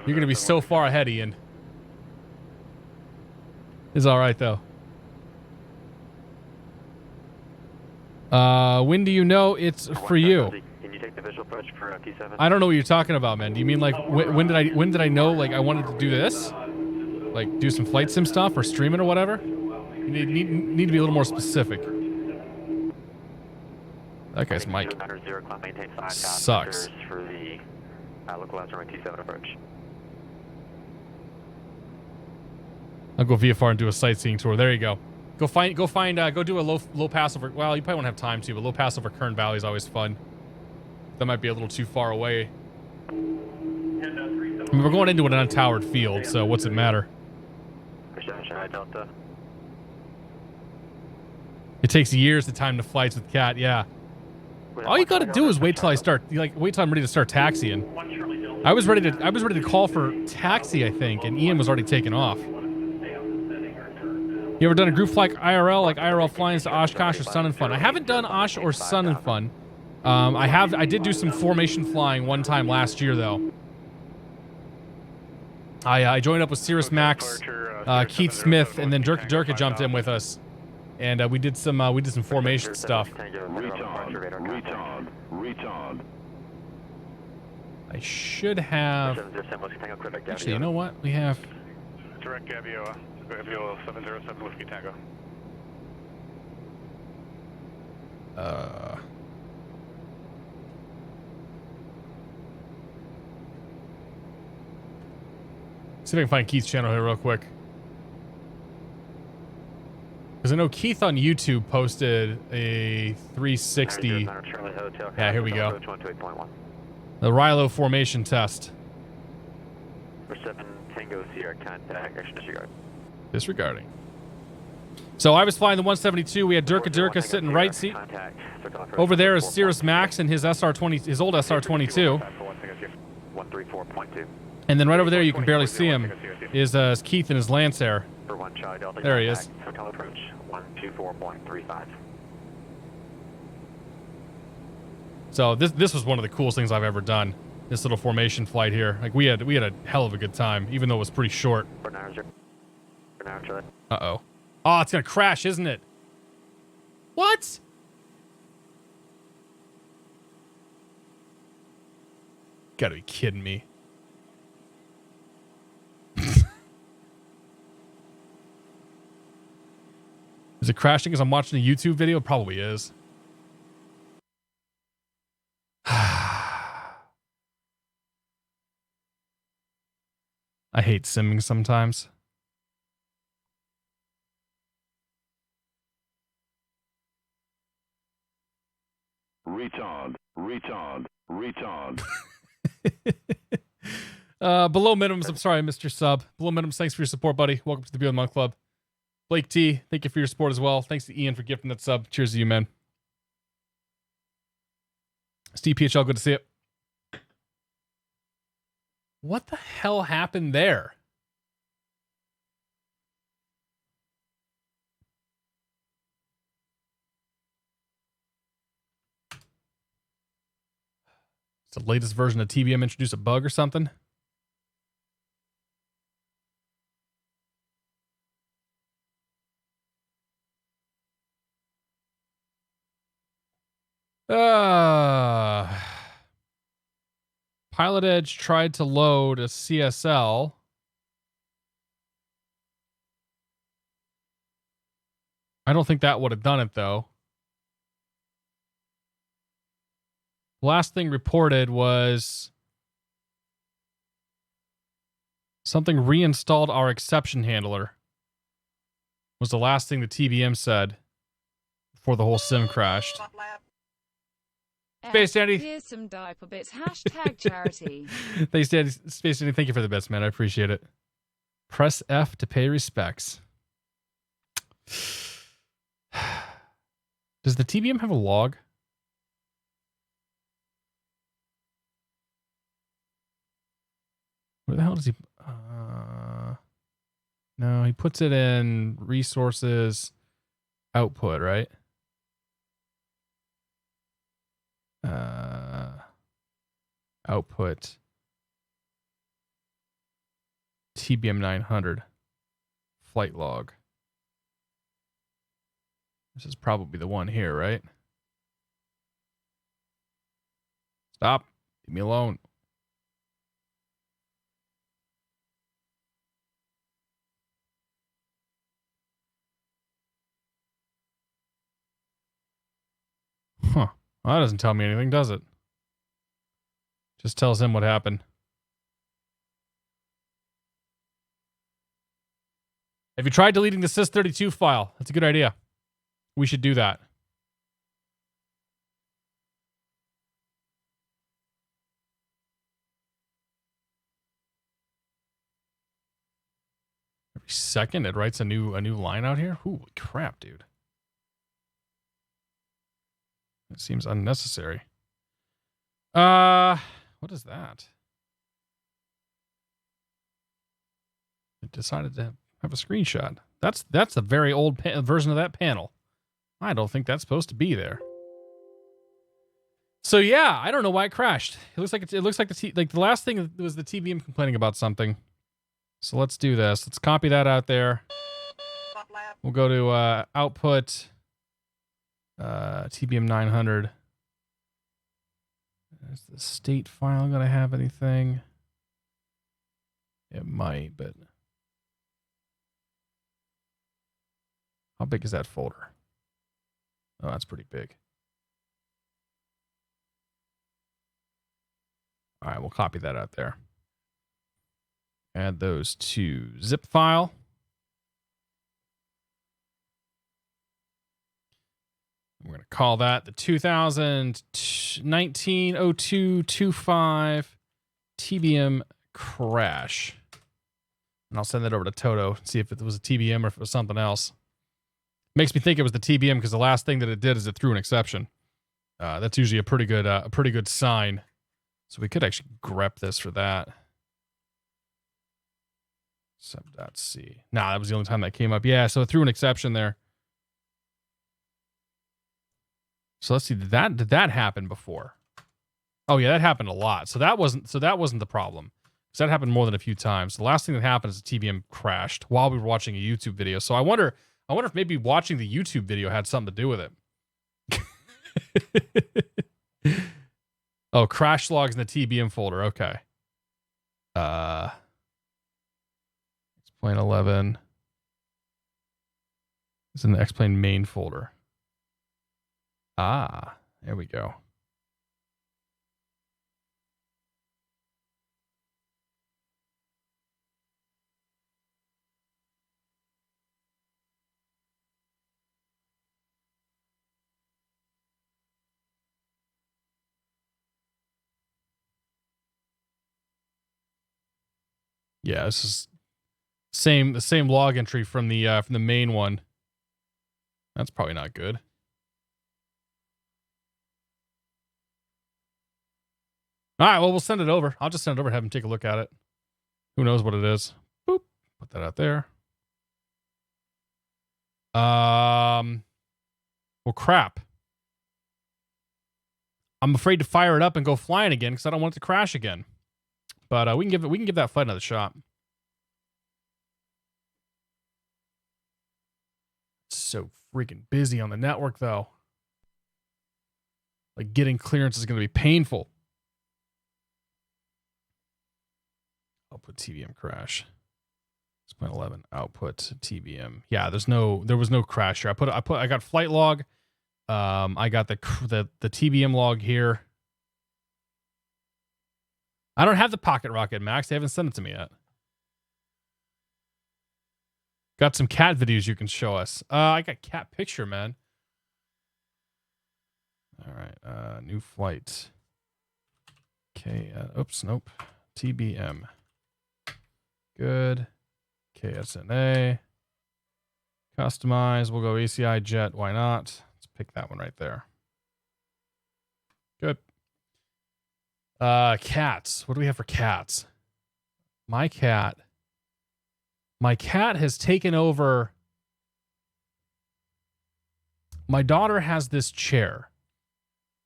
going to be so far ahead, Ian. It's all right, though. When do you know it's for you? Can you take the visual approach for T7? I don't know what you're talking about, man. Do you mean like when did I know like I wanted to do this? Like do some flight sim stuff or stream it or whatever? You need to be a little more specific. That guy's mic sucks. For the localized runway T7 approach. I'll go VFR and do a sightseeing tour. There you go. Go do a low pass over. Well, you probably won't have time to, but low pass over Kern Valley is always fun. That might be a little too far away. I mean, we're going into an untowered field, so what's it matter? Delta. It takes years to time the flights with Cat. Yeah. All you got to do is wait till I'm ready to start taxiing. I was ready to call for taxi, I think, and Ian was already taken off. You ever done a group flight IRL, like IRL flying to Oshkosh or Sun and Fun? I haven't done Osh or Sun and Fun. I did do some formation flying one time last year, though. I joined up with Cirrus Max, Keith Smith, and then Durka jumped in with us, and we did some formation stuff. Retard. I should have. Actually, you know what? We have. Direct Gabio 707 Whiskey Tango. See if I can find Keith's channel here real quick. Because I know Keith on YouTube posted a 360. Yeah, here we go. The Rilo formation test. For 7 Tango Sierra, contact, action disregard. Disregarding. So I was flying the 172. We had Durka sitting right seat. Over there is Cirrus Max and his SR20, his old SR22. 134.2. And then right over there, you can barely see him, is Keith in his Lancer. There he is. Hotel approach 124.35. So this was one of the coolest things I've ever done. This little formation flight here. Like we had a hell of a good time, even though it was pretty short. Uh-oh. Oh, it's gonna crash, isn't it? What? Gotta be kidding me. Is it crashing because I'm watching a YouTube video? It probably is. I hate simming sometimes. Retard. Below minimums, I'm sorry, Mr. Sub. Below minimums, thanks for your support, buddy. Welcome to the Beyond Month Club. Blake T, thank you for your support as well. Thanks to Ian for gifting that sub. Cheers to you, man. Steve PHL, good to see you. What the hell happened there? It's the latest version of TBM introduced a bug or something. PilotEdge tried to load a CSL. I don't think that would have done it, though. Last thing reported was Something reinstalled our exception handler. Was the last thing the TBM said before the whole sim crashed. Space Dandy. Here's some diaper bits. Hashtag charity. Thanks, Dandy. Space Dandy, thank you for the bits, man. I appreciate it. Press F to pay respects. Does the TBM have a log? Where the hell does he... no, he puts it in resources output, right? Output TBM 900 flight log. This is probably the one here, right? Stop. Leave me alone. Huh. Well, that doesn't tell me anything, does it? Just tells him what happened. Have you tried deleting the sys32 file? That's a good idea. We should do that. Every second it writes a new line out here. Holy crap, dude. It seems unnecessary. What is that? It decided to have a screenshot. That's a very old version of that panel. I don't think that's supposed to be there. So yeah, I don't know why it crashed. It looks like the last thing was the TBM complaining about something. So let's do this. Let's copy that out there. We'll go to output TBM 900. Is the state file gonna have anything? It might, but how big is that folder? Oh, that's pretty big. All right, we'll copy that out there. Add those to zip file. We're going to call that the 2019-02-25 TBM crash. And I'll send that over to Toto, see if it was a TBM or if it was something else. Makes me think it was the TBM because the last thing that it did is it threw an exception. That's usually a pretty good sign. So we could actually grep this for that. Sub.c. Nah, that was the only time that came up. Yeah, so it threw an exception there. So let's see, did that happen before? Oh yeah, that happened a lot. So that wasn't the problem. So that happened more than a few times. The last thing that happened is the TBM crashed while we were watching a YouTube video. So I wonder if maybe watching the YouTube video had something to do with it. Oh, crash logs in the TBM folder. Okay. X-Plane 11. It's in the X-Plane main folder. Ah, there we go. Yeah, this is the same log entry from the main one. That's probably not good. All right, well, we'll send it over. I'll just send it over and have him take a look at it. Who knows what it is? Boop. Put that out there. Well, crap. I'm afraid to fire it up and go flying again because I don't want it to crash again. But we can give that flight another shot. It's so freaking busy on the network, though. Like, getting clearance is going to be painful. Output TBM crash. 6.11 output TBM. Yeah, there was no crash here. I got flight log. I got the TBM log here. I don't have the pocket rocket, Max. They haven't sent it to me yet. Got some cat videos you can show us. I got cat picture, man. All right. New flight. Oops, nope. TBM. Good. KSNA. Customize. We'll go ACI jet. Why not? Let's pick that one right there. Good. Cats. What do we have for cats? My cat has taken over. My daughter has this chair.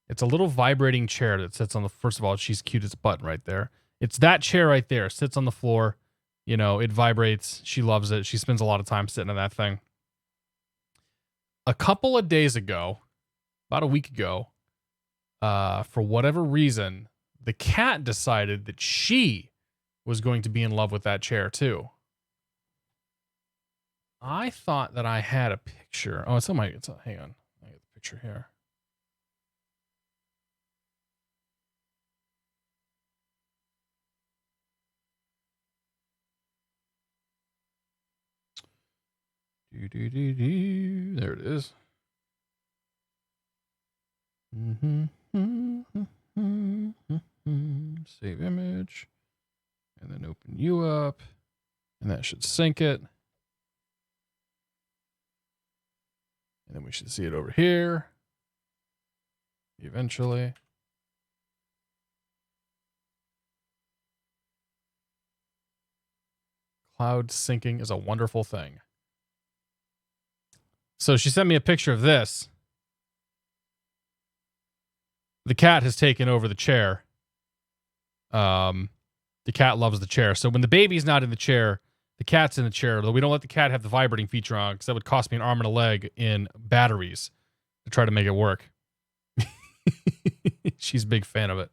It's a little vibrating chair that sits on the, first of all, she's cute as a button right there. It's that chair right there. Sits on the floor. You know, it vibrates. She loves it. She spends a lot of time sitting in that thing. A couple of days ago, about a week ago, for whatever reason, the cat decided that she was going to be in love with that chair too. I thought that I had a picture. Oh, hang on. I got the picture here. There it is. Save image. And then open you up. And that should sync it. And then we should see it over here. Eventually. Cloud syncing is a wonderful thing. So she sent me a picture of this. The cat has taken over the chair. The cat loves the chair. So when the baby's not in the chair, the cat's in the chair. Though we don't let the cat have the vibrating feature on because that would cost me an arm and a leg in batteries to try to make it work. She's a big fan of it.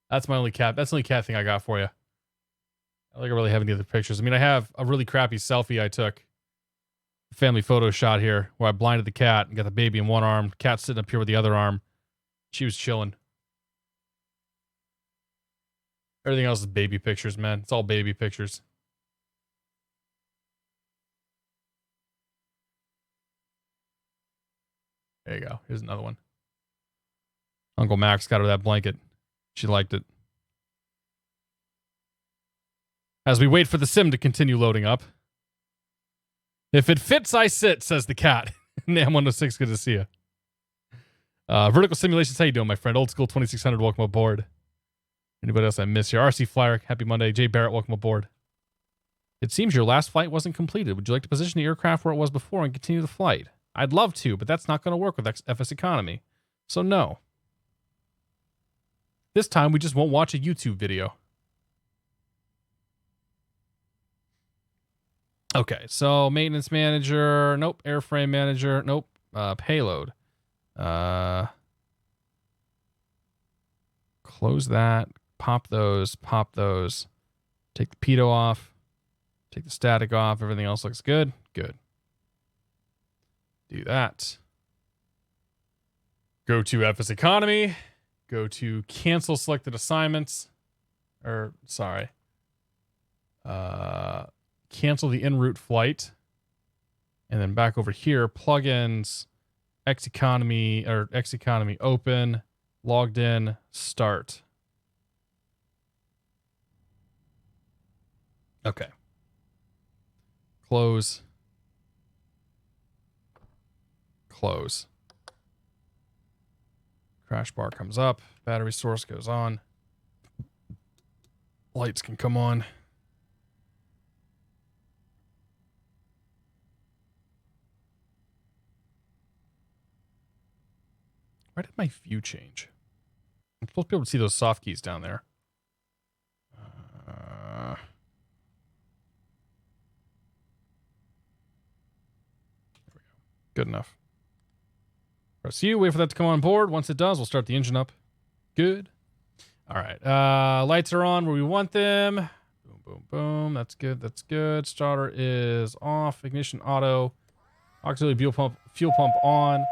That's my only cat. That's the only cat thing I got for you. I don't think I really have any other pictures. I mean, I have a really crappy selfie I took. Family photo shot here where I blinded the cat and got the baby in one arm. Cat sitting up here with the other arm. She was chilling. Everything else is baby pictures, man. It's all baby pictures. There you go. Here's another one. Uncle Max got her that blanket. She liked it. As we wait for the sim to continue loading up. If it fits, I sit, says the cat. Nam 106, good to see you. Vertical Simulations, how you doing, my friend? Old School 2600, welcome aboard. Anybody else I miss here? RC Flyer, happy Monday. Jay Barrett, welcome aboard. It seems your last flight wasn't completed. Would you like to position the aircraft where it was before and continue the flight? I'd love to, but that's not going to work with FS Economy. So no. This time, we just won't watch a YouTube video. Okay, so maintenance manager, nope. Airframe manager, nope. Payload. Close that. Pop those. Take the pitot off. Take the static off. Everything else looks good. Good. Do that. Go to FS Economy. Go to cancel selected assignments. Cancel the en route flight. And then back over here, plugins, X Economy open, logged in, start. Okay. Close. Crash bar comes up. Battery source goes on. Lights can come on. Why did my view change? I'm supposed to be able to see those soft keys down there. There we go. Good enough. Press U, wait for that to come on board. Once it does, we'll start the engine up. Good. All right. Lights are on where we want them. Boom, boom, boom. That's good. Starter is off. Ignition auto. Auxiliary fuel pump on.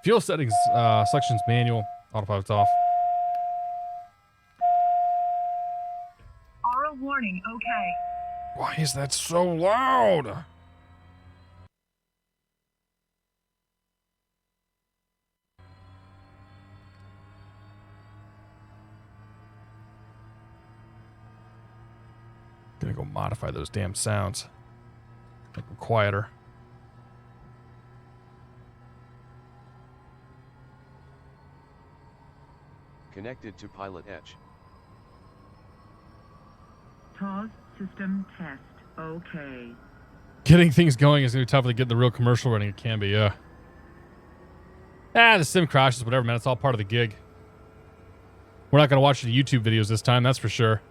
Fuel settings, selections manual. Autopilot's off. Aural warning, okay. Why is that so loud? Gonna go modify those damn sounds. Make them quieter. Connected to PilotEdge. TOS system test. Okay. Getting things going is going to be tougher than getting the real commercial running. It can be, yeah. The sim crashes, whatever, man. It's all part of the gig. We're not going to watch the YouTube videos this time, that's for sure.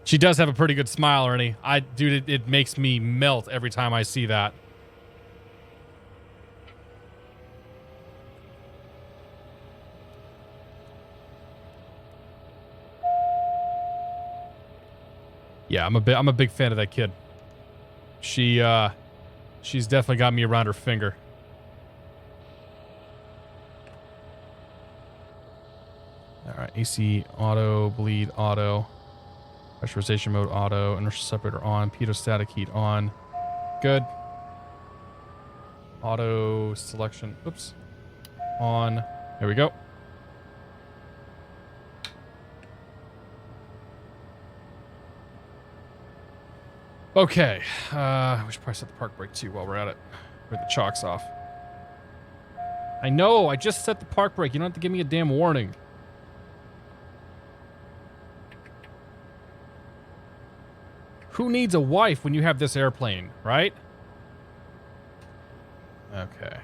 She does have a pretty good smile, Ernie. Dude, it makes me melt every time I see that. Yeah, I'm a big fan of that kid. She's definitely got me around her finger. All right, AC auto, bleed auto, pressurization mode auto, inertial separator on, pitot-static heat on. Good. Auto selection, oops, on. There we go. Okay, we should probably set the park brake too while we're at it. With the chocks off. I know, I just set the park brake. You don't have to give me a damn warning. Who needs a wife when you have this airplane, right? Okay.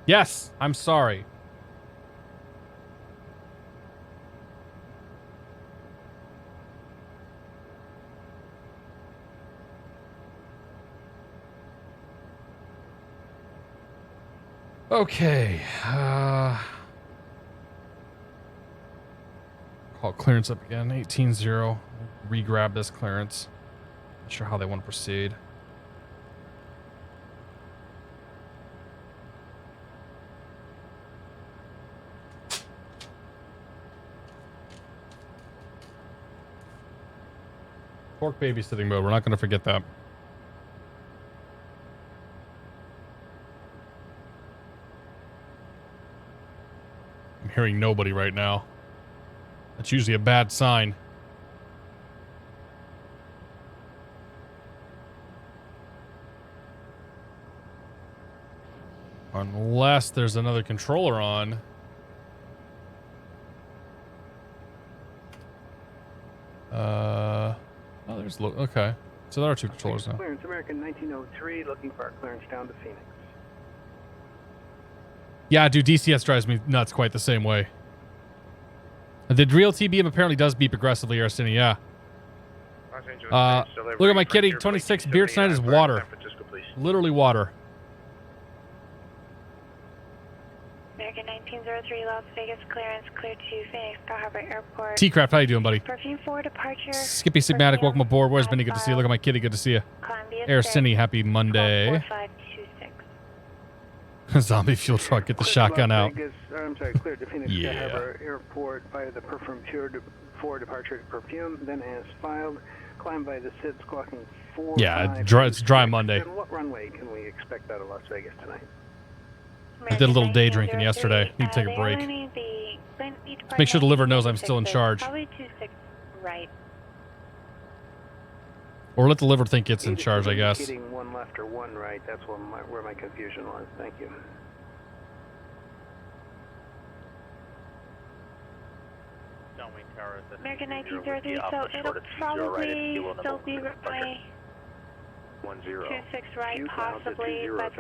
Yes, I'm sorry. Okay. Call clearance up again. 18-0. Re-grab this clearance. Not sure how they want to proceed. Pork babysitting mode. We're not going to forget that. I'm hearing nobody right now. That's usually a bad sign. Unless there's another controller on. Oh, there's okay. So there are two controllers now. Clearance American 1903, looking for our clearance down to Phoenix. Yeah, dude, DCS drives me nuts quite the same way. The real TBM apparently does beep aggressively, Arsini, yeah. Look at my kitty, 26 beer tonight is water. Literally water. American 1903, Las Vegas clearance, clear to Phoenix Sky Harbor Airport. T-Craft, how you doing, buddy? Perfume 4 departure. Skippy Sigmatic, welcome aboard. Where's Benny? Good to see you. Look at my kitty, good to see you. Arsini, happy Monday. 4526. Zombie fuel truck, get the shotgun out. I'm sorry, clear to Phoenix Sky Harbor Airport via the Perfume 4 departure to Perfume, then as filed, climb by the SID squawking 4. Yeah, it's dry Monday. And what runway can we expect out of Las Vegas tonight? I did a little day drinking yesterday. Need to take a break. Make sure the liver knows I'm still in charge. Probably 26 right. Or let the liver think it's in charge, I guess. Getting one left or one right, that's where my confusion was. Thank you. American 1903, so it'll probably still be runway 26 right, possibly, but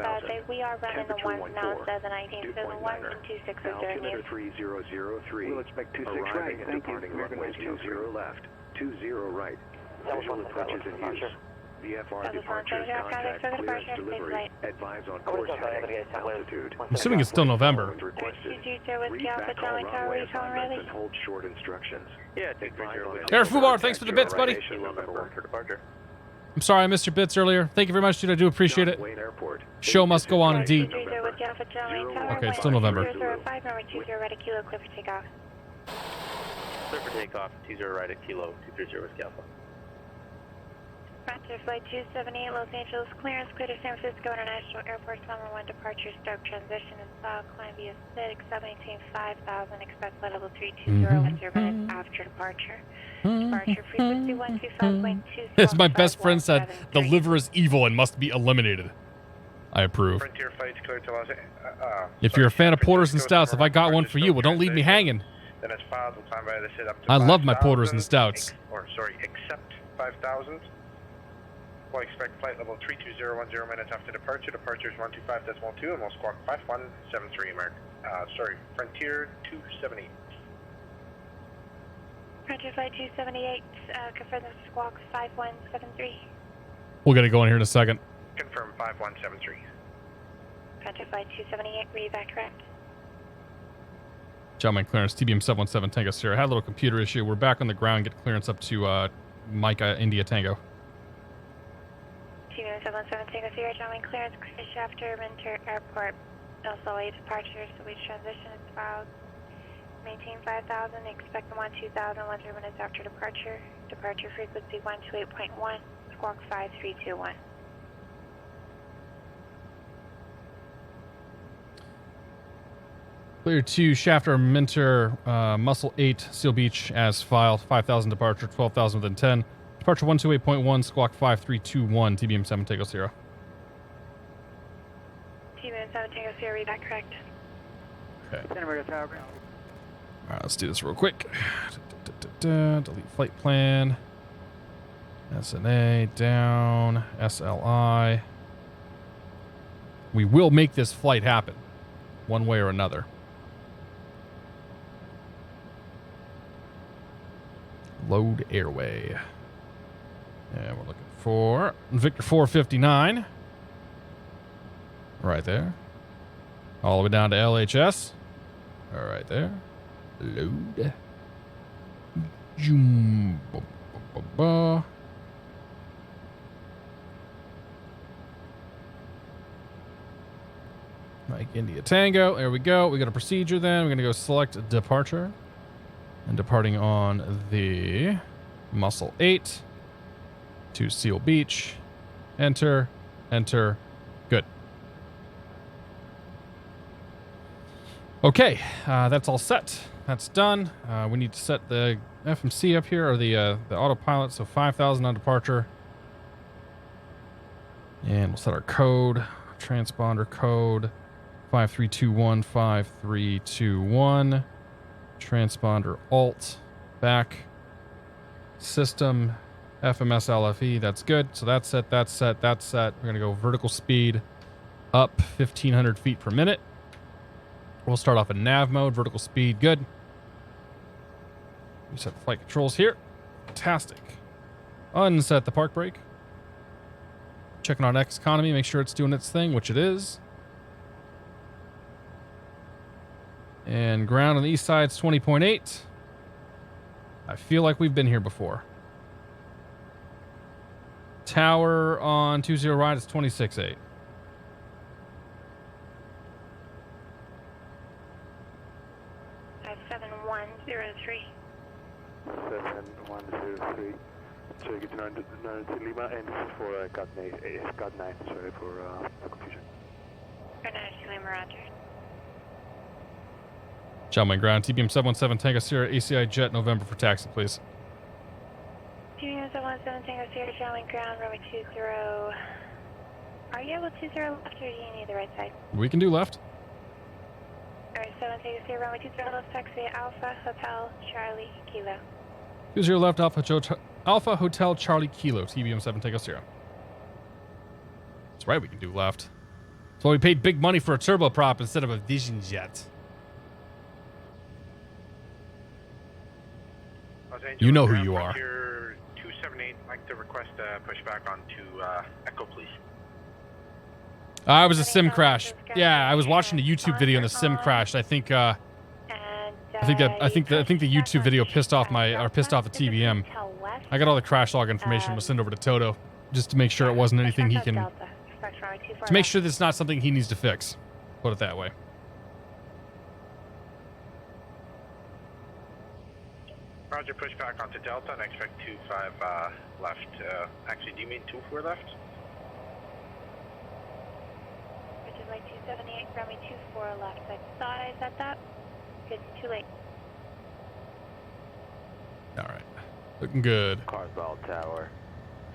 we are running the 1 now instead of the 19, so the 1 and 26 are doing you. 3003. We'll expect 26 arriving right, and thank you. departing runway 20 left, 20 right. Visual approaches in use. VFR departures, contact, clearance delivery, advise on course heading, altitude. I'm assuming it's still November. And hold short instructions. Yeah, Air Fubar, thanks for the bits, buddy. I'm sorry I missed your bits earlier. Thank you very much, dude. I do appreciate it. Show must go on, indeed. Okay, it's still November. Clear for takeoff. Clear for takeoff, 20 right at kilo, 230 Whiskey Alpha. Front Frontier Flight 278, Los Angeles, clearance, clear to San Francisco International Airport, Palomar 1 departure, start transition and style, climb via 6, 718, 5000, expect flight level 320, 10 minutes after departure. Departure frequency 125.2. As my best friend said, the liver is evil and must be eliminated. I approve. Frontier Flights clear to Los If you're a fan of porters and stouts, if I got one for you, well, don't leave me hanging. Then it's filed and climb by the sit up to I love my 5,000, porters and stouts. Except 5,000. We'll expect flight level 32010 minutes after departure. Departure is 125.2 and we'll squawk 5173 Frontier 278. Frontier Flight 278, confirm the squawk 5173. We'll get it going here in a second. Confirm 5173. Frontier Flight 278, read that correct? Gentlemen, clearance, TBM 717 Tango Sierra. Had a little computer issue. We're back on the ground. Get clearance up to Micah India Tango. TBM 717 Tango Sierra, gentlemen, clearance, clear Shafter, Minter Airport. Also late departure, so we transition is filed. Maintain 5,000, expect 2000, 10 minutes after departure. Departure frequency 128.1, squawk 5321. Clear to Shafter, Minter, Muscle 8, Seal Beach as filed. 5,000 departure, 12,000 within 10. Departure 128.1, squawk 5321, TBM 7 Tango Sierra. TBM 7 Tango Sierra, read that correct? Okay. Santa Maria Tower ground. All right, let's do this real quick. Delete flight plan. SNA down. SLI. We will make this flight happen, one way or another. Load airway. And we're looking for Victor 459. Right there. All the way down to LHS. All right there. Load. Zoom. Mike India Tango. There we go. We got a procedure then. We're going to go select departure. And departing on the Muscle 8 to Seal Beach. Enter. Enter. Good. Okay. That's all set. That's done. We need to set the FMC up here, or the autopilot. So 5,000 on departure. And we'll set our code. Transponder code. 5321, 5321. Transponder alt. Back. System. FMS LFE. That's good. So that's set, that's set, that's set. We're going to go vertical speed up 1,500 feet per minute. We'll start off in nav mode. Vertical speed. Good. We set the flight controls here. Fantastic. Unset the park brake. Checking on X economy. Make sure it's doing its thing, which it is. And ground on the east side is 20.8. I feel like we've been here before. Tower on 20 right is 26.8. Seven 103. 7103. So you get to 9 Lima, and this is for CAT 9, sorry for the confusion. Good night, Lima, roger. Gentlemen, ground TBM 717 Tango Sierra ACI jet November for taxi, please. TBM 717 Tango Sierra, gentlemen, ground, runway 20. Are you able to 20 left, or do you need the right side? We can do left. Alright, 7 Tango Sierra, runway 20 left, taxi Alpha Hotel Charlie Kilo. 20 left, Alpha Hotel Charlie Kilo, TBM 7 Tango Sierra. That's right, we can do left. So we paid big money for a turboprop instead of a Vision jet. You know who you are. 278, like to request a pushback onto Echo, please. I was a sim crash. Yeah, I was watching a YouTube video and the sim crashed. I think the YouTube video pissed off the TBM. I got all the crash log information. We'll send over to Toto just to make sure it wasn't anything he can. To make sure that it's not something he needs to fix. Put it that way. Roger, push back onto Delta and expect 25 left. Actually, do you mean 24 left? Which is like 278, ground me 24 left. I thought I said that. Good, too late. All right. Looking good. Carswell Tower.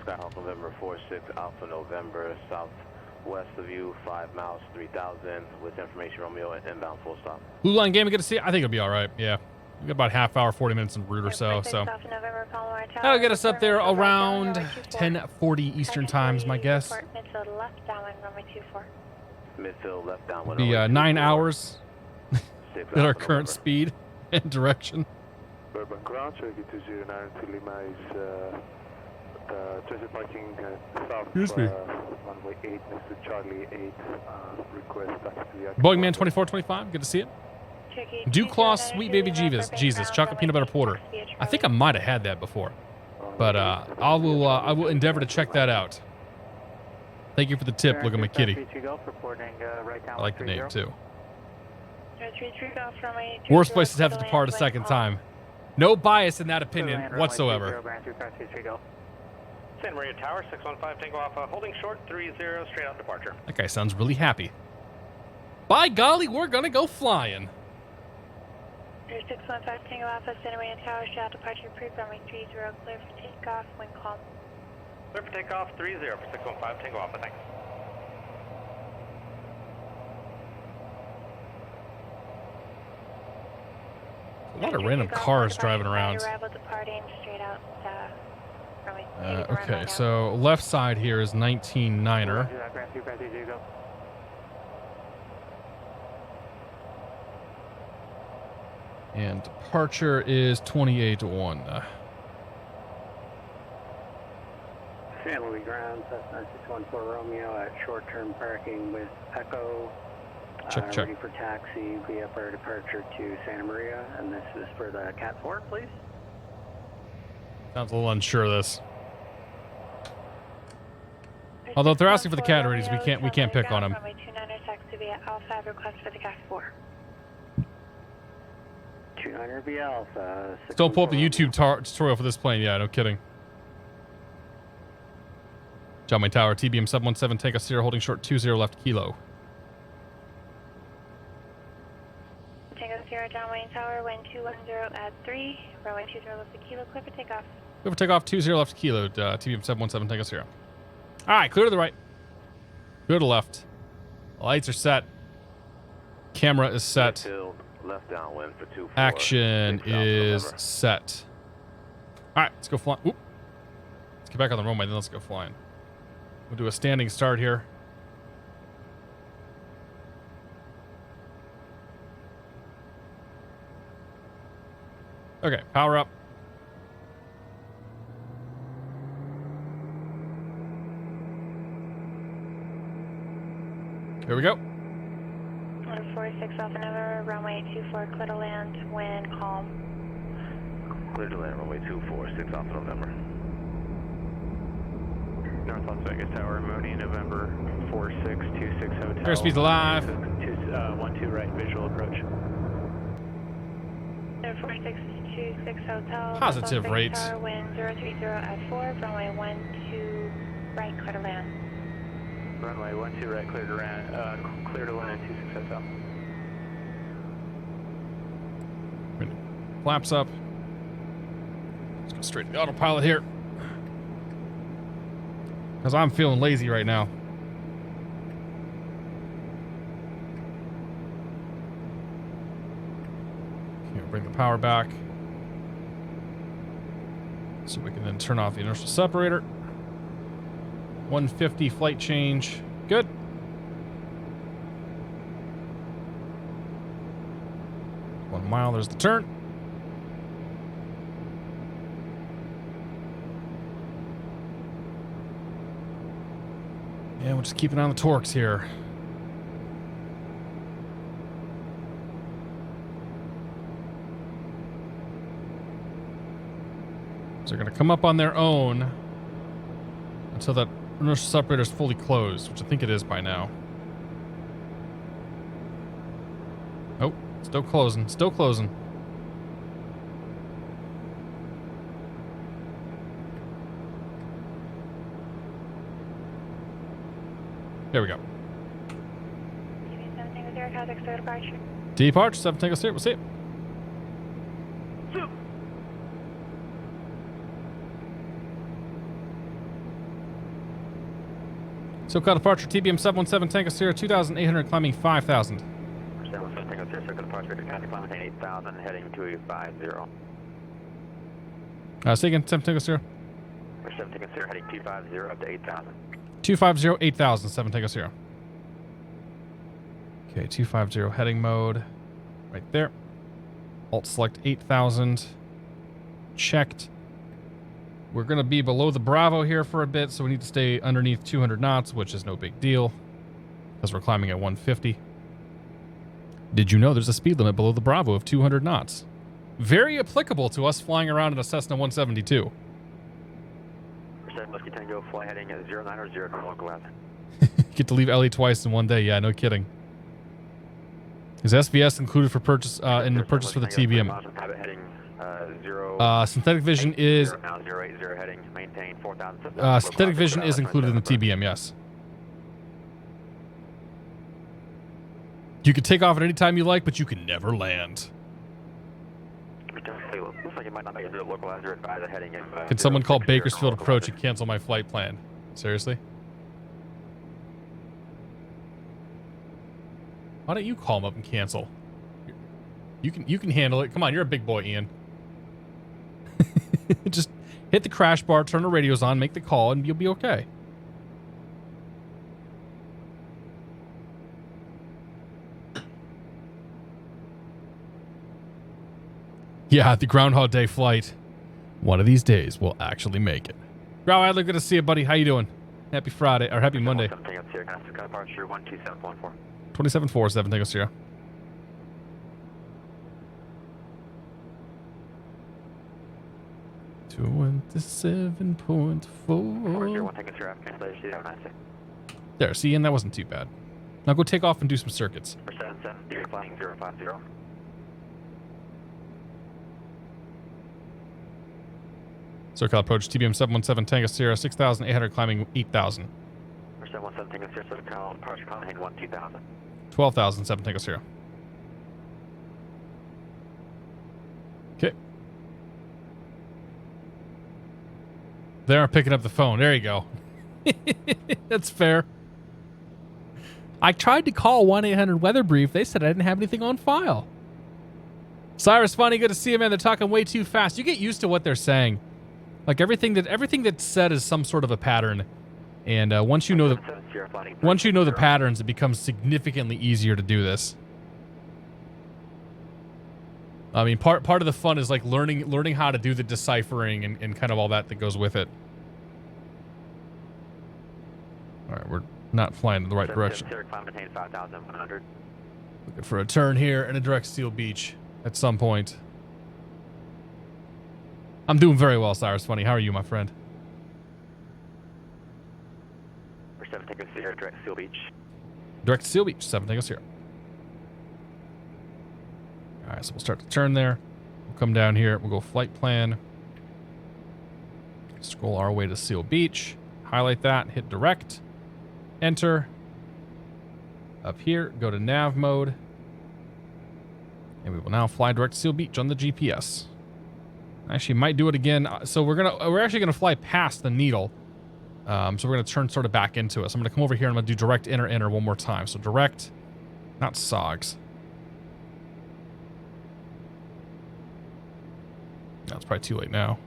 Skyhawk November 46 Alpha November southwest of you, 5 miles 3000 with information Romeo and inbound full stop. Blue line game, we get to see it. I think it'll be all right. Yeah. We got about half hour, 40 minutes en route or so. So that'll get us up there around 10:40 Eastern time is my guess. Midfield left downwind, runway 24. Midfield left downwind. Be 9 hours at our current speed and direction. Urban ground, Cherokee 209 to Lima is transit parking south runway 8 next to Charlie 8. Request taxi to the Boeing Man 2425, good to see it. Dew Claw Sweet Baby Jesus, chocolate peanut butter porter. I think I might have had that before, but I will endeavor to check that out. Thank you for the tip. Look at my kitty. I like the name too. Worst place to have to depart a second time. No bias in that opinion whatsoever. Santa Maria Tower, 615 Tango Alpha, holding short, 30, straight out departure. That guy sounds really happy. By golly, we're gonna go flying. 615 Tango Alpha, Santa Maria Tower, shout departure approved, runway 30, clear for takeoff, wind calm. Clear for takeoff, 30 for 615 Tango Alpha, thanks. A lot of random cars driving around. Okay, so left side here is 19-9er. And departure is 28-1. San Luis ground, Cessna 614 Romeo at short-term parking with Echo. Check. Ready for taxi via for departure to Santa Maria, and this is for the Cat 4, please. Sounds a little unsure of this. Although if they're asking for the cat ratings, we can't pick on them. Runway 29er taxi via Alpha, request for the Cat 4. 29er via Alpha. Still pull up the YouTube tutorial for this plane. Yeah, no kidding. John Wayne Tower, TBM 717, take us here, holding short 20 left kilo. Tango Sierra, John Wayne Tower, wind 210 at 3, runway 20 left to kilo, clear for takeoff. Clear for takeoff, 20 left kilo, TBM 717, take us here. All right, clear to the right. Clear to the left. Lights are set. Camera is set. Left downwind for 24. Action is set. All right, let's go flying. Let's get back on the runway, then let's go flying. We'll do a standing start here. Okay, power up. Here we go. 146 Alpha November, runway 24, clear to land, wind calm. Clear to land, runway 24, 6 Alpha November. North Las Vegas Tower, Mooney, November 4626 Hotel. Airspeed's alive. 12 right, visual approach. 4626 Hotel. Positive rates. Tower, wind 030 at 4, runway 12 right, clear to land. Runway 12 right, clear to land, clear to land at 26 Hotel. Flaps up. Let's go straight to the autopilot here. Because I'm feeling lazy right now. Okay, bring the power back. So we can then turn off the inertial separator. 150 flight change. Good. One mile, there's the turn. Yeah, we'll just keep an eye on the torques here. So they're going to come up on their own until that inertial separator is fully closed, which I think it is by now. Oh, still closing, still closing. There we go. TV 7 Tango 0, contact clear departure. Departure, 7 Tango 0. We'll see you. SoCal departure, TBM 717 Tango Sierra 2,800, climbing 5,000. 717 Tango Sierra, SoCal departure, County climbing 8,000, heading 250. Say again, 7 Tango Sierra. 7 Tango Sierra, heading 250 up to 8,000. 250, 8,000, 7 Tango Sierra. Okay, 250 heading mode. Right there. Alt select 8,000. Checked. We're going to be below the Bravo here for a bit, so we need to stay underneath 200 knots, which is no big deal, because we're climbing at 150. Did you know there's a speed limit below the Bravo of 200 knots? Very applicable to us flying around in a Cessna 172. 7 Whiskey Tango, fly heading at 09 0 local left. Get to leave LA twice in one day. Yeah, no kidding. Is SVS included for purchase in the purchase for the TBM? Synthetic vision is synthetic vision is included in the TBM. Yes. You can take off at any time you like, but you can never land. Can someone call Bakersfield Approach and cancel my flight plan? Seriously? Why don't you call them up and cancel? You can handle it. Come on, you're a big boy, Ian. Just hit the crash bar, turn the radios on, make the call, and you'll be okay. Yeah, the Groundhog Day flight. One of these days, we'll actually make it. Grow Adler, good to see you, buddy. How you doing? Happy Friday, or happy Monday. 27-4, 7 Tango Sierra. To 27.4. There, see, and that wasn't too bad. Now go take off and do some circuits. SoCal approach, TBM 717 Tango Sierra 6,800, climbing 8,000. 717 Tango Sierra, SoCal departure, climbing 2,000. 12,000, 7 Tango Sierra. Okay. They aren't picking up the phone. There you go. That's fair. I tried to call 1-800-WEATHER BRIEF. They said I didn't have anything on file. Cyrus, funny, good to see you, man. They're talking way too fast. You get used to what they're saying. Like everything that's said is some sort of a pattern. And once you know the patterns, it becomes significantly easier to do this. I mean, part of the fun is like learning how to do the deciphering and kind of all that goes with it. All right, we're not flying in the right direction. Looking for a turn here and a direct Steel Beach at some point. I'm doing very well, Cyrus Funny. How are you, my friend? 7 Tango Sierra, direct Steel Beach. Direct Steel Beach, 7 Tango Sierra. All right, so we'll start to turn there. We'll come down here. We'll go flight plan. Scroll our way to Seal Beach. Highlight that. Hit direct. Enter. Up here, go to nav mode. And we will now fly direct to Seal Beach on the GPS. Actually, might do it again. So we're actually gonna fly past the needle. So we're gonna turn sort of back into it. So I'm gonna come over here and I'm gonna do direct enter one more time. So direct, not SOGs. No, it's probably too late now.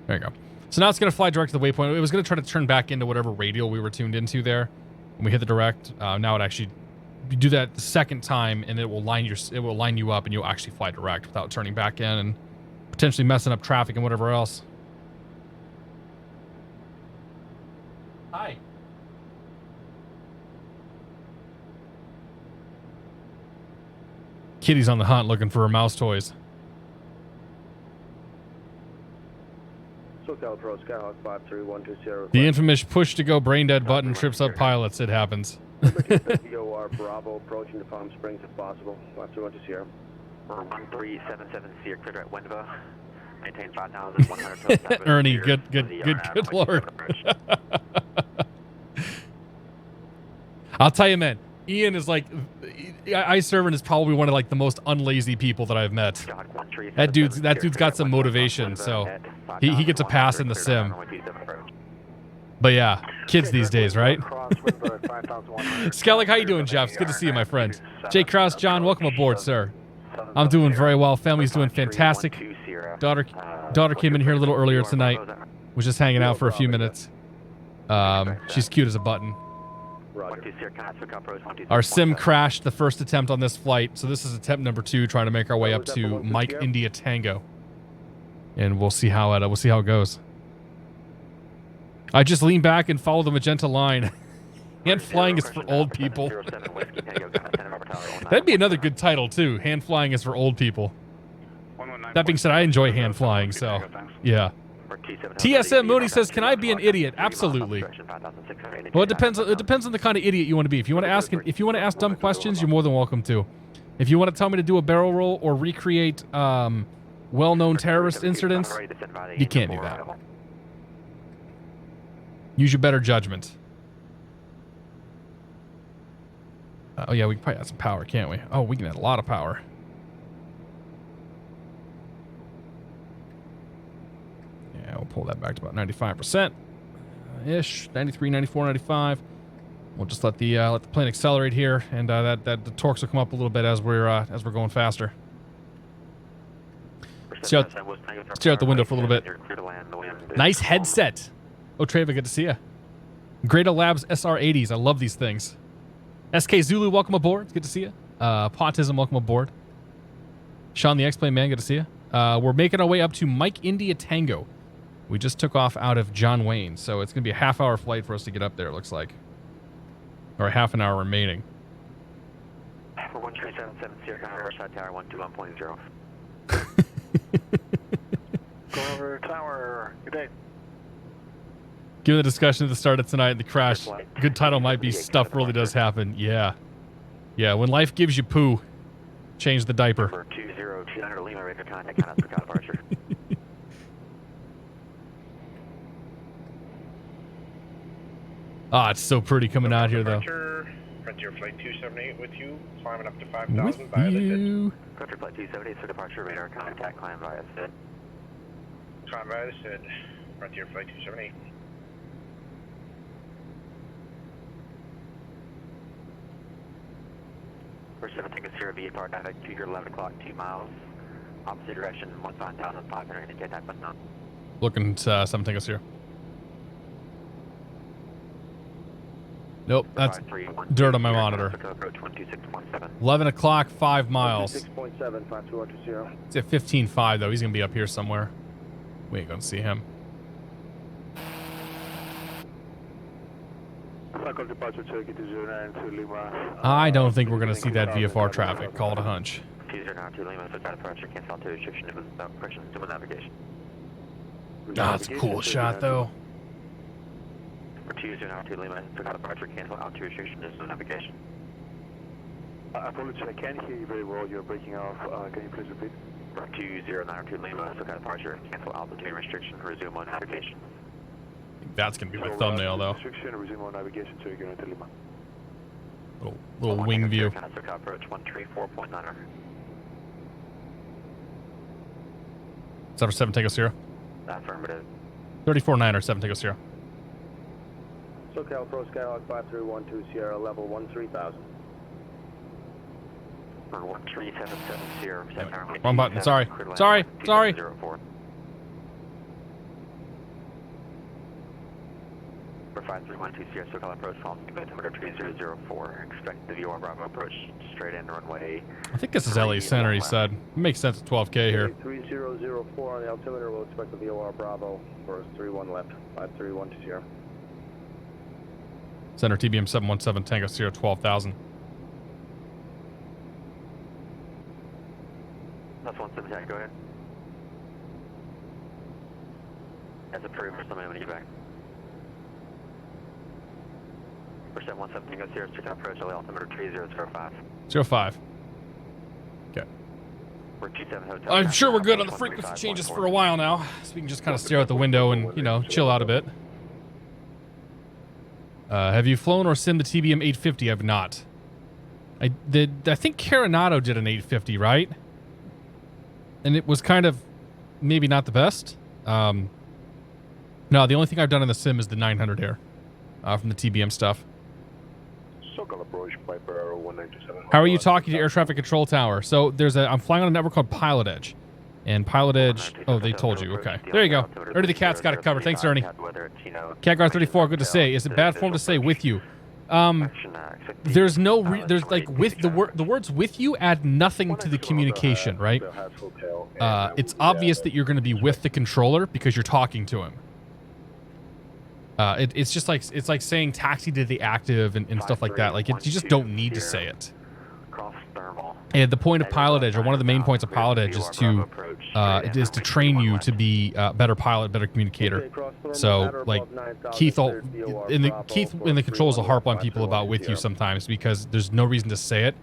There you go. So now it's gonna fly direct to the waypoint. It was gonna try to turn back into whatever radial we were tuned into there when we hit the direct. Now it actually, you do that the second time and it will line you up and you'll actually fly direct without turning back in and potentially messing up traffic and whatever else. Hi. Kitty's on the hunt looking for her mouse toys. SoCal Pro Skyhawk 53120. The infamous push to go brain dead button trips up pilots. It happens. VOR Bravo approaching to Palm Springs if possible. 53120 Sierra. 1377 Sierra, clear at Wenva. Maintain 5,100. Ernie, good lord. I'll tell you, man. Ian is like, ice servant is probably one of like the most unlazy people that I've met. That dude's got some motivation, so he gets a pass in the sim. But yeah, kids these days, right? Skellig, how you doing, Jeff? It's good to see you, my friend. Jay Krause, John, welcome aboard, sir. I'm doing very well. Family's doing fantastic. Daughter came in here a little earlier tonight. Was just hanging out for a few minutes. She's cute as a button. Our sim crashed the first attempt on this flight, so this is attempt number 2, trying to make our way up to Mike India Tango, and we'll see how it goes. I just lean back and follow the magenta line. Hand flying is for old people. That'd be another good title too. Hand flying is for old people. That being said, I enjoy hand flying, so yeah. TSM Mooney says, "Can I be an idiot?" Absolutely. Well, it depends on the kind of idiot you want to be. If you want to ask dumb questions, you're more than welcome to. If you want to tell me to do a barrel roll or recreate well-known terrorist incidents, you can't do that. Use your better judgment. Oh yeah, we can probably add some power, can't we? Oh, we can add a lot of power. Yeah, we'll pull that back to about 95%-ish, 93, 94, 95. We'll just let the plane accelerate here, and that the torques will come up a little bit as we're going faster. Stare out the window for a little bit. Nice headset. Oh, Treva, good to see you. Grado Labs SR80s. I love these things. SK Zulu, welcome aboard. It's good to see you. Pautism, welcome aboard. Sean the X-Plane Man, good to see you. We're making our way up to Mike India Tango. We just took off out of John Wayne, so it's going to be a half-hour flight for us to get up there, it looks like. Or a half an hour remaining. For 1377 Riverside Tower 121.0. Go over tower. Good day. Given the discussion at the start of tonight and the crash, good title might be Stuff Really Does Happen. Yeah. Yeah, when life gives you poo, change the diaper. 20200 Lima, radio contact, count for departure. Ah, it's so pretty coming out here, though. Frontier Flight 278 with you, climbing up to 5,000 via the SID. Frontier Flight 278 for departure, radar contact, climb via SID. Climb via the SID, Frontier Flight 278. First 7 Tango Sierra VFR traffic, 2 here, 11 o'clock, 2 miles. Opposite direction, 1,500, indicate type unknown. Looking at 7 Tango Sierra. Nope, that's dirt on my monitor. 11 o'clock, 5 miles. 6.7, It's at 15.5, though. He's going to be up here somewhere. We ain't going to see him. I don't think we're going to see that VFR traffic. Call it a hunch. That's a cool shot, though. For 2092 Lima, took out departure, cancel altitude restriction, is no navigation. I apologize, I can't hear you very well. You're breaking off. Can you please repeat? For 2092 Lima, took out departure, cancel altitude restriction, resume on navigation. That's going to be my thumbnail, though. Restriction, resume on navigation to United Lima. Little wing view. Took out approach 134.9. Is that for 7 Tango Sierra? Affirmative. 34.9 or 7 Tango Sierra. SoCal Pro Skyhawk 5312 Sierra, level 13,000. For 1377 Sierra, wrong button. Sorry. Sorry. Sorry. For 5312 Sierra, SoCal approach, following altimeter 3004. Expect the VOR Bravo approach straight in runway. I think this is LA Center, he said. It makes sense at 12K here. 3004 on the altimeter. We'll expect the VOR Bravo for 31 left, 5312 Sierra. Center TBM 717 Tango Sierra 12,000. That's 178, go ahead. That's approved for somebody when you get back. For 717 Tango Sierra, strict approach, LA altimeter 3005. 05. Okay. We're 27 Hotel. I'm sure we're good on the frequency changes for a while now, so we can just kind of stare out the window and, you know, chill out a bit. Have you flown or simmed the TBM 850? I've not. I think Coronado did an 850, right? And it was kind of maybe not the best. No, the only thing I've done in the sim is the 900 Air from the TBM stuff. SoCal approach, Piper Arrow 1927. How are you talking to air traffic control tower? So I'm flying on a network called PilotEdge. And PilotEdge, oh, they told you. Okay. There you go. Ernie the Cat's got it covered. Thanks, Ernie. CatGuard34, good to say. Is it bad form to say with you? There's no, there's like with the words with you add nothing to the communication, right? It's obvious that you're going to be with the controller because you're talking to him. It's just like, it's like saying taxi to the active and stuff like that. Like you just don't need to say it. And the point of PilotEdge, or one of the main points of PilotEdge, is to train you to be a better pilot, better communicator. So, like Keith in the controls will harp on people about with you sometimes because there's no reason to say it,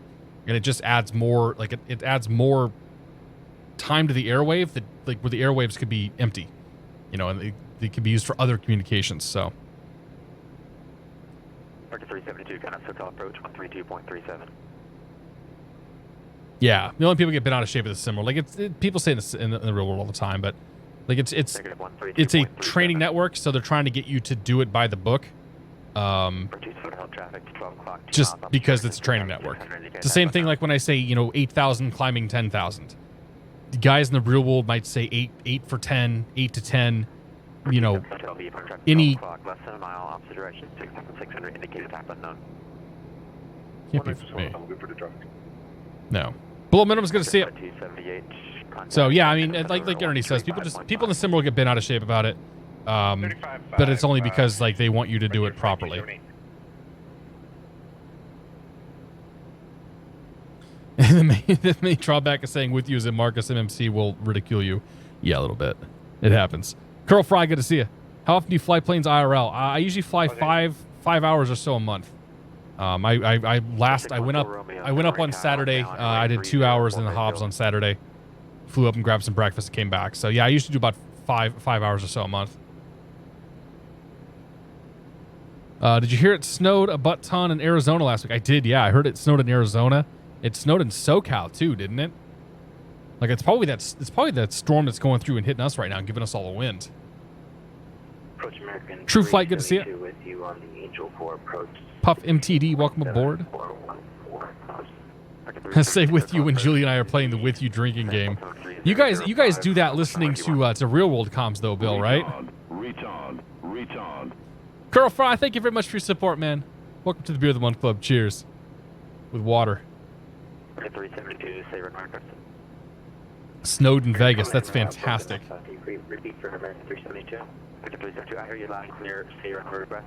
and it just adds more. Like it adds more time to the airwave that where the airwaves could be empty, and they could be used for other communications. So. Market 372, kind of SoCal approach 132.37. Yeah, the only people get bent out of shape with the similar. Like people say in the real world all the time, but like it's a training network, so they're trying to get you to do it by the book. Just because it's a training network. It's the same thing like when I say 8,000 climbing 10,000. The guys in the real world might say 8 for 10, 8 to 10. Any. Less than a mile, opposite direction, 6,600 indicated path unknown. Can't be for me. No. Below minimum's going to see it. So yeah, I mean, like Ernie says, people in the sim will get bent out of shape about it, but it's only because like they want you to do it properly. And the main drawback is saying with you is that Marcus MMC will ridicule you. Yeah, a little bit. It happens. Curl Fry, good to see you. How often do you fly planes IRL? I usually fly 5 hours or so a month. I went up on Saturday. I did 2 hours in the Hobbs on Saturday. Flew up and grabbed some breakfast and came back. So yeah, I usually do about five hours or so a month. Did you hear it snowed a butt ton in Arizona last week? I did, yeah. I heard it snowed in Arizona. It snowed in SoCal too, didn't it? Like it's probably that storm that's going through and hitting us right now and giving us all the wind. True Flight, good to see you. With you on the Angel 4 approach. Puff MTD, welcome aboard. I say with you when Julie and I are playing the with you drinking game. You guys do that listening to real world comms though, Bill, right? Retard. Curl Fry, thank you very much for your support, man. Welcome to the Beer of the Month Club. Cheers. With water. 372, say remark. Snowed in Vegas. That's fantastic. Repeat for American 372. 372, I hear you loud and clear. Say your request.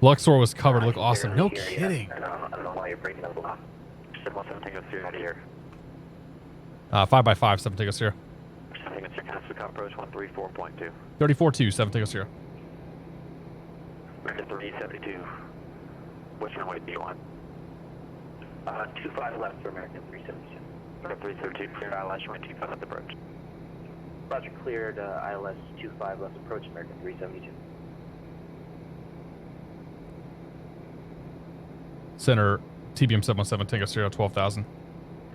Luxor was covered. Look awesome. No kidding. I don't know why you're breaking up a lot. 7 Tango Sierra out of here. 5x5, 7 Tango Sierra. 7 Tango Sierra, SoCal approach 134.2. 34-2, 7 Tango Sierra. American 372. Which runway do you want? 25 left for American 372. American 372, clear ILS, runway 25 left approach. Roger, cleared ILS 25 left approach, American 372. Center TBM 717 Tango Sierra 12,000.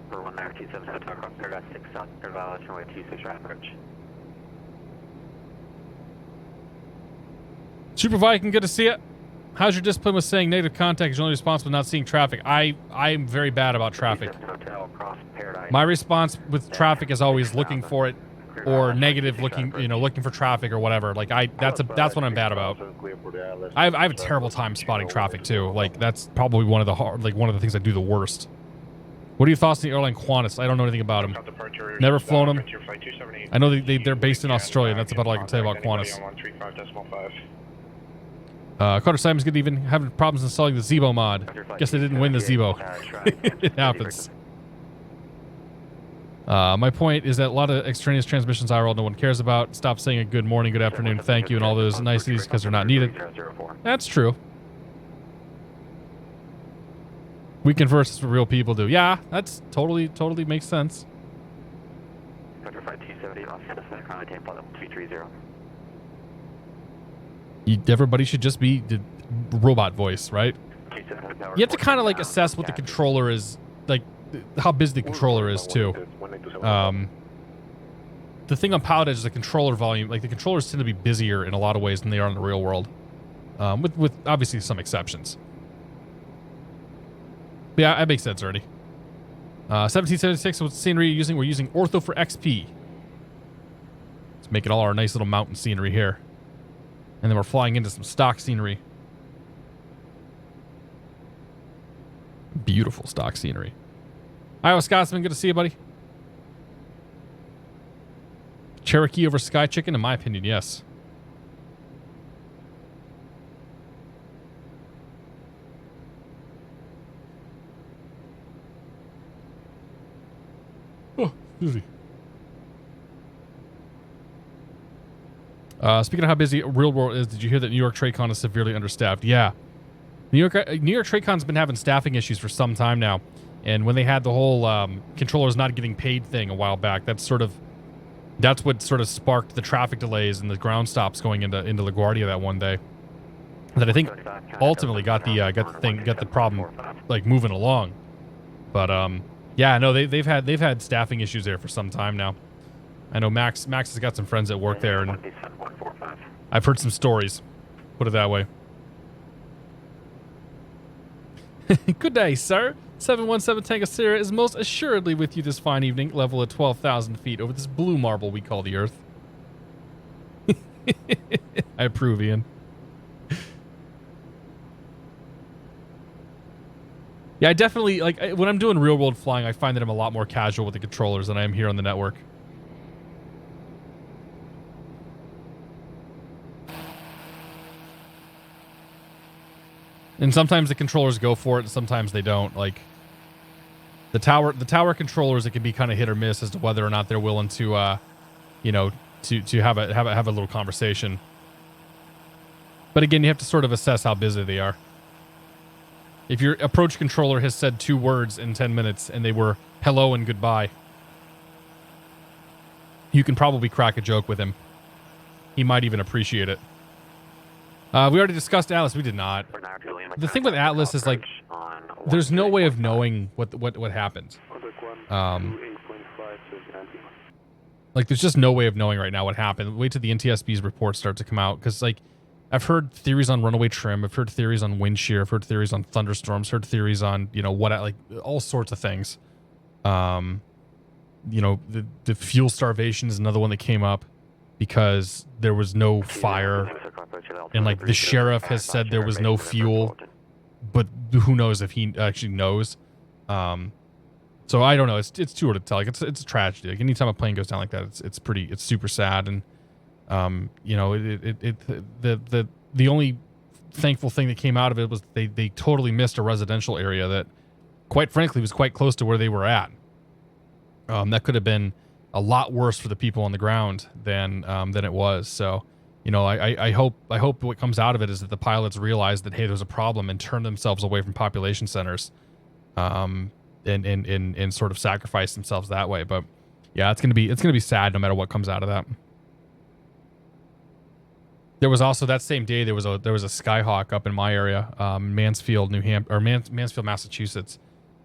For 1 American 277 across Paradise 6 south, clear ILS, runway 26 right approach. Super Viking, good to see it. How's your discipline with saying negative contact is only responsible for not seeing traffic? I'm very bad about traffic. My response with traffic is always looking for it, or negative looking for traffic or whatever. Like that's what I'm bad about. I have a terrible time spotting traffic too. Like that's probably one of the things I do the worst. What are your thoughts on the airline Qantas? I don't know anything about them. Never flown them. I know they're based in Australia. And that's about all I can tell you about Qantas. Carter Simons, good evening. Having problems installing the Zebo mod. Guess they didn't win the Zebo. It happens. My point is that a lot of extraneous transmissions IRL no one cares about. Stop saying a good morning, good afternoon, thank you, and all those niceties because they're not needed. That's true. We converse as real people do. Yeah, that's totally makes sense. Everybody should just be the robot voice, right? You have to kind of like assess what the controller is, like how busy the controller is too. The thing on PilotEdge is the controller volume. Like the controllers tend to be busier in a lot of ways than they are in the real world, with obviously some exceptions. But yeah, that makes sense already. 1776, what scenery are you using? We're using Ortho for XP. Let's make it all our nice little mountain scenery here. And then we're flying into some stock scenery. Beautiful stock scenery. Iowa Scotsman, good to see you, buddy. Cherokee over Sky Chicken, in my opinion, yes. Oh, busy. Speaking of how busy real world is, did you hear that New York TradeCon is severely understaffed? Yeah. New York TradeCon's been having staffing issues for some time now. And when they had the whole controllers not getting paid thing a while back, that's what sort of sparked the traffic delays and the ground stops going into LaGuardia that one day. That I think ultimately got the problem like moving along. But yeah, no, they've had staffing issues there for some time now. I know Max has got some friends that work there, and I've heard some stories. Put it that way. Good day, sir. 717 Tango Sierra is most assuredly with you this fine evening, level at 12,000 feet over this blue marble we call the Earth. I approve, Ian. Yeah, I definitely, like, when I'm doing real-world flying, I find that I'm a lot more casual with the controllers than I am here on the network. And sometimes the controllers go for it, and sometimes they don't. Like the tower controllers, it can be kind of hit or miss as to whether or not they're willing to, you know, to have a little conversation. But again, you have to sort of assess how busy they are. If your approach controller has said 2 words in 10 minutes and they were hello and goodbye, you can probably crack a joke with him. He might even appreciate it. We already discussed Atlas. We did not. The thing with Atlas is, like, there's no way of knowing what happened. Like, there's just no way of knowing right now what happened. Wait till the NTSB's reports start to come out, because, like, I've heard theories on runaway trim. I've heard theories on wind shear. I've heard theories on thunderstorms. Heard theories on, you know, like, all sorts of things. You know, the fuel starvation is another one that came up because there was no fire. And, like, the sheriff has said there was no fuel, but who knows if he actually knows. So I don't know. It's too early to tell. Like, it's a tragedy. Like, anytime a plane goes down like that, it's super sad. And you know, the only thankful thing that came out of it was they totally missed a residential area that, quite frankly, was quite close to where they were at. That could have been a lot worse for the people on the ground than it was. So, you know, I hope what comes out of it is that the pilots realize that, hey, there's a problem, and turn themselves away from population centers, and sort of sacrifice themselves that way. But yeah, it's gonna be sad no matter what comes out of that. There was also that same day there was a Skyhawk up in my area, Mansfield, Mansfield, Massachusetts,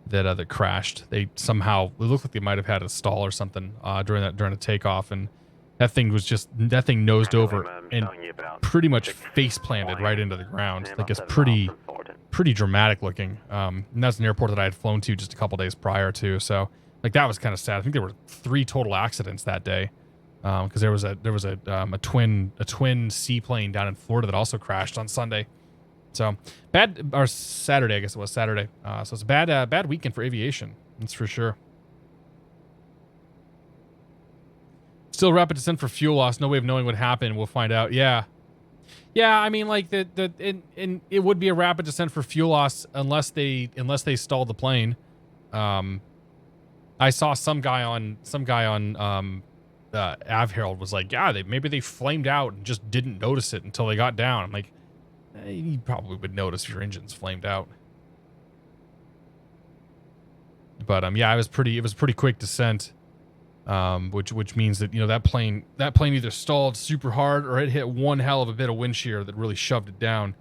that crashed. They somehow, it looked like they might have had a stall or something during a takeoff, and that thing nosed over and pretty much face planted right into the ground. Like, it's pretty dramatic looking. And that's an airport that I had flown to just a couple days prior to. So, like, that was kind of sad. I think there were 3 total accidents that day. Because there was a twin seaplane down in Florida that also crashed on Sunday. So Saturday, I guess it was Saturday. So it's a bad weekend for aviation. That's for sure. Still rapid descent for fuel loss. No way of knowing what happened. We'll find out. Yeah. I mean, like, it would be a rapid descent for fuel loss unless they stalled the plane. I saw some guy on Av Herald was like, yeah, maybe they flamed out and just didn't notice it until they got down. I'm like, you probably would notice if your engine's flamed out. But yeah, it was pretty quick descent. which means that that plane either stalled super hard or it hit one hell of a bit of wind shear that really shoved it down.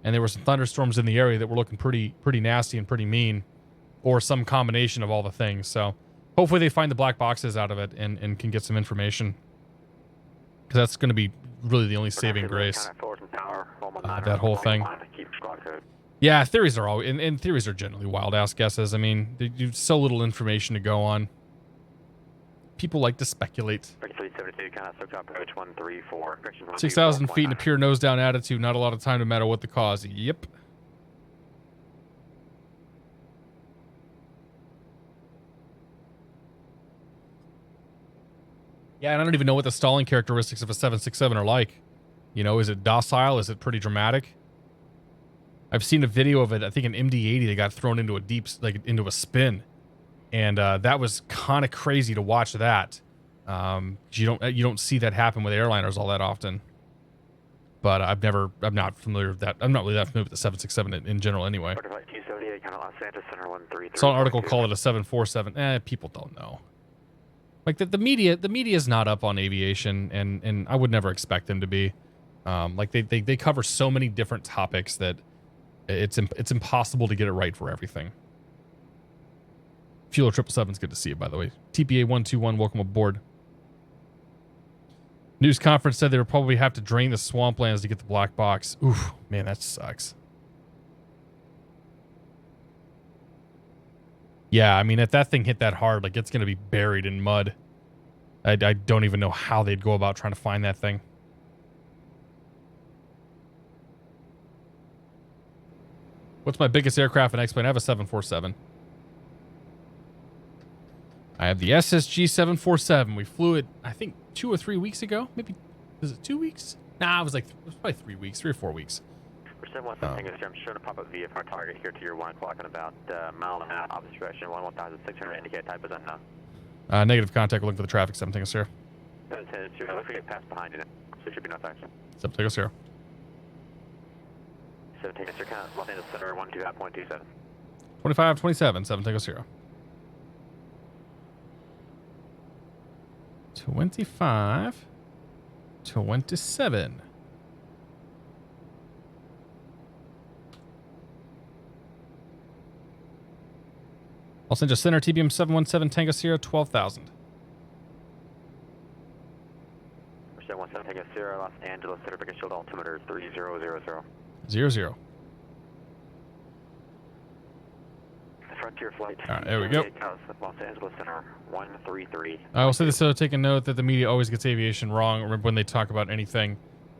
And there were some thunderstorms in the area that were looking pretty nasty and pretty mean, or some combination of all the things. So hopefully they find the black boxes out of it and can get some information, because that's going to be really the only saving grace. That whole thing. Yeah, theories are always, and theories are generally wild ass guesses. I mean, there's so little information to go on. People like to speculate. 6,000 feet in a pure nose down attitude. Not a lot of time no matter what the cause. Yep. Yeah, and I don't even know what the stalling characteristics of a 767 are like. Is it docile? Is it pretty dramatic? I've seen a video of it. I think an MD-80 that got thrown into into a spin. And that was kind of crazy to watch that. You don't see that happen with airliners all that often. But I'm not familiar with that. I'm not really that familiar with the 767 in general anyway. Saw an article call it a 747. People don't know. Like the media is not up on aviation, and I would never expect them to be. They cover so many different topics that it's impossible to get it right for everything. Fueler 777's good to see you, by the way. TPA 121, welcome aboard. News conference said they would probably have to drain the swamplands to get the black box. Oof, man, that sucks. Yeah, I mean, if that thing hit that hard, it's going to be buried in mud. I don't even know how they'd go about trying to find that thing. What's my biggest aircraft and X-plane? I have a 747. I have the SSG 747. We flew it, I think, 2 or 3 weeks ago. Maybe, was it 2 weeks? Nah, it was probably 3 weeks, 3 or 4 weeks. For 717 here, I'm showing a pop-up VFR target here to your 1 o'clock in about a mile and a half opposite direction, 1,600, indicate type is unknown. Negative contact, we're looking for the traffic, 7 Tango Sierra. 7 Tango Sierra, look for you pass behind you now, so there should be no effects. 7 Tango Sierra. 7 Tango Sierra, count, Los Angeles Center, 125.27. 2527, 7 Tango Sierra. 25, 27. Los Angeles Center, TBM 717, Tango Sierra, 12,000. 717 Tango Sierra, Los Angeles Center, Big Shield altimeter 3000. 00. Frontier flight. All right, there we go. Los Angeles Center 133. I will say this, so take a note that the media always gets aviation wrong. Remember, when they talk about anything,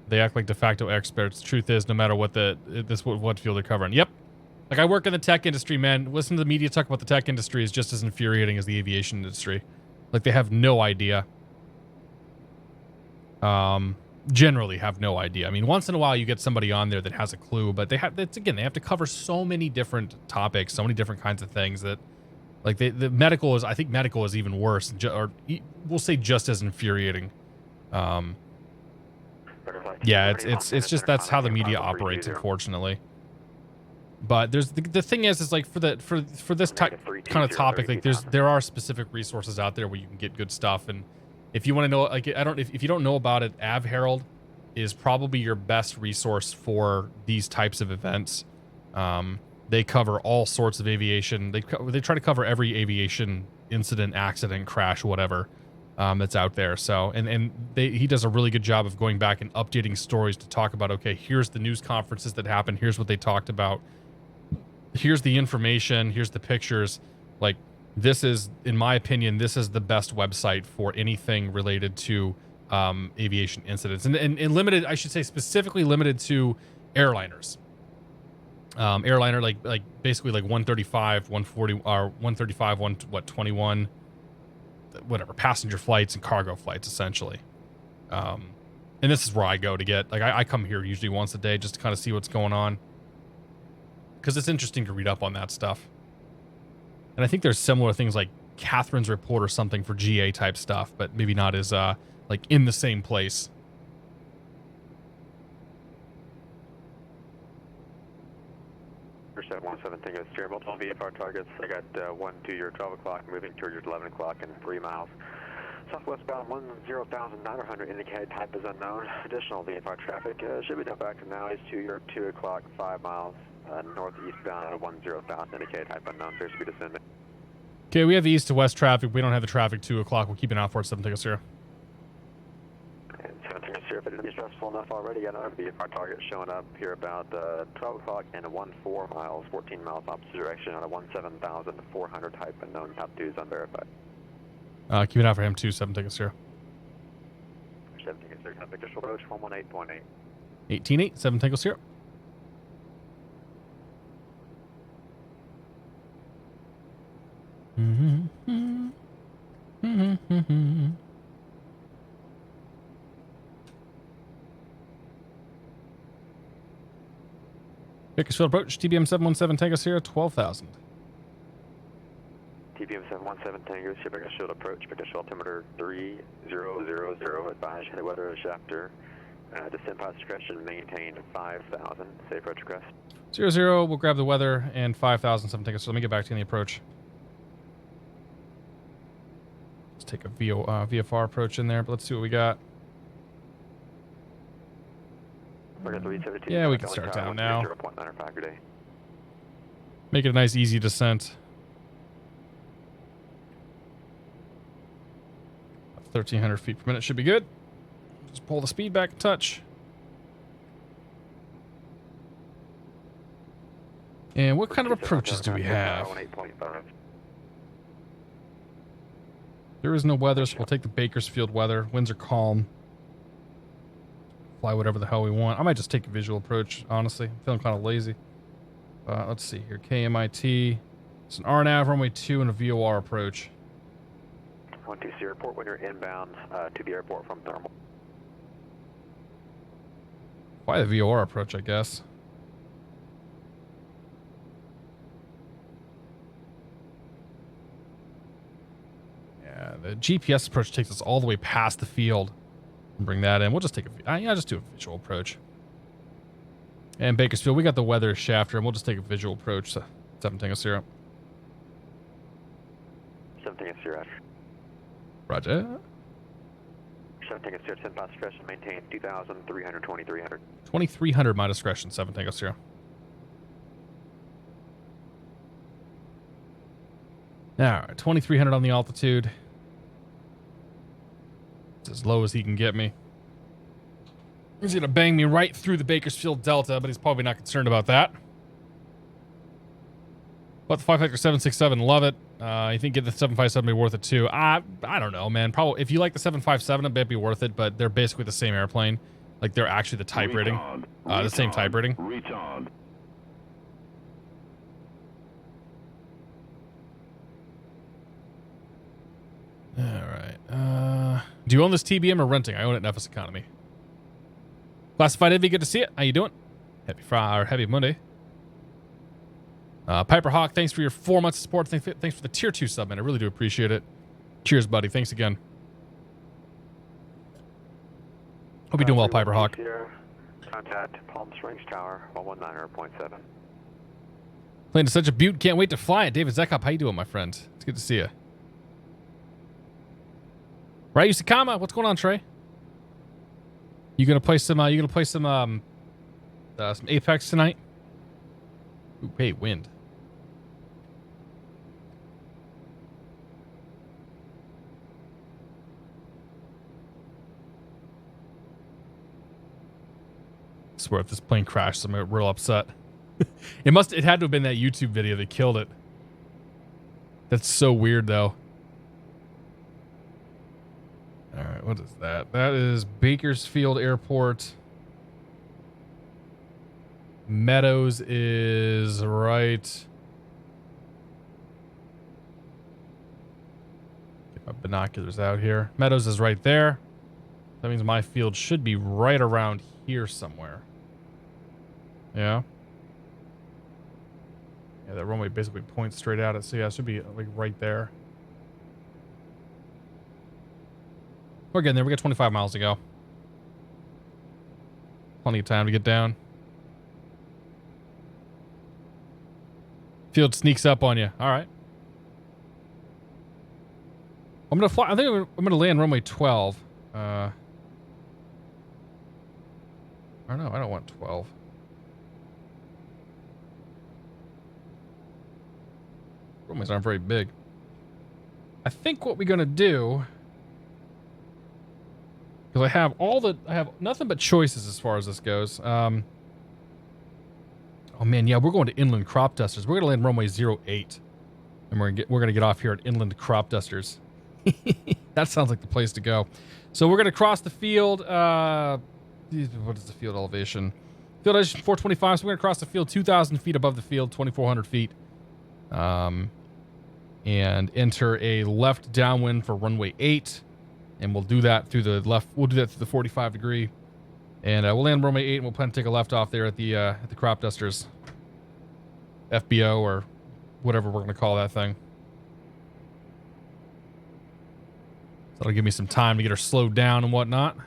they act like de facto experts. Truth is, no matter what what field they're covering. Yep. Like, I work in the tech industry, man. Listen to the media talk about the tech industry is just as infuriating as the aviation industry. Like, they have no idea. Generally have no idea. I mean, once in a while you get somebody on there that has a clue, but they have to cover so many different topics, so many different kinds of things that, like, the medical is, I think medical is even worse, or we'll say just as infuriating. Yeah, it's just, that's how the media operates, unfortunately. But there's the thing is like for this kind of topic, like there are specific resources out there where you can get good stuff. And if you want to know, like, if you don't know about it, Av Herald is probably your best resource for these types of events. They cover all sorts of aviation. They try to cover every aviation incident, accident, crash, whatever, that's out there. So he does a really good job of going back and updating stories to talk about, okay, here's the news conferences that happened, here's what they talked about, here's the information, here's the pictures. Like, this is, in my opinion, this is the best website for anything related to aviation incidents, and limited, I should say, specifically limited to airliners. Airliner, like basically like 135, 140, or 135, 21, whatever, passenger flights and cargo flights, essentially. And this is where I go to get, like, I come here usually once a day just to kind of see what's going on, because it's interesting to read up on that stuff. And I think there's similar things like Catherine's Report or something for GA type stuff, but maybe not as like in the same place. Percent 17 Tango Sierra, multiple VFR targets. I got 1 to your 12 o'clock, moving toward your 11 o'clock in 3 miles. Southwestbound 10,900 indicated type is unknown. Additional VFR traffic should be back to now. Is 2 o'clock, 5 miles northeastbound at 10,000 indicated type unknown. Fair speed descending. Okay, we have the east to west traffic. We don't have the traffic 2 o'clock. We'll keep an eye for it. 7 Tango Sierra. And 7 Tango Sierra, if it didn't be stressful enough already, got another VFR target showing up here about 12 o'clock and 14 miles, 14 miles opposite direction on a 17,400 type unknown. Altitude is unverified. Keep an eye for him too. 7 Tango Sierra. 7 Tango Sierra, official approach 118.8. 18.8. 7 Tango Sierra. Bakersfield approach, TBM 717 Tango Sierra, 12,000. TBM 717 Tango Sierra, Bakersfield approach, Bakersfield altimeter 3000, advise heavy weather after descent by discretion, maintain 5,000, safe approach request. 00, we'll grab the weather and 5,000, 7 Tango. So let me get back to you on the approach. Let's take a VFR approach in there, but let's see what we got. Yeah, we can start down now. Make it a nice, easy descent. 1,300 feet per minute should be good. Just pull the speed back a touch. And what kind of approaches do we have? There is no weather, so we'll take the Bakersfield weather. Winds are calm. Fly whatever the hell we want. I might just take a visual approach, honestly. I'm feeling kind of lazy. Let's see here. KMIT. It's an RNAV, runway 2, and a VOR approach. 120 airport when you're inbound to the airport from thermal. Why the VOR approach, I guess. Yeah, the GPS approach takes us all the way past the field. Bring that in. We'll just take a just do a visual approach. And Bakersfield, we got the weather shafter, and we'll just take a visual approach. 7 Tango Sierra. 7 Tango Sierra. Roger. 7 Tango Sierra, 10 past discretion, maintain 2,300, 2,300. 2,300 my discretion, 7 Tango Sierra. Alright, 2,300 on the altitude. It's as low as he can get me. He's going to bang me right through the Bakersfield Delta, but he's probably not concerned about that. But the 5-767, love it. I think get the 757 be worth it too. I don't know, man. Probably if you like the 757, it might be worth it, but they're basically the same airplane. Like they're actually the type rating. The same type rating. Alright. Do you own this TBM or renting? I own it in FS Economy. Classified Envy, good to see it. How you doing? Happy Friday or Happy Monday. Piper Hawk, thanks for your 4 months of support. Thanks for the tier 2 sub, man. I really do appreciate it. Cheers, buddy. Thanks again. Hope you're doing well, Piper Hawk. Contact Palm Springs Tower, 119.7. Plane is such a beaut. Can't wait to fly it. David Zekop, how you doing, my friend? It's good to see you. Right, Yusakama, what's going on, Trey? You gonna play some Apex tonight? Ooh, hey, wind. I swear if this plane crashed, I'm real upset. It had to have been that YouTube video that killed it. That's so weird though. All right, what is that? That is Bakersfield Airport. Meadows is right. Get my binoculars out here. Meadows is right there. That means my field should be right around here somewhere. Yeah. Yeah, that runway basically points straight at it. So yeah, it should be like right there. We're getting there. We got 25 miles to go. Plenty of time to get down. Field sneaks up on you. All right. I'm gonna fly. I think I'm gonna land runway 12. Or no, I don't want 12. Runways aren't very big. I think what we're gonna do, because I have nothing but choices as far as this goes. Oh man, yeah, we're going to Inland Crop Dusters. We're gonna land runway 08, and we're gonna get off here at Inland Crop Dusters. That sounds like the place to go. So we're gonna cross the field. What is the field elevation? Field elevation 425. So we're gonna cross the field 2,000 feet above the field, 2,400 feet. And enter a left downwind for runway 8, and we'll do that through the left. We'll do that through the 45 degree, and we'll land runway 8, and we'll plan to take a left off there at the Crop Dusters, FBO or whatever we're gonna call that thing. So that'll give me some time to get her slowed down and whatnot.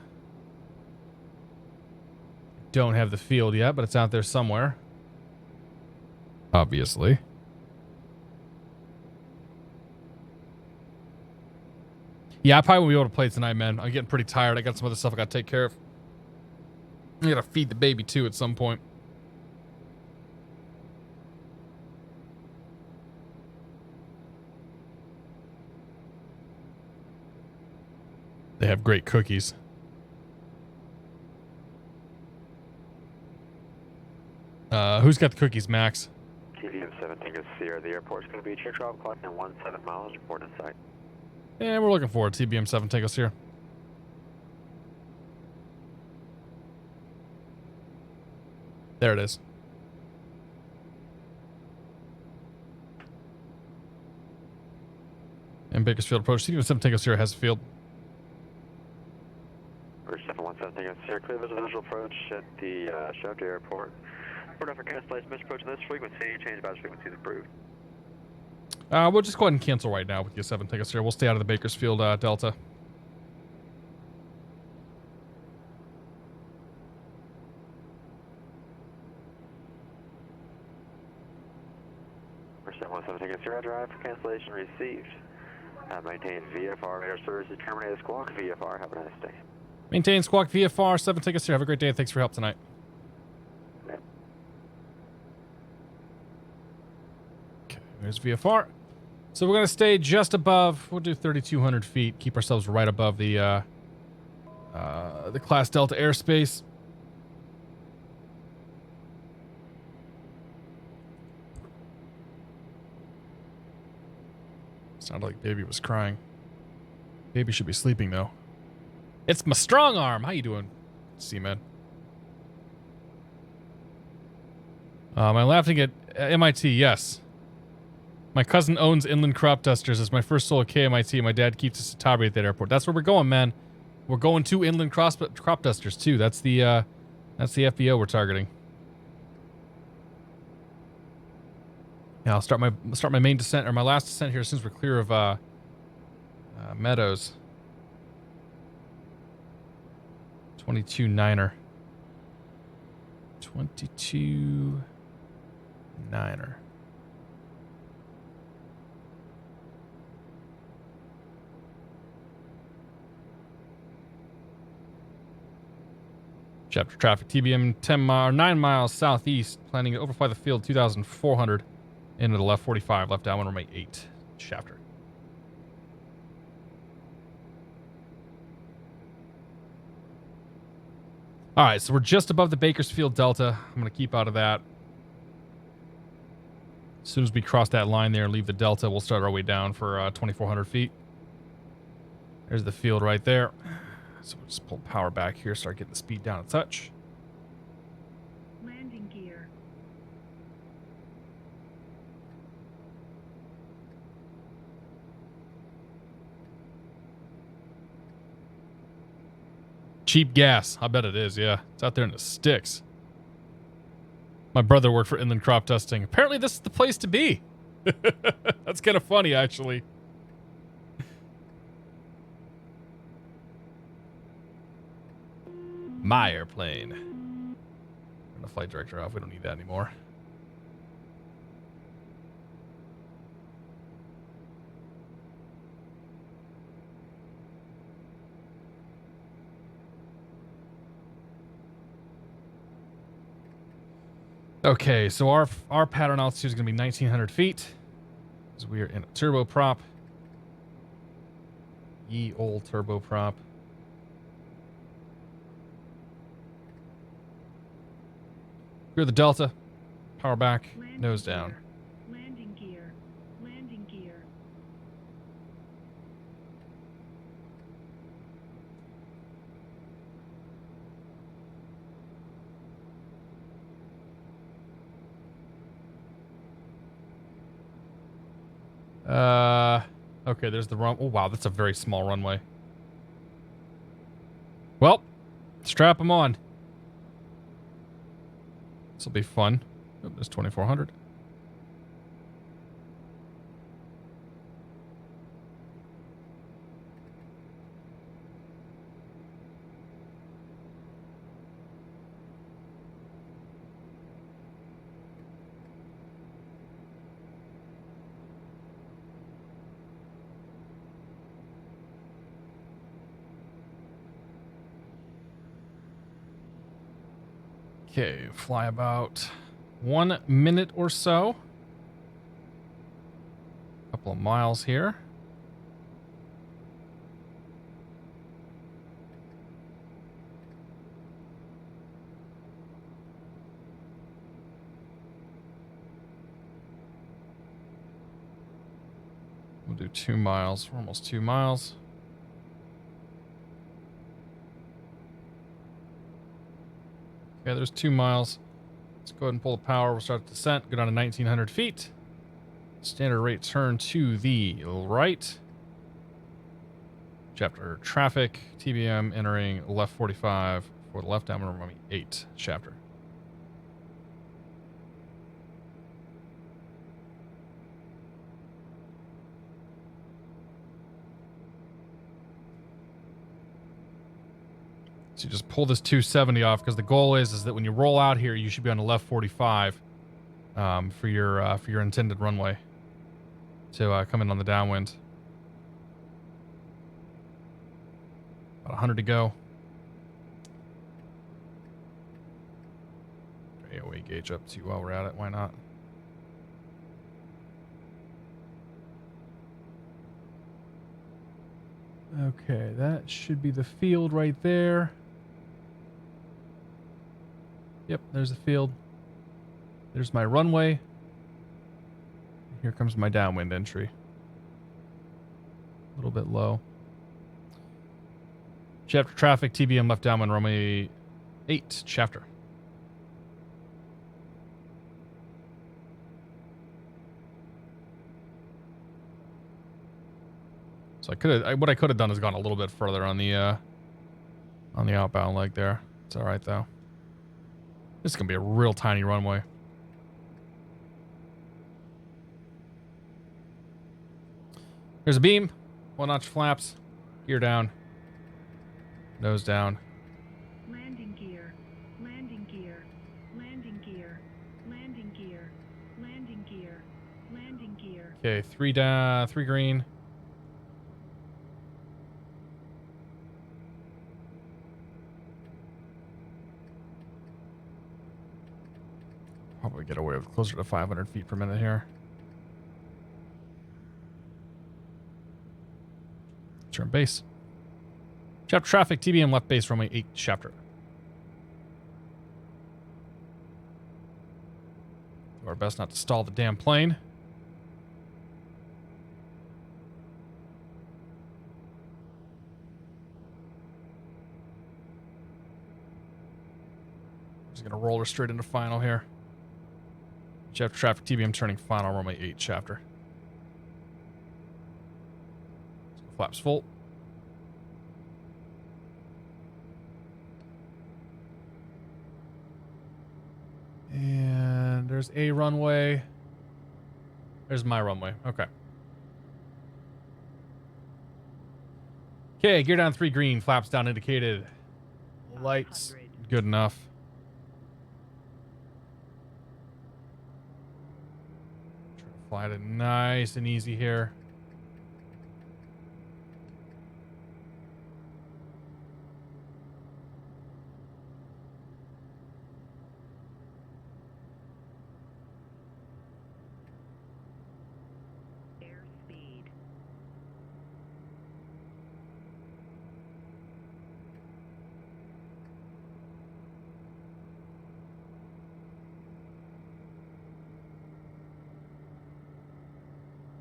Don't have the field yet, but it's out there somewhere. Obviously. Yeah, I probably won't be able to play tonight, man. I'm getting pretty tired. I got some other stuff I got to take care of. I got to feed the baby, too, at some point. They have great cookies. Who's got the cookies, Max? TBM 17 is Sierra. The airport's going to be at your 12 o'clock and 17 miles. Report in sight. Yeah, we're looking forward to TBM 7. Take us here. There it is. And Bakersfield approach. TBM 7 take us here. Has a field. Bridge 717 take us here. Clear visual approach at the Shutdown Airport. Report for cancellation. Misapproach on this frequency. Change badge frequency is approved. We'll just go ahead and cancel right now with you 7. Take us here. We'll stay out of the Bakersfield Delta. For 717 take us here. Drive for cancellation received. Maintain VFR radar services. Terminated squawk VFR. Have a nice day. Maintain squawk VFR 7. Take us here. Have a great day. Thanks for your help tonight. Okay, there's VFR. So we're going to stay just above, we'll do 3,200 feet, keep ourselves right above the Class Delta airspace. Sounded like baby was crying. Baby should be sleeping though. It's my strong arm. How you doing, Seaman? Am I laughing at MIT? Yes. My cousin owns Inland Crop Dusters. It's my first solo KMIT. My dad keeps us at Tabi at that airport. That's where we're going, man. We're going to Inland Crop Dusters too. That's the FBO we're targeting. Yeah, I'll start my main descent or my last descent here since we're clear of Meadows. 22-9er. 22-9er. Chapter traffic. TBM 9 miles southeast. Planning to overfly the field 2,400 into the left 45. Left downwind runway 8. Shafter. All right, so we're just above the Bakersfield Delta. I'm going to keep out of that. As soon as we cross that line there and leave the Delta, we'll start our way down for 2,400 feet. There's the field right there. So we'll just pull power back here, start getting the speed down a touch. Landing gear. Cheap gas. I bet it is, yeah. It's out there in the sticks. My brother worked for Inland Crop Dusting. Apparently this is the place to be. That's kind of funny, actually. My airplane. Turn the flight director off. We don't need that anymore. Okay, so our pattern altitude is going to be 1,900 feet. Because we are in a turboprop. Ye old turboprop. Clear the Delta. Power back. Nose down. Landing gear. Landing gear. Okay, there's the run. Oh, wow, that's a very small runway. Well, strap them on. This will be fun. Oh, there's 2,400. Okay, fly about 1 minute or so. Couple of miles here. We'll do 2 miles. We're almost 2 miles. Okay, there's 2 miles. Let's go ahead and pull the power. We'll start the descent. Go down to 1,900 feet. Standard rate turn to the right. Chapter traffic. TBM entering left 45 for the left downwind runway 8 chapter. So you just pull this 270 off because the goal is that when you roll out here, you should be on the left 45 for your intended runway to come in on the downwind. About 100 to go. AOA gauge up to while we're at it. Why not? Okay, that should be the field right there. Yep, there's the field. There's my runway. Here comes my downwind entry. A little bit low. Chapter traffic, TBM left downwind runway 8 chapter. So what I could have done is gone a little bit further on the outbound leg there. It's all right though. This is gonna be a real tiny runway. There's a beam, 1-notch flaps, gear down, nose down. Landing gear. Landing gear. Landing gear. Landing gear. Landing gear. Landing gear. Okay, 3 down, 3 green. Probably get away with closer to 500 feet per minute here. Turn base. Chapter traffic, TBM left base, runway 8 chapter. Do our best not to stall the damn plane. Just gonna roll her straight into final here. Chapter traffic, TBM turning final, runway 8 chapter. Flaps full. And there's a runway. There's my runway. Okay. Okay, gear down 3 green, flaps down indicated. Lights good enough. Try to fly it nice and easy here.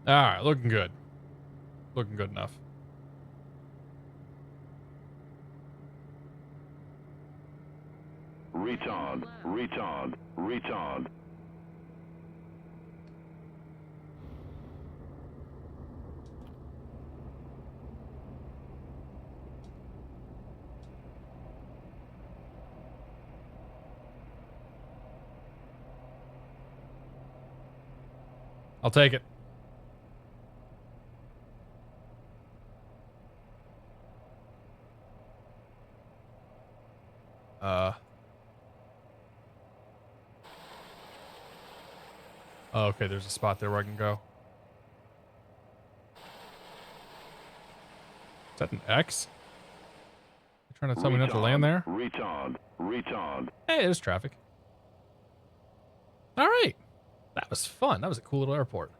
All right, looking good. Looking good enough. Retard, retard, retard. I'll take it. Oh, okay, there's a spot there where I can go. Is that an X? You trying to tell me not to land there? Retard, retard. Hey, there's traffic. All right. That was fun. That was a cool little airport.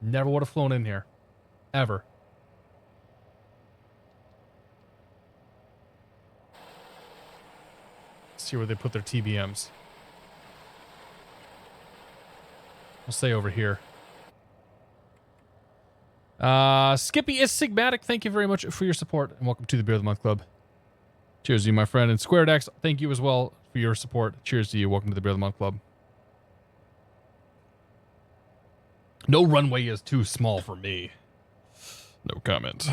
Never would have flown in here. Ever. Let's see where they put their TBMs. We'll stay over here. Skippy is Sigmatic. Thank you very much for your support, and welcome to the Beer of the Month Club. Cheers to you, my friend. And Squared X, thank you as well for your support. Cheers to you. Welcome to the Beer of the Month Club. No runway is too small for me. No comment.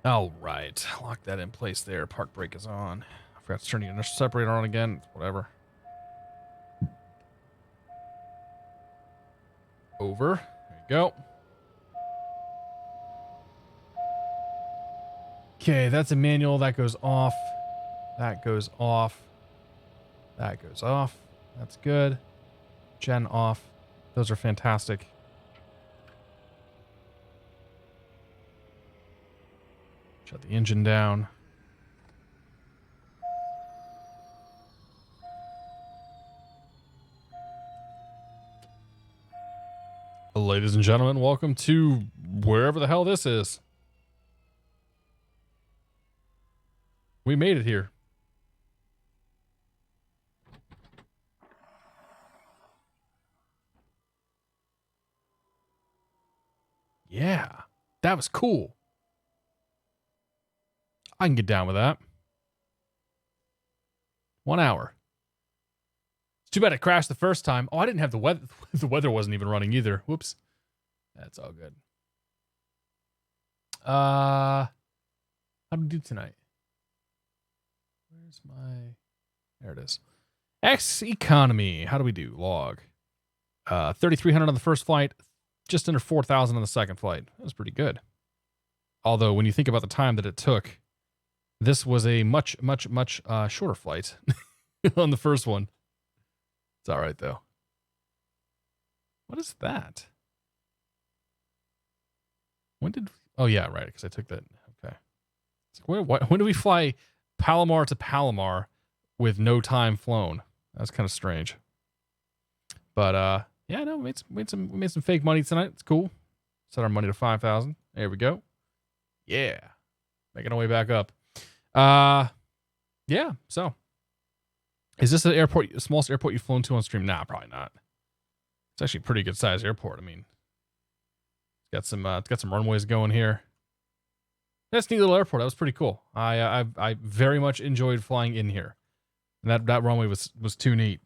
All right. Lock that in place there. Park brake is on. I forgot to turn the initial separator on again. Whatever. Over. There you go. Okay, that's a manual. That goes off. That goes off. That goes off. That's good. Gen off. Those are fantastic. Shut the engine down. Ladies and gentlemen, welcome to wherever the hell this is. We made it here. Yeah, that was cool. I can get down with that. 1 hour. It's too bad it crashed the first time. Oh, I didn't have the weather. The weather wasn't even running either. Whoops. That's all good. How do we do tonight? Where's my... There it is. X economy. How do we do? Log. 3,300 on the first flight. Just under 4,000 on the second flight. That was pretty good. Although, when you think about the time that it took, this was a much shorter flight on the first one. It's all right, though. What is that? When did... Oh, yeah, right, because I took that. Okay. When did we fly Palomar to Palomar with no time flown? That's kind of strange. But, yeah, no, we made some fake money tonight. It's cool. Set our money to 5,000. There we go. Yeah. Making our way back up. Yeah, so. Is this an airport, the smallest airport you've flown to on stream? Nah, probably not. It's actually a pretty good sized airport. I mean, it's got some runways going here. That's a neat little airport. That was pretty cool. I very much enjoyed flying in here. And that runway was too neat.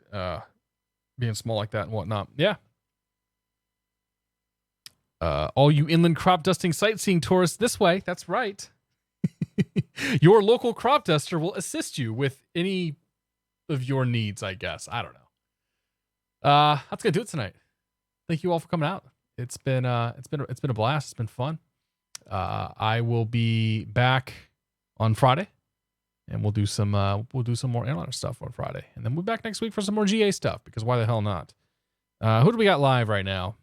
Being small like that and whatnot. Yeah. All you inland crop dusting sightseeing tourists this way. That's right. Your local crop duster will assist you with any of your needs, I guess. I don't know. That's gonna do it tonight. Thank you all for coming out. It's been a blast. It's been fun. I will be back on Friday, and we'll do some more airliner stuff on Friday, and then we'll be back next week for some more GA stuff. Because why the hell not? Who do we got live right now?